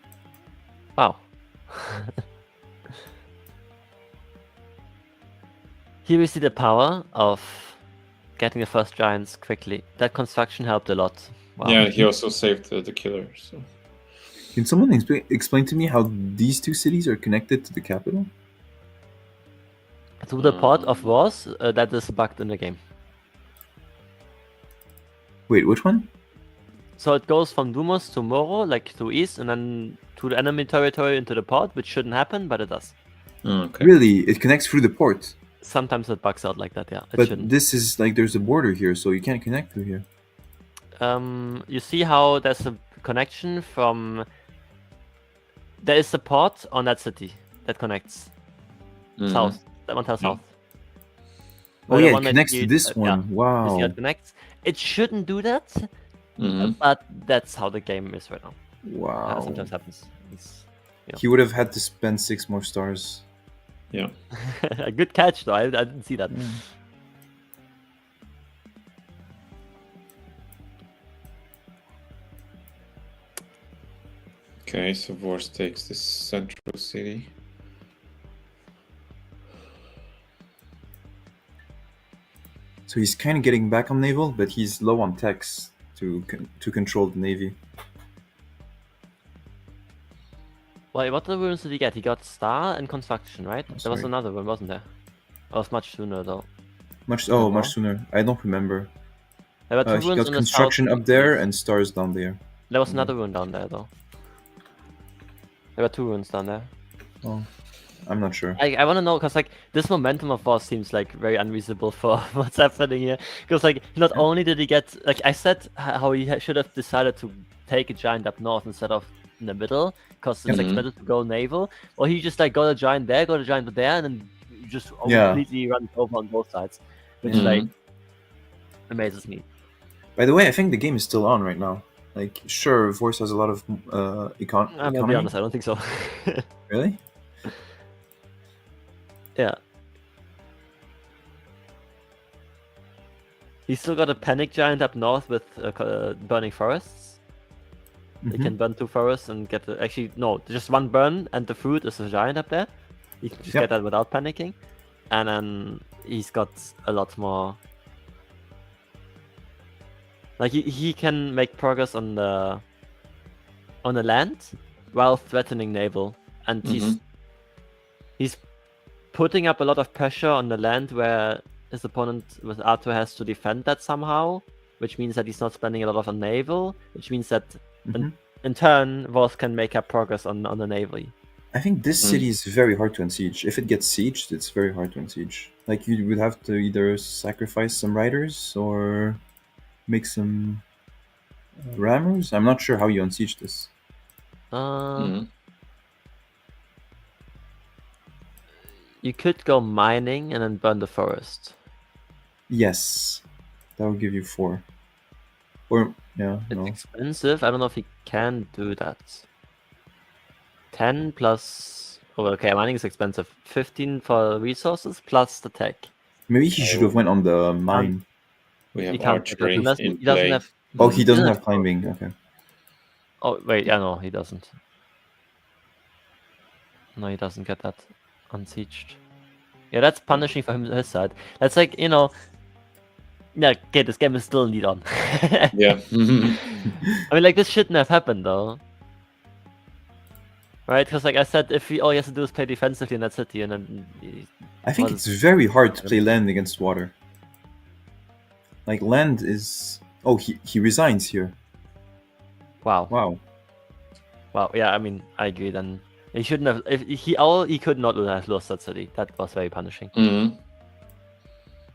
Speaker 3: Wow. Here we see the power of getting the first giants quickly. That construction helped a lot. Wow.
Speaker 1: Yeah, he also saved the killer. So.
Speaker 2: Can someone explain to me how these 2 cities are connected to the capital?
Speaker 3: To the port of Voss, that is bugged in the game.
Speaker 2: Wait, which one?
Speaker 3: So it goes from Dumos to Moro, like to east, and then to the enemy territory into the port, which shouldn't happen, but it does.
Speaker 1: Oh, okay.
Speaker 2: Really? It connects through the port?
Speaker 3: Sometimes it bugs out like that, yeah.
Speaker 2: But this is like there's a border here, so you can't connect through here.
Speaker 3: You see how there's a connection from... There is a port on that city that connects south. That one tells south.
Speaker 2: Oh yeah, it connects to this one.
Speaker 3: Yeah.
Speaker 2: Wow.
Speaker 3: You see how it connects? It shouldn't do that, but that's how the game is right now.
Speaker 2: Wow.
Speaker 3: Sometimes happens.
Speaker 2: He would have had to spend 6 more stars.
Speaker 1: Yeah.
Speaker 3: A good catch, though. I didn't see that.
Speaker 1: Okay, so Vorst takes this central city.
Speaker 2: So he's kind of getting back on naval, but he's low on techs to control the navy.
Speaker 3: Wait, what the runes did he get? He got star and construction, right? There was
Speaker 2: sorry.
Speaker 3: another one, wasn't there? It was much sooner though.
Speaker 2: Much sooner. I don't remember.
Speaker 3: There were two
Speaker 2: He
Speaker 3: runes
Speaker 2: got
Speaker 3: on the
Speaker 2: construction
Speaker 3: south
Speaker 2: up there
Speaker 3: east.
Speaker 2: and stars down there.
Speaker 3: There was another rune down there though. There were two runes down there.
Speaker 2: Oh, I'm not sure.
Speaker 3: I want to know, because like this momentum of Foust seems like very unreasonable for what's happening here. Because like not only did he get, like I said, how he should have decided to take a giant up north instead of in the middle, because it's expensive to go naval, or he just like got a giant there, got a giant there, and then just completely runs over on both sides, which like amazes me.
Speaker 2: By the way, I think the game is still on right now. Like, sure, Voice has a lot of economy.
Speaker 3: I'm gonna be honest, I don't think so.
Speaker 2: Really?
Speaker 3: Yeah. He's still got a panic giant up north with burning forests. He can burn 2 forests and get actually no, just 1 burn, and the fruit is a giant up there. You can just get that without panicking, and then he's got a lot more. Like he can make progress on the land while threatening naval, and he's putting up a lot of pressure on the land where his opponent with Arthur has to defend that somehow, which means that he's not spending a lot of on naval, which means that in turn Voss can make up progress on the navy.
Speaker 2: I think this city is very hard to unsiege. If it gets sieged, it's very hard to unsiege. Like, you would have to either sacrifice some riders or make some rammers. I'm not sure how you unsiege this.
Speaker 3: You could go mining and then burn the forest.
Speaker 2: Yes, that would give you 4. Or
Speaker 3: it's expensive. I don't know if he can do that. 10 plus. Oh, okay, mining is expensive. 15 for resources plus the tech.
Speaker 2: Maybe he should have went on the mine.
Speaker 1: We have archery in
Speaker 3: he doesn't have.
Speaker 2: Oh, he doesn't have climbing. Okay.
Speaker 3: Oh wait, yeah, no, he doesn't. No, he doesn't get that unsieged. Yeah, that's punishing for him his side. That's like, you know. Yeah, okay, this game is still lead on.
Speaker 1: Yeah.
Speaker 3: I mean, like, this shouldn't have happened though. Right? Because like I said, if all he has to do is play defensively in that city, and then
Speaker 2: I think it's very hard to play land against water. Like, land is... Oh, he resigns here.
Speaker 3: Wow.
Speaker 2: Wow.
Speaker 3: Wow, yeah, I mean, I agree then. He shouldn't have... He could not have lost that city. That was very punishing.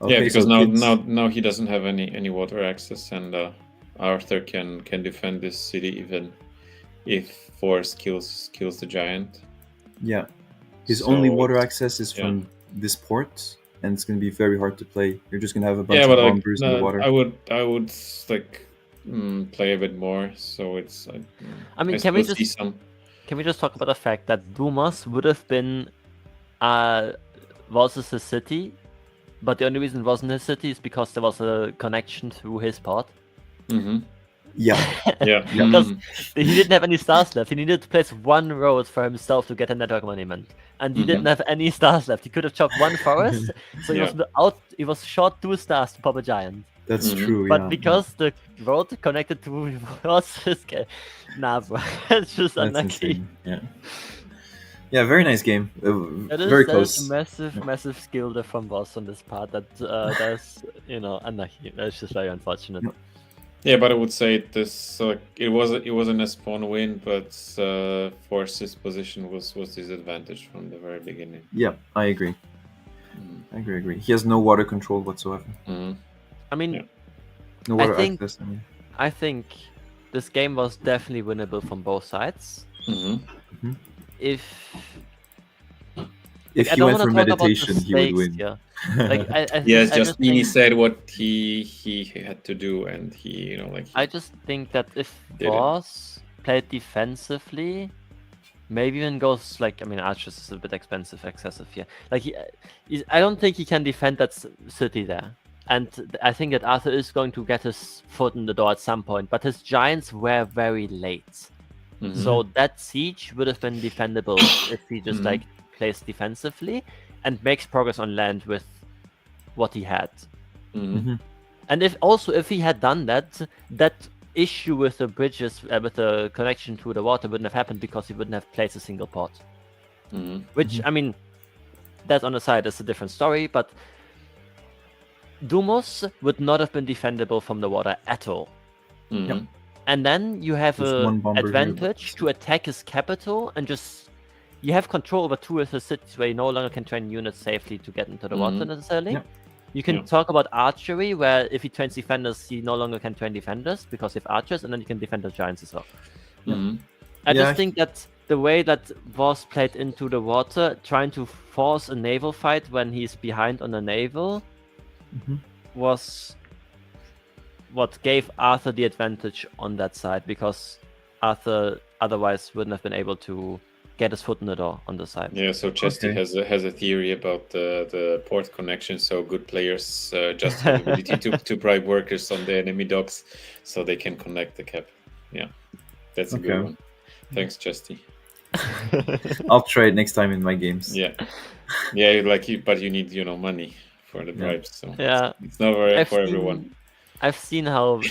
Speaker 1: Okay, yeah, because
Speaker 2: so
Speaker 1: now he doesn't have any water access, and Arthur can defend this city even if Force kills the giant.
Speaker 2: Yeah. His only water access is from this port, and it's going to be very hard to play. You're just going to have a bunch of bombers in the water.
Speaker 1: I would like play a bit more, so it's.
Speaker 3: I mean, can we just talk about the fact that Dumas would have been versus his city, but the only reason it wasn't his city is because there was a connection through his part.
Speaker 2: Yeah.
Speaker 3: Because he didn't have any stars left. He needed to place 1 road for himself to get a network monument, and he didn't have any stars left. He could have chopped 1 forest, so he was short 2 stars to pop a giant.
Speaker 2: That's true.
Speaker 3: But because the road connected to was his bro. It's just unlucky.
Speaker 2: Insane. Yeah, very nice game. Very close.
Speaker 3: Massive skill there from Voss on this part. That's unlucky. That's just very unfortunate.
Speaker 1: Yeah, but I would say this it wasn't a spawn win, but Force's position was disadvantaged from the very beginning.
Speaker 2: Yeah, I agree. I agree. He has no water control whatsoever.
Speaker 3: I mean,
Speaker 2: no water access.
Speaker 3: I think this game was definitely winnable from both sides. If
Speaker 2: he went for meditation, he would win.
Speaker 3: Yeah.
Speaker 1: He said what he had to do, and
Speaker 3: I just think that if Voss played defensively, maybe even goes Archers is a bit excessive here. I don't think he can defend that city there, and I think that Arthur is going to get his foot in the door at some point. But his giants were very late, so that siege would have been defendable if he just plays defensively and makes progress on land with what he had. And if he had done that, that issue with the bridges, with the connection to the water wouldn't have happened because he wouldn't have placed a single port. Which, I mean, that on the side is a different story, but Dumos would not have been defendable from the water at all. And then you have an advantage to attack his capital and just... You have control over two of the cities where you no longer can train units safely to get into the water necessarily. You can talk about archery, where if he trains defenders, he no longer can train defenders because he have archers, and then you can defend the giants as well. I just think that the way that Voss played into the water, trying to force a naval fight when he's behind on the naval, was what gave Arthur the advantage on that side, because Arthur otherwise wouldn't have been able to get his foot in the door on the side.
Speaker 1: Yeah, so Chesty has a theory about the port connection. So good players just have the ability to bribe workers on the enemy docks so they can connect the cap. Yeah, that's a good one. Thanks, Chesty.
Speaker 2: I'll try it next time in my games.
Speaker 1: Yeah, but you need money for the bribes. So
Speaker 3: yeah,
Speaker 1: it's not very for everyone.
Speaker 3: I've seen how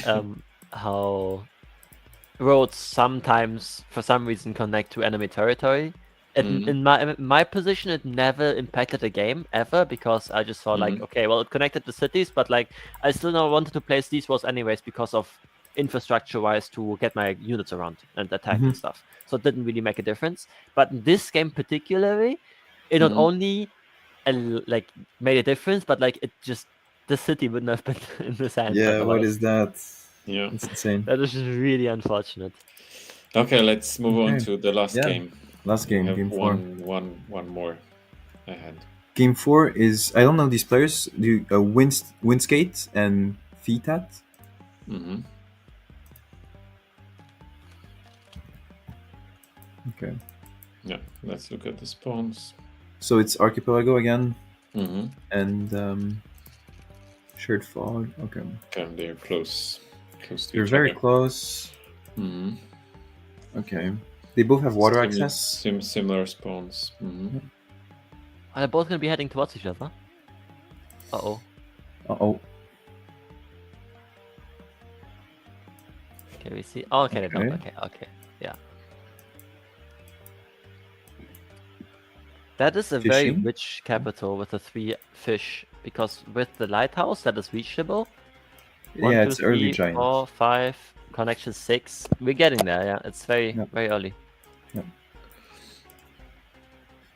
Speaker 3: roads sometimes, for some reason, connect to enemy territory. In my position, it never impacted the game ever, because I just thought okay, well, it connected the cities, but I still not wanted to place these walls anyways because of infrastructure-wise to get my units around and attack and stuff. So it didn't really make a difference. But in this game particularly, it not only made a difference, but it just, the city wouldn't have been in the hands.
Speaker 2: Yeah, what is that?
Speaker 1: Yeah,
Speaker 2: it's insane.
Speaker 3: That is just really unfortunate.
Speaker 1: Okay, let's move on to the last game.
Speaker 2: Last game, game 4.
Speaker 1: One more ahead.
Speaker 2: Game 4 is, I don't know these players. Windskate and Fitat. Okay.
Speaker 1: Yeah, let's look at the spawns.
Speaker 2: So it's Archipelago again, and Shared Fog. Okay.
Speaker 1: Okay, they're close to
Speaker 2: They're
Speaker 1: each
Speaker 2: very
Speaker 1: other.
Speaker 2: close. Okay. They both have water access.
Speaker 1: Similar spawns.
Speaker 3: Are they both going to be heading towards each other? Uh-oh.
Speaker 2: Uh-oh.
Speaker 3: Okay, we see. Oh, okay, they don't. Okay. Yeah. That is a very rich capital with the 3 fish, because with the lighthouse that is reachable. 1,
Speaker 2: Yeah,
Speaker 3: 2,
Speaker 2: it's
Speaker 3: 3,
Speaker 2: early giant.
Speaker 3: 4, 5, connection 6. We're getting there, yeah. It's very early.
Speaker 2: Yeah.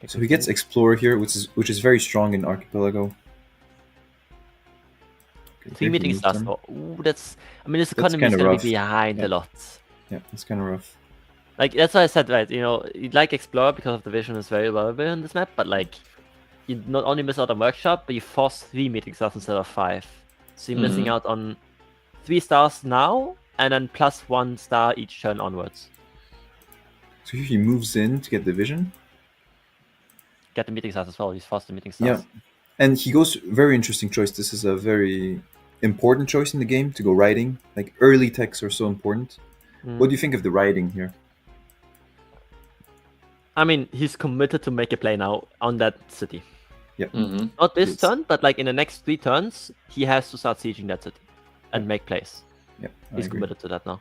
Speaker 2: So he gets Explorer here, which is very strong in Archipelago. Okay,
Speaker 3: 3 meeting stars. Oh, that's... I mean, this economy is going to be behind a lot.
Speaker 2: Yeah, it's kind of rough.
Speaker 3: That's why I said, right, you like Explorer because of the vision is very valuable on this map, but you not only miss out on Workshop, but you force 3 meeting stars instead of 5. So you're missing out on 3 stars now, and then plus 1 star each turn onwards.
Speaker 2: So he moves in to get the vision.
Speaker 3: Get the meeting stars as well. He's forced the meeting stars.
Speaker 2: Yeah, and he goes very interesting choice. This is a very important choice in the game to go riding. Early techs are so important. What do you think of the riding here?
Speaker 3: I mean, he's committed to make a play now on that city.
Speaker 2: Yeah.
Speaker 3: Not this turn, but in the next 3 turns, he has to start sieging that city and make plays.
Speaker 2: Yeah,
Speaker 3: he's committed to that now.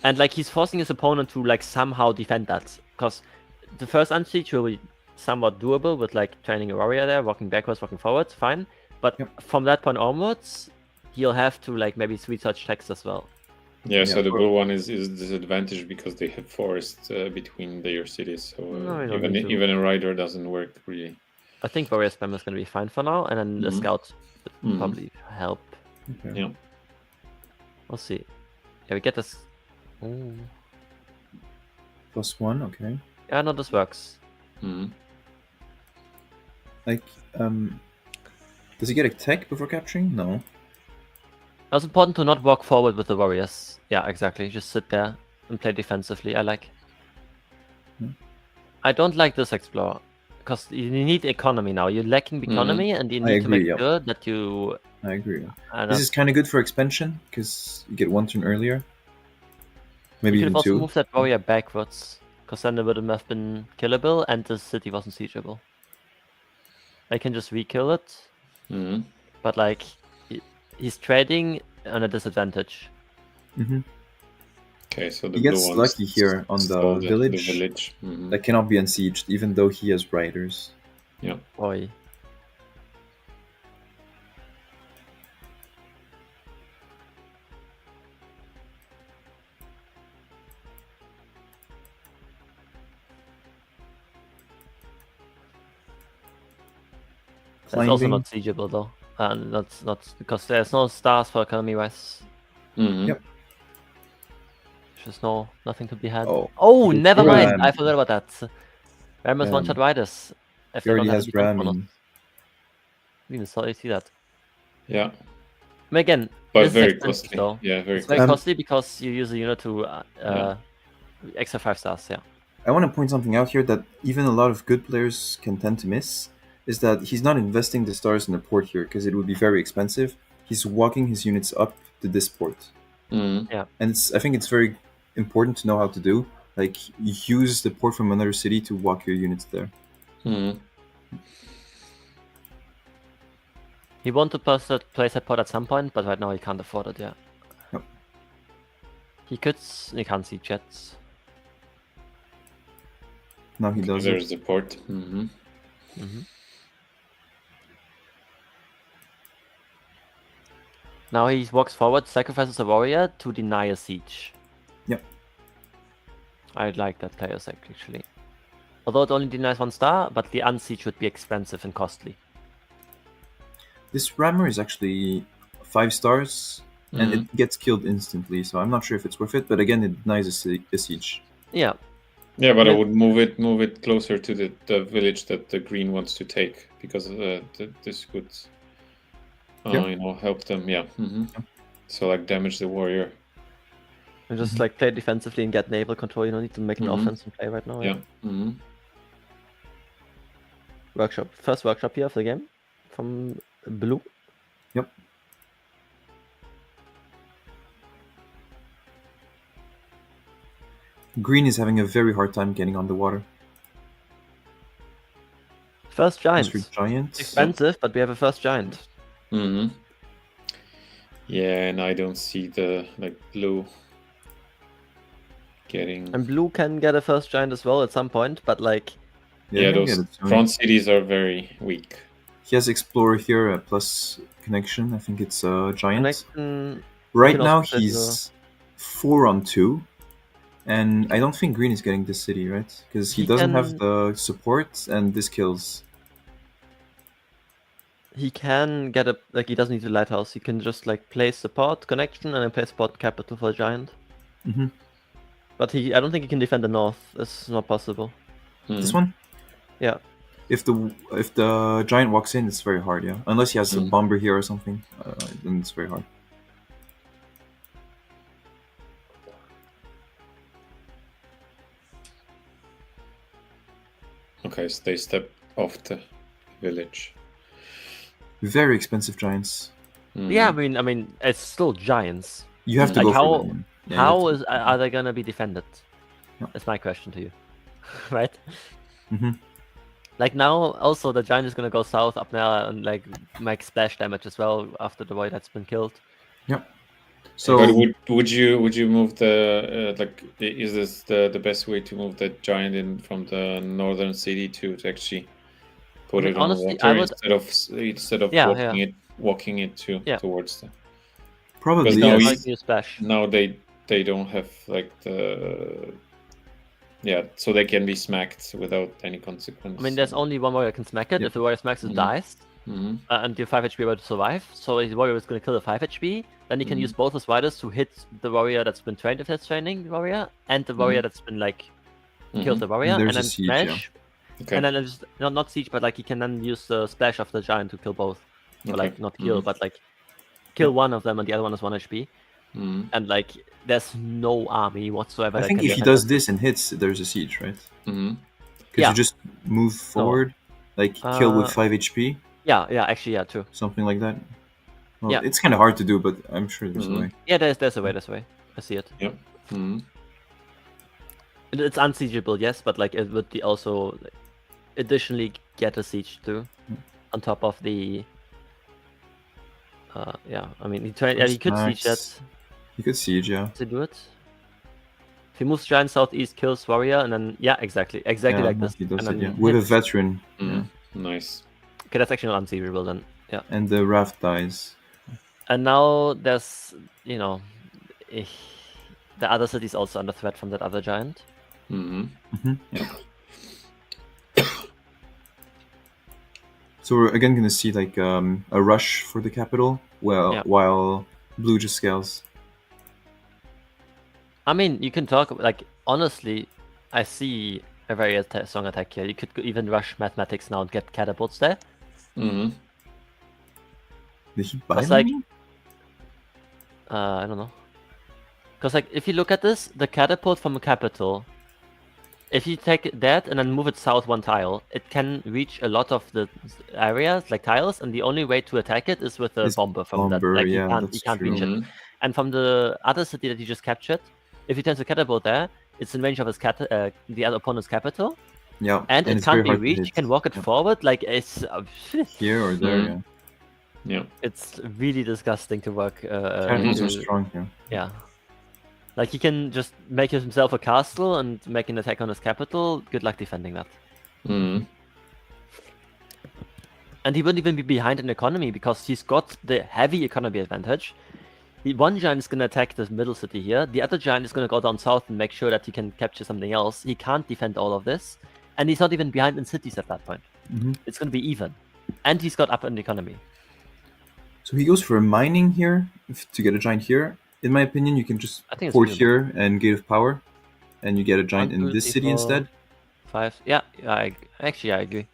Speaker 3: And he's forcing his opponent to somehow defend that, because the first unsiege will be somewhat doable with training a warrior there, walking backwards, walking forwards, fine. But from that point onwards, he'll have to maybe 3 such attacks as well.
Speaker 1: Yeah, so the blue one is disadvantaged because they have forest between their cities, so even a rider doesn't work really.
Speaker 3: I think warrior spam is going to be fine for now, and then the scout would probably help.
Speaker 2: Okay.
Speaker 1: Yeah.
Speaker 3: We'll see. Yeah, we get this. Ooh.
Speaker 2: +1, okay.
Speaker 3: Yeah, no, this works.
Speaker 2: Does he get a tech before capturing? No.
Speaker 3: It's important to not walk forward with the warriors. Yeah, exactly. Just sit there and play defensively. I don't like this explorer, because you need economy now. You're lacking economy, and you need to make sure that you...
Speaker 2: I agree. This is kind of good for expansion, because you get 1 turn earlier. Maybe
Speaker 3: you
Speaker 2: even
Speaker 3: could
Speaker 2: 2.
Speaker 3: also move that warrior backwards, because then it would have been killable, and the city wasn't siegeable. I can just re-kill it. but like he's trading on a disadvantage.
Speaker 1: Okay, so the
Speaker 2: He
Speaker 1: blue
Speaker 2: gets
Speaker 1: ones
Speaker 2: lucky here on the village.
Speaker 1: The village.
Speaker 2: That cannot be unsieged, even though he has riders.
Speaker 1: Yeah.
Speaker 3: Boy. That's also not siegeable though. Not because there's no stars for economy wise.
Speaker 2: Yep.
Speaker 3: There's nothing to be had.
Speaker 2: Oh,
Speaker 3: Oh, never mind.
Speaker 2: Ram.
Speaker 3: I forgot about that. Ram has one-shot riders.
Speaker 2: He already has ramming.
Speaker 3: We even saw you see that.
Speaker 1: Yeah.
Speaker 3: Again,
Speaker 1: but
Speaker 3: this
Speaker 1: very
Speaker 3: is
Speaker 1: costly.
Speaker 3: Though.
Speaker 1: Yeah, very
Speaker 3: it's very costly because you use a unit to extra 5 stars. Yeah.
Speaker 2: I want to point something out here that even a lot of good players can tend to miss, is that he's not investing the stars in the port here because it would be very expensive. He's walking his units up to this port.
Speaker 3: Yeah.
Speaker 2: And I think it's very important to know how to do. Like, use the port from another city to walk your units there.
Speaker 3: He wanted to place that port at some point, but right now he can't afford it. Yeah.
Speaker 2: Yep.
Speaker 3: He can't see jets.
Speaker 2: Now he does.
Speaker 1: There's the port.
Speaker 3: Now he walks forward, sacrifices a warrior to deny a siege.
Speaker 2: Yep.
Speaker 3: I like that player sec actually. Although it only denies 1 star, but the unsiege would be expensive and costly.
Speaker 2: This rammer is actually 5 stars, and it gets killed instantly, so I'm not sure if it's worth it, but again, it denies a siege.
Speaker 3: Yeah.
Speaker 1: Yeah, but I would move it closer to the village that the green wants to take, because this could help them. Yeah. So like damage the warrior.
Speaker 3: And just like play defensively and get naval control. You don't need to make an offense and play right now.
Speaker 1: Yeah.
Speaker 3: Workshop. First workshop here of the game from blue.
Speaker 2: Yep. Green is having a very hard time getting on the water.
Speaker 3: First giant.
Speaker 2: Giant.
Speaker 3: Expensive, but we have a first giant.
Speaker 1: Yeah, and I don't see the blue getting.
Speaker 3: And blue can get a first giant as well at some point, but like.
Speaker 1: Yeah, those front cities are very weak.
Speaker 2: He has Explorer here, plus connection. I think it's a giant.
Speaker 3: Connection,
Speaker 2: right now he's 4 on 2. And I don't think green is getting this city, right? Because he doesn't have the support, and this kills.
Speaker 3: He can get he doesn't need a lighthouse. He can just place support connection and then place support capital for a giant. But I don't think he can defend the north. It's not possible.
Speaker 2: This one?
Speaker 3: Yeah.
Speaker 2: If the giant walks in, it's very hard. Yeah, unless he has a bomber here or something, then it's very hard.
Speaker 1: Okay, so they step off the village.
Speaker 2: Very expensive giants.
Speaker 3: Yeah, I mean, it's still giants.
Speaker 2: You have to go for them.
Speaker 3: Yeah, how are they gonna be defended? Yeah. That's my question to you, right? Like now, also the giant is gonna go south up there and make splash damage as well after the void has been killed.
Speaker 2: Yeah. So,
Speaker 1: but would you move the is this the best way to move the giant in from the northern city to actually put it on the water instead of walking it towards the
Speaker 2: probably
Speaker 1: now they don't have the so they can be smacked without any consequence.
Speaker 3: I mean, there's only one warrior that can smack it. If the warrior smacks it, dies. And your 5 HP able to survive. So his warrior is going to kill the 5 HP. Then he can use both his riders to hit the warrior that's been trained if that's training the warrior, and the warrior that's been killed the warrior, and then
Speaker 2: siege,
Speaker 3: smash. Okay. And then just not siege, but he can then use the splash of the giant to kill both. Or not kill, but kill one of them and the other one is 1 HP. And there's no army whatsoever.
Speaker 2: I think if he does this and hits, there's a siege, right? Because you just move forward, kill with 5 HP.
Speaker 3: Yeah, actually, yeah, true.
Speaker 2: Something like that. Well, it's kind of hard to do, but I'm sure there's a way.
Speaker 3: Yeah, there's a way. I see it.
Speaker 1: Yep.
Speaker 3: It's unsiegeable, yes, but it would be also additionally get a siege too, on top of the Yeah, I mean, he could siege that.
Speaker 2: He could siege, yeah.
Speaker 3: To do it. If he moves giant southeast, kills warrior, and then exactly like this.
Speaker 2: He does
Speaker 3: and
Speaker 2: it, with a veteran. Yeah.
Speaker 1: Nice.
Speaker 3: Okay, that's actually not unsiegeable then. Yeah.
Speaker 2: And the raft dies.
Speaker 3: And now there's the other city is also under threat from that other giant.
Speaker 2: Yeah. So we're again going to see like a rush for the capital, while blue just scales.
Speaker 3: I mean, you can talk like honestly. I see a very strong attack here. You could even rush mathematics now and get catapults there.
Speaker 2: Did he buy
Speaker 3: like, I don't know. Because like if you look at this, the catapult from a capital, if you take that and then move it south one tile, it can reach a lot of the areas, like tiles, and the only way to attack it is with a bomber from that. Like you can't reach it. And from the other city that you just captured, if you turn the catapult there, it's in range of his the other opponent's capital.
Speaker 2: Yeah.
Speaker 3: And it can't be reached. You can walk it forward, like it's
Speaker 2: here or there.
Speaker 1: Yeah.
Speaker 3: It's really disgusting to work.
Speaker 2: Catapults are strong here.
Speaker 3: Yeah. Like he can just make himself a castle and make an attack on his capital. Good luck defending that. And he wouldn't even be behind in economy because he's got the heavy economy advantage. One giant is going to attack the middle city here. The other giant is going to go down south and make sure that he can capture something else. He can't defend all of this. And he's not even behind in cities at that point. It's going to be even. And he's got up in the economy.
Speaker 2: So he goes for a mining here to get a giant here. In my opinion, you can just port here and Gate of Power, and you get a giant in this city instead.
Speaker 3: 5. Yeah, I agree.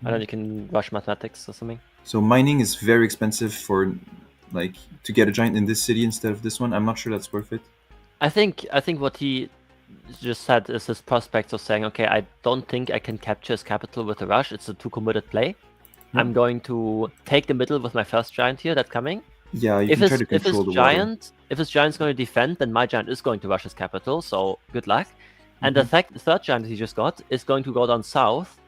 Speaker 3: And then you can rush mathematics or something.
Speaker 2: So mining is very expensive for, like, to get a giant in this city instead of this one. I'm not sure that's worth it.
Speaker 3: I think what he just said is his prospects of saying, okay, I don't think I can capture his capital with a rush. It's a too committed play. I'm going to take the middle with my first giant here that's coming.
Speaker 2: Yeah, you can try to control the water.
Speaker 3: If his giant's going to defend, then my giant is going to rush his capital, so good luck. And the third giant he just got is going to go down south,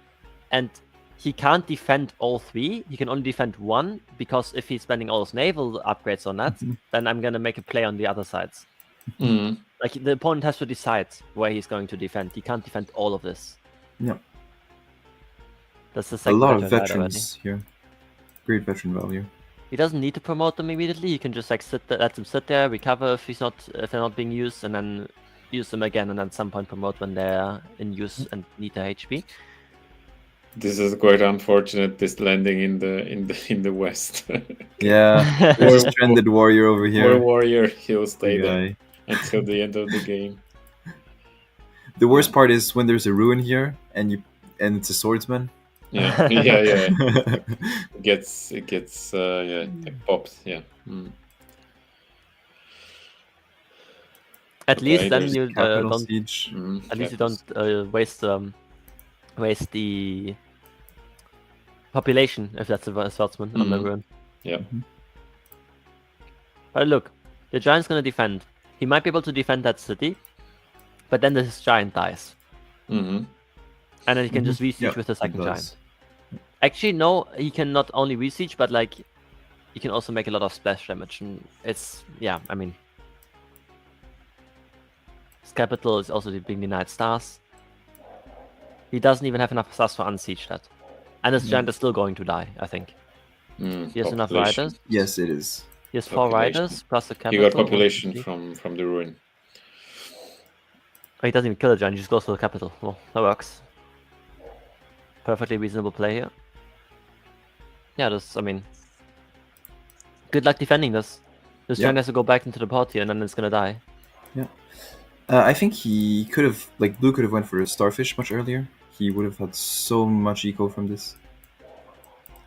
Speaker 3: and he can't defend all 3. He can only defend 1, because if he's spending all his naval upgrades on that, then I'm going to make a play on the other sides. Like, the opponent has to decide where he's going to defend. He can't defend all of this.
Speaker 2: Yeah.
Speaker 3: That's the second.
Speaker 2: A lot of veterans here. Great veteran value.
Speaker 3: He doesn't need to promote them immediately. He can just like let them sit there, recover if they're not being used, and then use them again, and at some point promote when they're in use and need their HP.
Speaker 1: This is quite unfortunate. This landing in the west.
Speaker 2: Yeah, there's a stranded warrior over here.
Speaker 1: Poor warrior, he'll stay there until the end of the game.
Speaker 2: The worst part is when there's a ruin here, and it's a swordsman.
Speaker 1: Yeah. It gets popped. Yeah.
Speaker 3: At least then you don't. At least you don't waste the population if that's a swordsman on the ruin.
Speaker 1: Yeah.
Speaker 3: But look, the giant's gonna defend. He might be able to defend that city, but then this giant dies. And then he can just re-siege with the second giant. Actually, no, he can not only re-siege, but like he can also make a lot of splash damage. And it's I mean, his capital is also being denied stars. He doesn't even have enough stars to unsiege that, and this giant is still going to die. I think. He has enough riders.
Speaker 2: Yes, it is.
Speaker 3: He has 4 riders plus a capital.
Speaker 1: He got population from the ruin.
Speaker 3: Oh, he doesn't even kill the giant. He just goes for the capital. Well, that works. Perfectly reasonable play here. Yeah, I mean, good luck defending this. This giant has to go back into the pot here, and then it's gonna die.
Speaker 2: Yeah. I think he could have, like, blue could have went for a starfish much earlier. He would have had so much eco from this.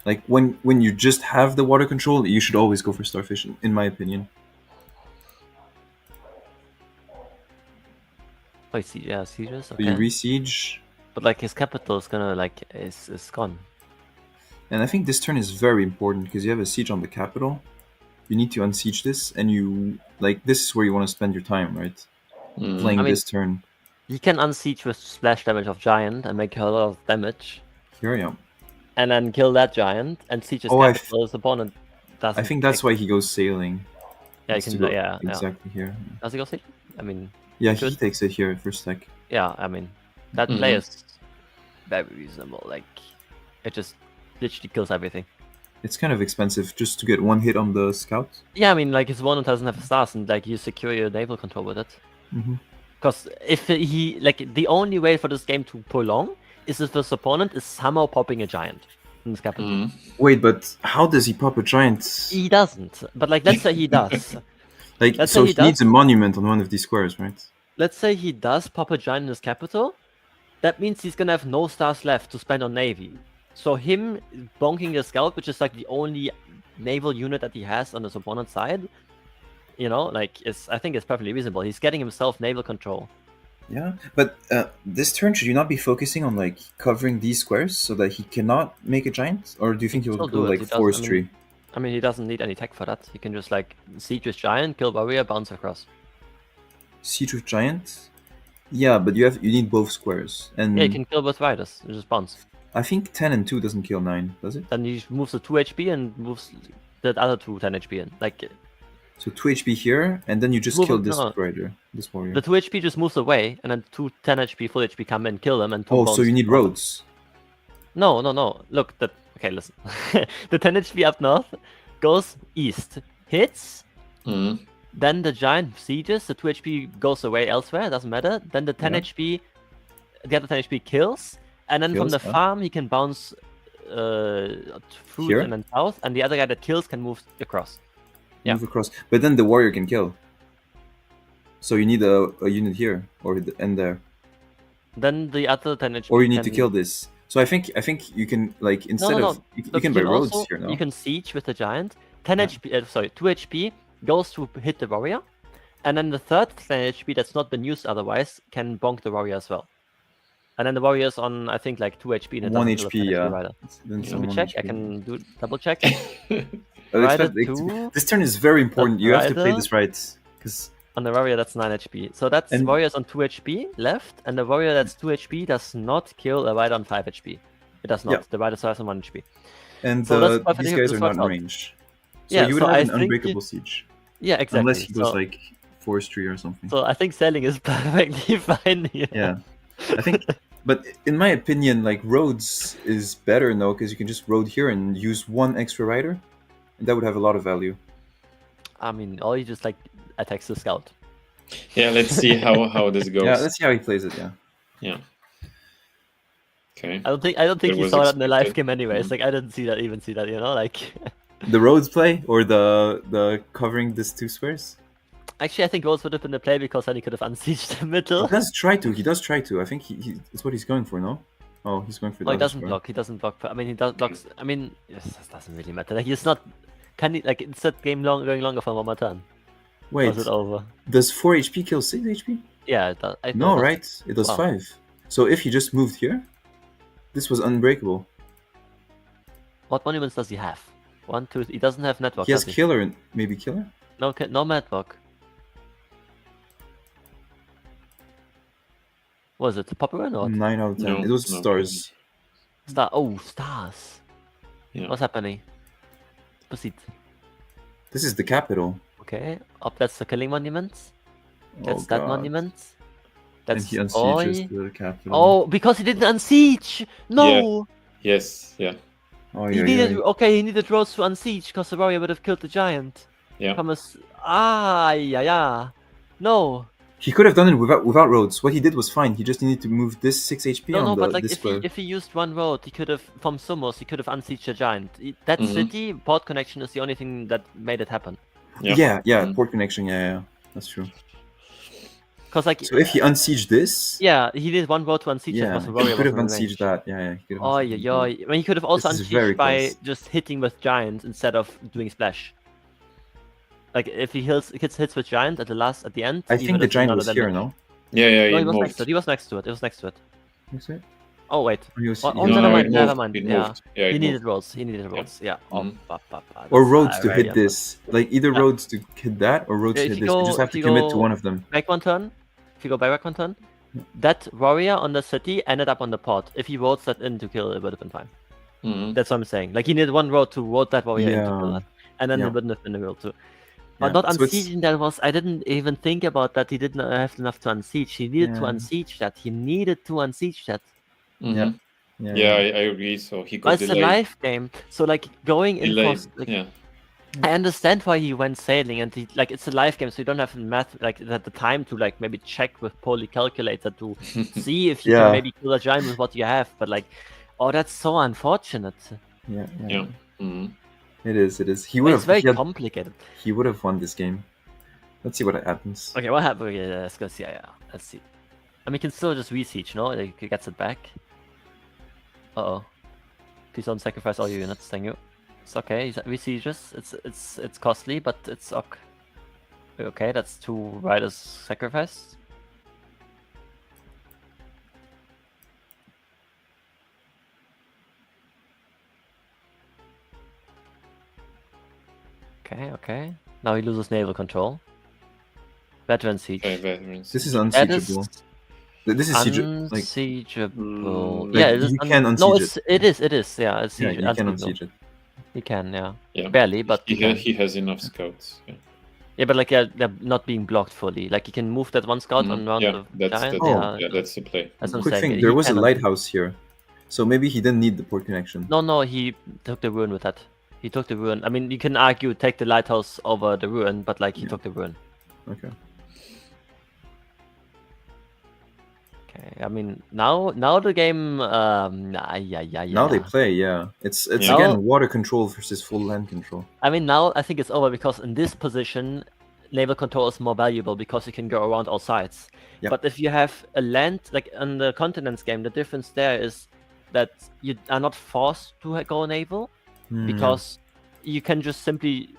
Speaker 2: Like, when you just have the water control, you should always go for starfish, in my opinion.
Speaker 3: Oh, sieges? Okay.
Speaker 2: So you re-siege.
Speaker 3: But, like, his capital is gonna, like, is gone.
Speaker 2: And I think this turn is very important, because you have a siege on the capital. You need to unsiege this, and this is where you want to spend your time, right? Playing this turn.
Speaker 3: You can unsiege with splash damage of giant and make a lot of damage.
Speaker 2: Here I am.
Speaker 3: And then kill that giant and siege his capital. His opponent doesn't.
Speaker 2: I think that's why he goes sailing.
Speaker 3: Yeah, you
Speaker 2: Has to
Speaker 3: can.
Speaker 2: go
Speaker 3: Yeah,
Speaker 2: exactly here.
Speaker 3: Does he go sailing? I mean,
Speaker 2: Yeah,
Speaker 3: he
Speaker 2: he
Speaker 3: could.
Speaker 2: takes it here for stack.
Speaker 3: Yeah, I mean, that play is very reasonable. Like, it just literally kills everything.
Speaker 2: It's kind of expensive just to get one hit on the scout.
Speaker 3: Yeah, I mean, like his opponent doesn't have stars, and like you secure your naval control with it. Because if he the only way for this game to prolong is if his opponent is somehow popping a giant in his capital.
Speaker 2: Wait, but how does he pop a giant?
Speaker 3: He doesn't. But like, let's say he does.
Speaker 2: Like,
Speaker 3: Let's
Speaker 2: so
Speaker 3: say
Speaker 2: he
Speaker 3: he does.
Speaker 2: needs a monument on one of these squares, right?
Speaker 3: Let's say he does pop a giant in his capital. That means he's gonna have no stars left to spend on navy. So him bonking the scout, which is like the only naval unit that he has on his opponent's side, you know, like I think it's perfectly reasonable. He's getting himself naval control.
Speaker 2: Yeah, but this turn, should you not be focusing on like covering these squares so that he cannot make a giant, or do you think he will
Speaker 3: Still
Speaker 2: go
Speaker 3: do it.
Speaker 2: like
Speaker 3: He does-
Speaker 2: forestry?
Speaker 3: I mean, he doesn't need any tech for that. He can just like siege with giant, kill warrior, bounce across.
Speaker 2: Siege with giant? Yeah, but you need both squares, and
Speaker 3: Yeah, you can kill both riders. You just bounce.
Speaker 2: I think 10 and 2 doesn't kill 9, does it?
Speaker 3: Then he moves the 2 HP and moves the other 2 10 HP in. Like
Speaker 2: So 2 HP here, and then you just
Speaker 3: Move
Speaker 2: kill
Speaker 3: him-
Speaker 2: this
Speaker 3: no.
Speaker 2: rider, this warrior.
Speaker 3: the 2 HP just moves away, and then 2 10 HP, full HP come in, kill them, and 2
Speaker 2: Oh, so
Speaker 3: bounce
Speaker 2: you need
Speaker 3: on them.
Speaker 2: roads.
Speaker 3: No. Look, okay, listen. The 10 HP up north goes east, hits. Then the giant sieges. The 2 HP goes away elsewhere. It doesn't matter. Then the 10
Speaker 2: Yeah.
Speaker 3: HP, the other 10 HP kills, and then from
Speaker 2: Kills,
Speaker 3: the
Speaker 2: yeah.
Speaker 3: farm he can bounce through
Speaker 2: Here?
Speaker 3: and then south, and the other guy that kills can move across. Yeah.
Speaker 2: Move across. But then the warrior can kill. So you need a unit here, or and there.
Speaker 3: Then the other 10 HP.
Speaker 2: Or you need to
Speaker 3: can-
Speaker 2: kill this. So I think you can like instead
Speaker 3: no.
Speaker 2: of you
Speaker 3: Look,
Speaker 2: can buy
Speaker 3: you
Speaker 2: roads
Speaker 3: also-
Speaker 2: here now.
Speaker 3: You can siege with the giant. 10
Speaker 2: Yeah.
Speaker 3: HP, sorry, 2 HP goes to hit the warrior, and then the third 10 HP that's not been used otherwise can bonk the warrior as well. And then the warrior's on, I think, like 2 HP. And it
Speaker 2: 1
Speaker 3: doesn't kill a
Speaker 2: HP,
Speaker 3: 10
Speaker 2: yeah.
Speaker 3: rider.
Speaker 2: Then
Speaker 3: Let
Speaker 2: some
Speaker 3: me
Speaker 2: 1
Speaker 3: check. I
Speaker 2: HP.
Speaker 3: can do double check.
Speaker 2: Oh,
Speaker 3: Rider
Speaker 2: expect-
Speaker 3: two.
Speaker 2: This turn is very important. You have to play
Speaker 3: Rider.
Speaker 2: this right, because
Speaker 3: On the warrior, that's 9 HP. So that's
Speaker 2: And-
Speaker 3: warrior's on 2 HP left, and the warrior that's 2 HP does not kill a rider on 5 HP. It does not.
Speaker 2: Yeah.
Speaker 3: The rider starts on 1 HP.
Speaker 2: and
Speaker 3: So that's perfectly-
Speaker 2: these guys
Speaker 3: this
Speaker 2: are not
Speaker 3: works
Speaker 2: in
Speaker 3: out.
Speaker 2: range. So
Speaker 3: Yeah,
Speaker 2: you would
Speaker 3: so
Speaker 2: have
Speaker 3: I
Speaker 2: an
Speaker 3: think
Speaker 2: unbreakable siege,
Speaker 3: Yeah, exactly.
Speaker 2: unless he goes
Speaker 3: so,
Speaker 2: like forestry or something.
Speaker 3: so I think sailing is perfectly fine here.
Speaker 2: Yeah, I think. But in my opinion, like roads is better now because you can just road here and use 1 extra rider, and that would have a lot of value.
Speaker 3: I mean, or you just like attacks the scout.
Speaker 1: Yeah, let's see how this goes.
Speaker 2: Yeah, let's see how he plays it. Yeah.
Speaker 1: Yeah. Okay.
Speaker 3: I don't think
Speaker 1: It
Speaker 3: you
Speaker 1: was
Speaker 3: saw that in the live
Speaker 1: expected.
Speaker 3: game anyways. Like I didn't see that, you know, like.
Speaker 2: The roads play or the covering these 2 squares.
Speaker 3: Actually, I think Rhodes would have been the play because then he could have unsieged the middle.
Speaker 2: He does try to. He does try to. I think it's what he's going for. No. Oh, he's going for.
Speaker 3: No, he
Speaker 2: the other
Speaker 3: doesn't
Speaker 2: square.
Speaker 3: block. He doesn't block. I mean, he does blocks. I mean, yes, that doesn't really matter. Like, he's not. Can he like? It's that game going longer for one more turn.
Speaker 2: Wait,
Speaker 3: Was it over?
Speaker 2: does 4 HP kill 6 HP?
Speaker 3: Yeah, it does.
Speaker 2: No, right? It does
Speaker 3: Wow.
Speaker 2: 5. So if he just moved here, this was unbreakable.
Speaker 3: What monuments does he have? 1, 2. He doesn't have network.
Speaker 2: He has
Speaker 3: does
Speaker 2: killer and maybe killer.
Speaker 3: No network. Was it popular or not?
Speaker 2: 9 out of 10.
Speaker 1: No,
Speaker 2: It was
Speaker 1: no,
Speaker 2: stars.
Speaker 3: Stars.
Speaker 1: Yeah.
Speaker 3: What's happening? Proceed.
Speaker 2: This is the capital.
Speaker 3: Okay. Up, that's the killing monument. That's
Speaker 2: Oh,
Speaker 3: that
Speaker 2: God.
Speaker 3: monument.
Speaker 2: And
Speaker 3: That's
Speaker 2: he unsieges
Speaker 3: Oi.
Speaker 2: the capital.
Speaker 3: Oh, because he didn't unsiege. No.
Speaker 1: Yes. Yeah.
Speaker 2: Oh,
Speaker 3: He
Speaker 2: yeah,
Speaker 3: needed
Speaker 2: yeah.
Speaker 3: okay. He needed Rhodes to unsiege because the warrior would have killed the giant.
Speaker 1: Yeah.
Speaker 3: Thomas. Yeah. No.
Speaker 2: He could have done it without roads. What he did was fine. He just needed to move this 6 HP
Speaker 3: No,
Speaker 2: on
Speaker 3: but like
Speaker 2: this square.
Speaker 3: if he used one road, he could have from Sumos. He could have unsieged the giant. That
Speaker 1: Mhm.
Speaker 3: city port connection is the only thing that made it happen.
Speaker 1: Yeah.
Speaker 2: Yeah,
Speaker 1: Mhm.
Speaker 2: port connection. Yeah, that's true.
Speaker 3: Because like
Speaker 2: So if he unsieged this,
Speaker 3: yeah, he did one road to unsiege it
Speaker 2: yeah,
Speaker 3: because the
Speaker 2: he
Speaker 3: warrior
Speaker 2: could
Speaker 3: was
Speaker 2: have
Speaker 3: in
Speaker 2: unsieged
Speaker 3: range.
Speaker 2: that. Yeah, he could have.
Speaker 3: Oh
Speaker 2: unsieged
Speaker 3: yeah. I mean, he could have also
Speaker 2: This is very
Speaker 3: unsieged by
Speaker 2: close.
Speaker 3: just hitting with giant instead of doing splash. Like if he hits with giant at the end.
Speaker 2: I
Speaker 3: he
Speaker 2: think
Speaker 3: would
Speaker 2: the
Speaker 3: have
Speaker 2: giant
Speaker 3: done
Speaker 2: was
Speaker 3: another
Speaker 2: here,
Speaker 3: damage.
Speaker 2: no?
Speaker 1: Yeah.
Speaker 3: No,
Speaker 1: He
Speaker 3: he was next
Speaker 1: moved.
Speaker 3: to it. He was next to it. It was next to it.
Speaker 2: Is it?
Speaker 3: Oh wait.
Speaker 2: Or he was-
Speaker 3: Oh,
Speaker 2: he
Speaker 3: oh,
Speaker 2: was-
Speaker 3: never
Speaker 1: No,
Speaker 3: mind.
Speaker 1: it
Speaker 3: Never
Speaker 1: moved.
Speaker 3: mind.
Speaker 1: It
Speaker 3: Yeah.
Speaker 1: moved. Yeah,
Speaker 3: He
Speaker 1: it
Speaker 3: needed
Speaker 1: moved.
Speaker 3: roads. He needed roads. Yeah. Oh,
Speaker 1: Mhm.
Speaker 2: Or
Speaker 3: that's
Speaker 2: roads to
Speaker 3: very
Speaker 2: hit this. Like either
Speaker 3: Yeah.
Speaker 2: roads to hit that or roads
Speaker 3: Yeah,
Speaker 2: to
Speaker 3: if
Speaker 2: hit
Speaker 3: you
Speaker 2: this. You
Speaker 3: go-
Speaker 2: just have
Speaker 3: if
Speaker 2: to
Speaker 3: you
Speaker 2: commit to
Speaker 3: go-
Speaker 2: one of them.
Speaker 3: Back one turn. If you go back one turn, that warrior on the city ended up on the port. If he roads that in to kill, it would have been fine.
Speaker 1: Mhm.
Speaker 3: That's what I'm saying. Like he needed one road to road that warrior in to kill
Speaker 2: Yeah.
Speaker 3: that. and then
Speaker 2: Yeah.
Speaker 3: it wouldn't have been able to. But
Speaker 2: Yeah,
Speaker 3: not
Speaker 2: so it's-
Speaker 3: unsieging that was, I didn't even think about that. He didn't have enough to unsiege. He needed to
Speaker 2: Yeah.
Speaker 3: unsiege that. He needed to unsiege that.
Speaker 1: Mhm.
Speaker 2: Yeah.
Speaker 1: Yeah, I agree. So he
Speaker 3: But
Speaker 1: could
Speaker 3: it's a
Speaker 1: delay.
Speaker 3: live game, so like going in
Speaker 1: Delay.
Speaker 3: for like,
Speaker 1: Yeah.
Speaker 3: I understand why he went sailing, and he, like, it's a live game, so you don't have math like the time to like maybe check with Poly Calculator to see if you
Speaker 2: Yeah.
Speaker 3: can maybe kill a giant with what you have. But like, oh, that's so unfortunate.
Speaker 2: Yeah.
Speaker 1: Yeah. Mhm.
Speaker 2: It is. He
Speaker 3: But
Speaker 2: would
Speaker 3: it's
Speaker 2: have.
Speaker 3: very
Speaker 2: He,
Speaker 3: complicated.
Speaker 2: he would have won this game. Let's see what happens.
Speaker 3: Okay, what happened? Yeah, let's go see. Yeah, let's see. I mean, you can still just re-siege, no? Like, he gets it back. Uh-oh. Please don't sacrifice all your units, thank you. It's okay, re-sieges. It's costly, but it's ok. Okay, that's 2 riders sacrificed. Okay. Now he loses naval control. Veteran siege.
Speaker 1: Okay, veterans.
Speaker 2: This is
Speaker 3: That
Speaker 2: unsiegeable. This is siege. Like,
Speaker 3: unsiegeable.
Speaker 2: like,
Speaker 3: Yeah, it is.
Speaker 2: you can
Speaker 3: No,
Speaker 2: unsiege
Speaker 3: it is. Yeah, it's
Speaker 2: yeah,
Speaker 3: siege,
Speaker 2: you can
Speaker 3: unsiegeable.
Speaker 2: unsiege it.
Speaker 3: You can, yeah.
Speaker 1: Yeah.
Speaker 3: Barely, but you can.
Speaker 1: He has enough scouts. Yeah.
Speaker 3: Yeah, but like they're not being blocked fully. Like you can move that one scout
Speaker 1: Mhm.
Speaker 3: around
Speaker 1: Yeah,
Speaker 3: the
Speaker 1: that's
Speaker 3: giant.
Speaker 2: Oh.
Speaker 1: yeah, that's the play.
Speaker 3: That's what I'm
Speaker 2: Quick
Speaker 3: saying.
Speaker 2: thing: there
Speaker 3: He
Speaker 2: was a
Speaker 3: cannot-
Speaker 2: lighthouse here, so maybe he didn't need the port connection.
Speaker 3: No, he took the ruin with that. He took the ruin. I mean, you can argue take the lighthouse over the ruin, but like he
Speaker 2: Yeah.
Speaker 3: took the ruin.
Speaker 2: Okay.
Speaker 3: Okay, I mean now the game.
Speaker 2: Now they play. Yeah, it's
Speaker 1: Yeah.
Speaker 2: again water control versus full land control.
Speaker 3: I mean now I think it's over because in this position, naval control is more valuable because you can go around all sides.
Speaker 2: Yeah.
Speaker 3: But if you have a land like in the continents game, the difference there is that you are not forced to go naval because you can just simply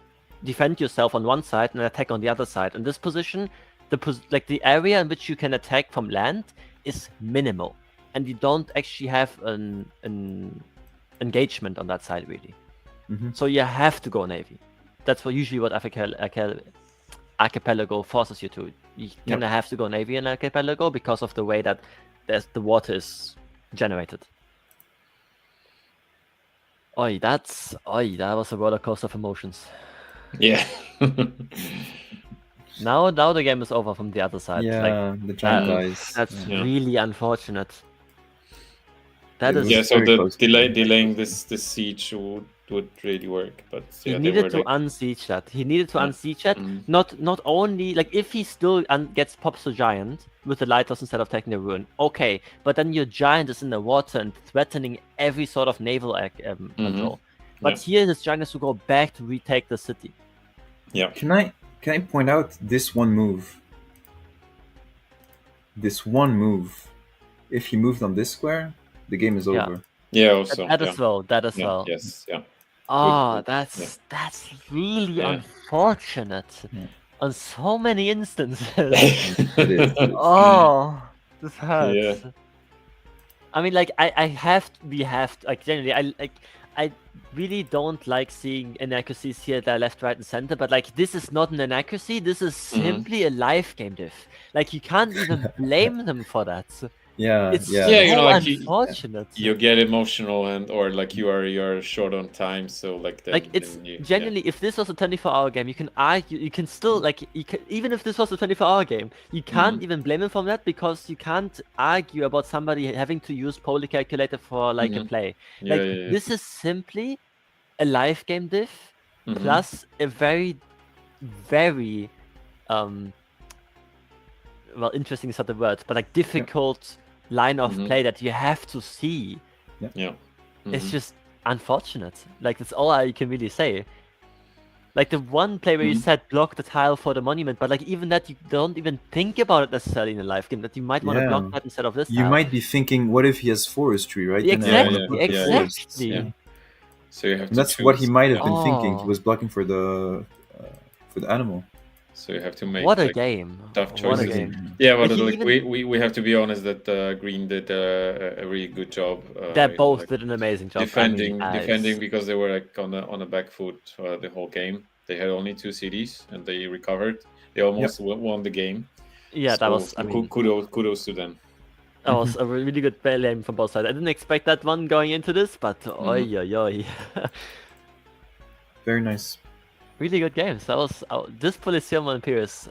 Speaker 3: defend yourself on one side and attack on the other side. In this position, the area in which you can attack from land is minimal, and you don't actually have an engagement on that side really.
Speaker 2: Mhm.
Speaker 3: So you have to go navy. That's usually what archipelago forces you to. You kind of have to go navy in archipelago because of the way that the water is generated. That was a roller coaster of emotions.
Speaker 1: Yeah.
Speaker 3: Now the game is over from the other side.
Speaker 2: Yeah, the giant
Speaker 3: that-
Speaker 2: dies.
Speaker 3: That's
Speaker 1: Yeah.
Speaker 3: really unfortunate. That
Speaker 2: It
Speaker 3: is.
Speaker 2: was
Speaker 1: Yeah, so
Speaker 2: very
Speaker 1: the
Speaker 2: close.
Speaker 1: delaying this siege would really work, but
Speaker 3: He
Speaker 1: yeah, they
Speaker 3: needed
Speaker 1: were
Speaker 3: to
Speaker 1: like,
Speaker 3: unsiege that. He needed to
Speaker 1: Yeah.
Speaker 3: unsiege that.
Speaker 1: Mhm.
Speaker 3: Not only like if he still gets pops the giant with the lighthouse instead of taking the ruin, okay. But then your giant is in the water and threatening every sort of naval control. But
Speaker 1: Yeah.
Speaker 3: here this giant has to go back to retake the city.
Speaker 1: yeah,
Speaker 2: Can I point out this one move? This one move. If he moved on this square, the game is
Speaker 3: Yeah.
Speaker 2: over.
Speaker 1: yeah, also,
Speaker 3: That
Speaker 1: yeah,
Speaker 3: as well. That as
Speaker 1: yeah,
Speaker 3: well.
Speaker 1: yes, yeah,
Speaker 3: Oh,
Speaker 1: good,
Speaker 3: that's really
Speaker 1: Yeah.
Speaker 3: unfortunate
Speaker 2: Yeah.
Speaker 3: on so many instances.
Speaker 2: It is.
Speaker 3: Oh, this hurts.
Speaker 1: Yeah.
Speaker 3: I mean, like we have to, like generally, I really don't like seeing inaccuracies here that are left, right, and center. But like this is not an inaccuracy. This is simply a live game diff. Like you can't even blame them for that.
Speaker 2: Yeah,
Speaker 3: It's
Speaker 2: yeah.
Speaker 1: Yeah,
Speaker 3: so
Speaker 1: you know, like
Speaker 3: unfortunate.
Speaker 1: you get emotional or like you're short on time, so like then,
Speaker 3: Like it's
Speaker 1: then you,
Speaker 3: genuinely, if this was a 24-hour game, you can argue, you can still like, even if this was a 24-hour game, you can't even blame him from that because you can't argue about somebody having to use Poly Calculator for like a play.
Speaker 1: yeah,
Speaker 3: Like
Speaker 1: yeah, yeah.
Speaker 3: this is simply a live game diff
Speaker 1: Mhm.
Speaker 3: plus a very, very, well, interesting is not the word, but like difficult line of play that you have to see.
Speaker 1: Yeah.
Speaker 3: It's
Speaker 1: Mhm.
Speaker 3: just unfortunate. Like that's all I can really say. Like the one play where you said block the tile for the monument, but like even that you don't even think about it necessarily in a live game. That you might want to
Speaker 2: Yeah.
Speaker 3: block that instead of this.
Speaker 2: You
Speaker 3: tile.
Speaker 2: might be thinking, what if he has forestry, right? Then I
Speaker 1: Yeah,
Speaker 2: wanna
Speaker 1: yeah,
Speaker 2: block the
Speaker 1: yeah,
Speaker 2: forests.
Speaker 3: exactly.
Speaker 1: Yeah. So you have
Speaker 2: And
Speaker 1: to
Speaker 2: that's what he
Speaker 1: choose,
Speaker 2: might have
Speaker 1: yeah.
Speaker 2: been thinking. He
Speaker 3: Oh.
Speaker 2: was blocking for the animal.
Speaker 1: So you have to make
Speaker 3: What a
Speaker 1: like,
Speaker 3: game!
Speaker 1: tough
Speaker 3: What a
Speaker 1: choices.
Speaker 3: game!
Speaker 1: Yeah, but
Speaker 3: Like,
Speaker 1: like,
Speaker 3: even-
Speaker 1: we have to be honest that Green did a really good job.
Speaker 3: They
Speaker 1: you know,
Speaker 3: both
Speaker 1: like,
Speaker 3: did an amazing job.
Speaker 1: defending
Speaker 3: I mean,
Speaker 1: defending because they were like on a back foot the whole game. They had only 2 cities and they recovered. They almost won the game.
Speaker 3: Yeah, that
Speaker 1: So,
Speaker 3: was. I mean,
Speaker 1: kudos to them.
Speaker 3: that was a really good game from both sides. I didn't expect that one going into this, but oi oi oi.
Speaker 2: Very nice.
Speaker 3: really good games. That was this Polysseum and Imperius.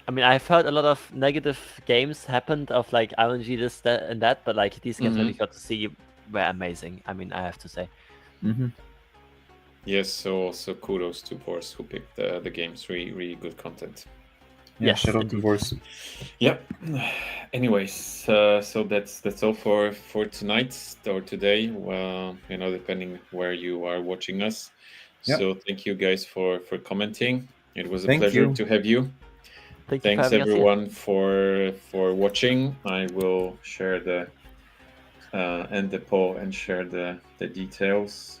Speaker 3: I mean, I've heard a lot of negative games happened of like RNG this, that, and that, but like these games really got to see were amazing. I mean, I have to say.
Speaker 1: Yes, so kudos to Vorse who picked the games. Really good content.
Speaker 2: Yeah,
Speaker 3: Yes,
Speaker 2: shout out to Vorse.
Speaker 1: Yep. Anyways, so that's all for tonight or today. Well, depending where you are watching us.
Speaker 2: Yep.
Speaker 1: So thank you guys for commenting. It was a
Speaker 2: Thank
Speaker 1: pleasure
Speaker 2: you.
Speaker 1: to have you. Thanks everyone for watching. I will share the end the poll and share the details.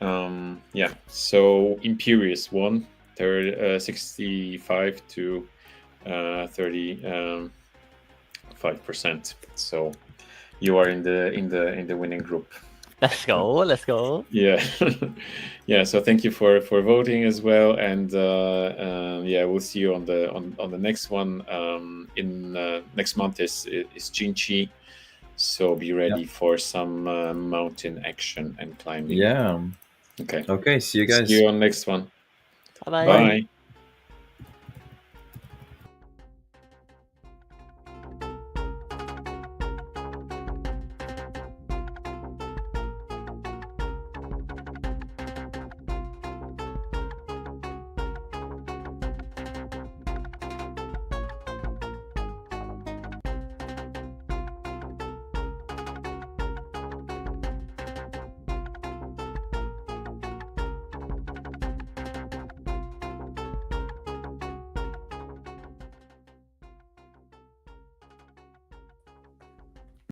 Speaker 1: Yeah, so Imperius won 65 to 35%. So you are in the winning group.
Speaker 3: Let's go.
Speaker 1: Yeah. Yeah, so thank you for voting as well, and yeah, we'll see you on the next one. In next month is Jinchi, so be ready for some mountain action and climbing.
Speaker 2: Yeah.
Speaker 1: Okay.
Speaker 2: Okay, see you guys.
Speaker 1: See you on next one.
Speaker 3: Bye.
Speaker 1: Bye.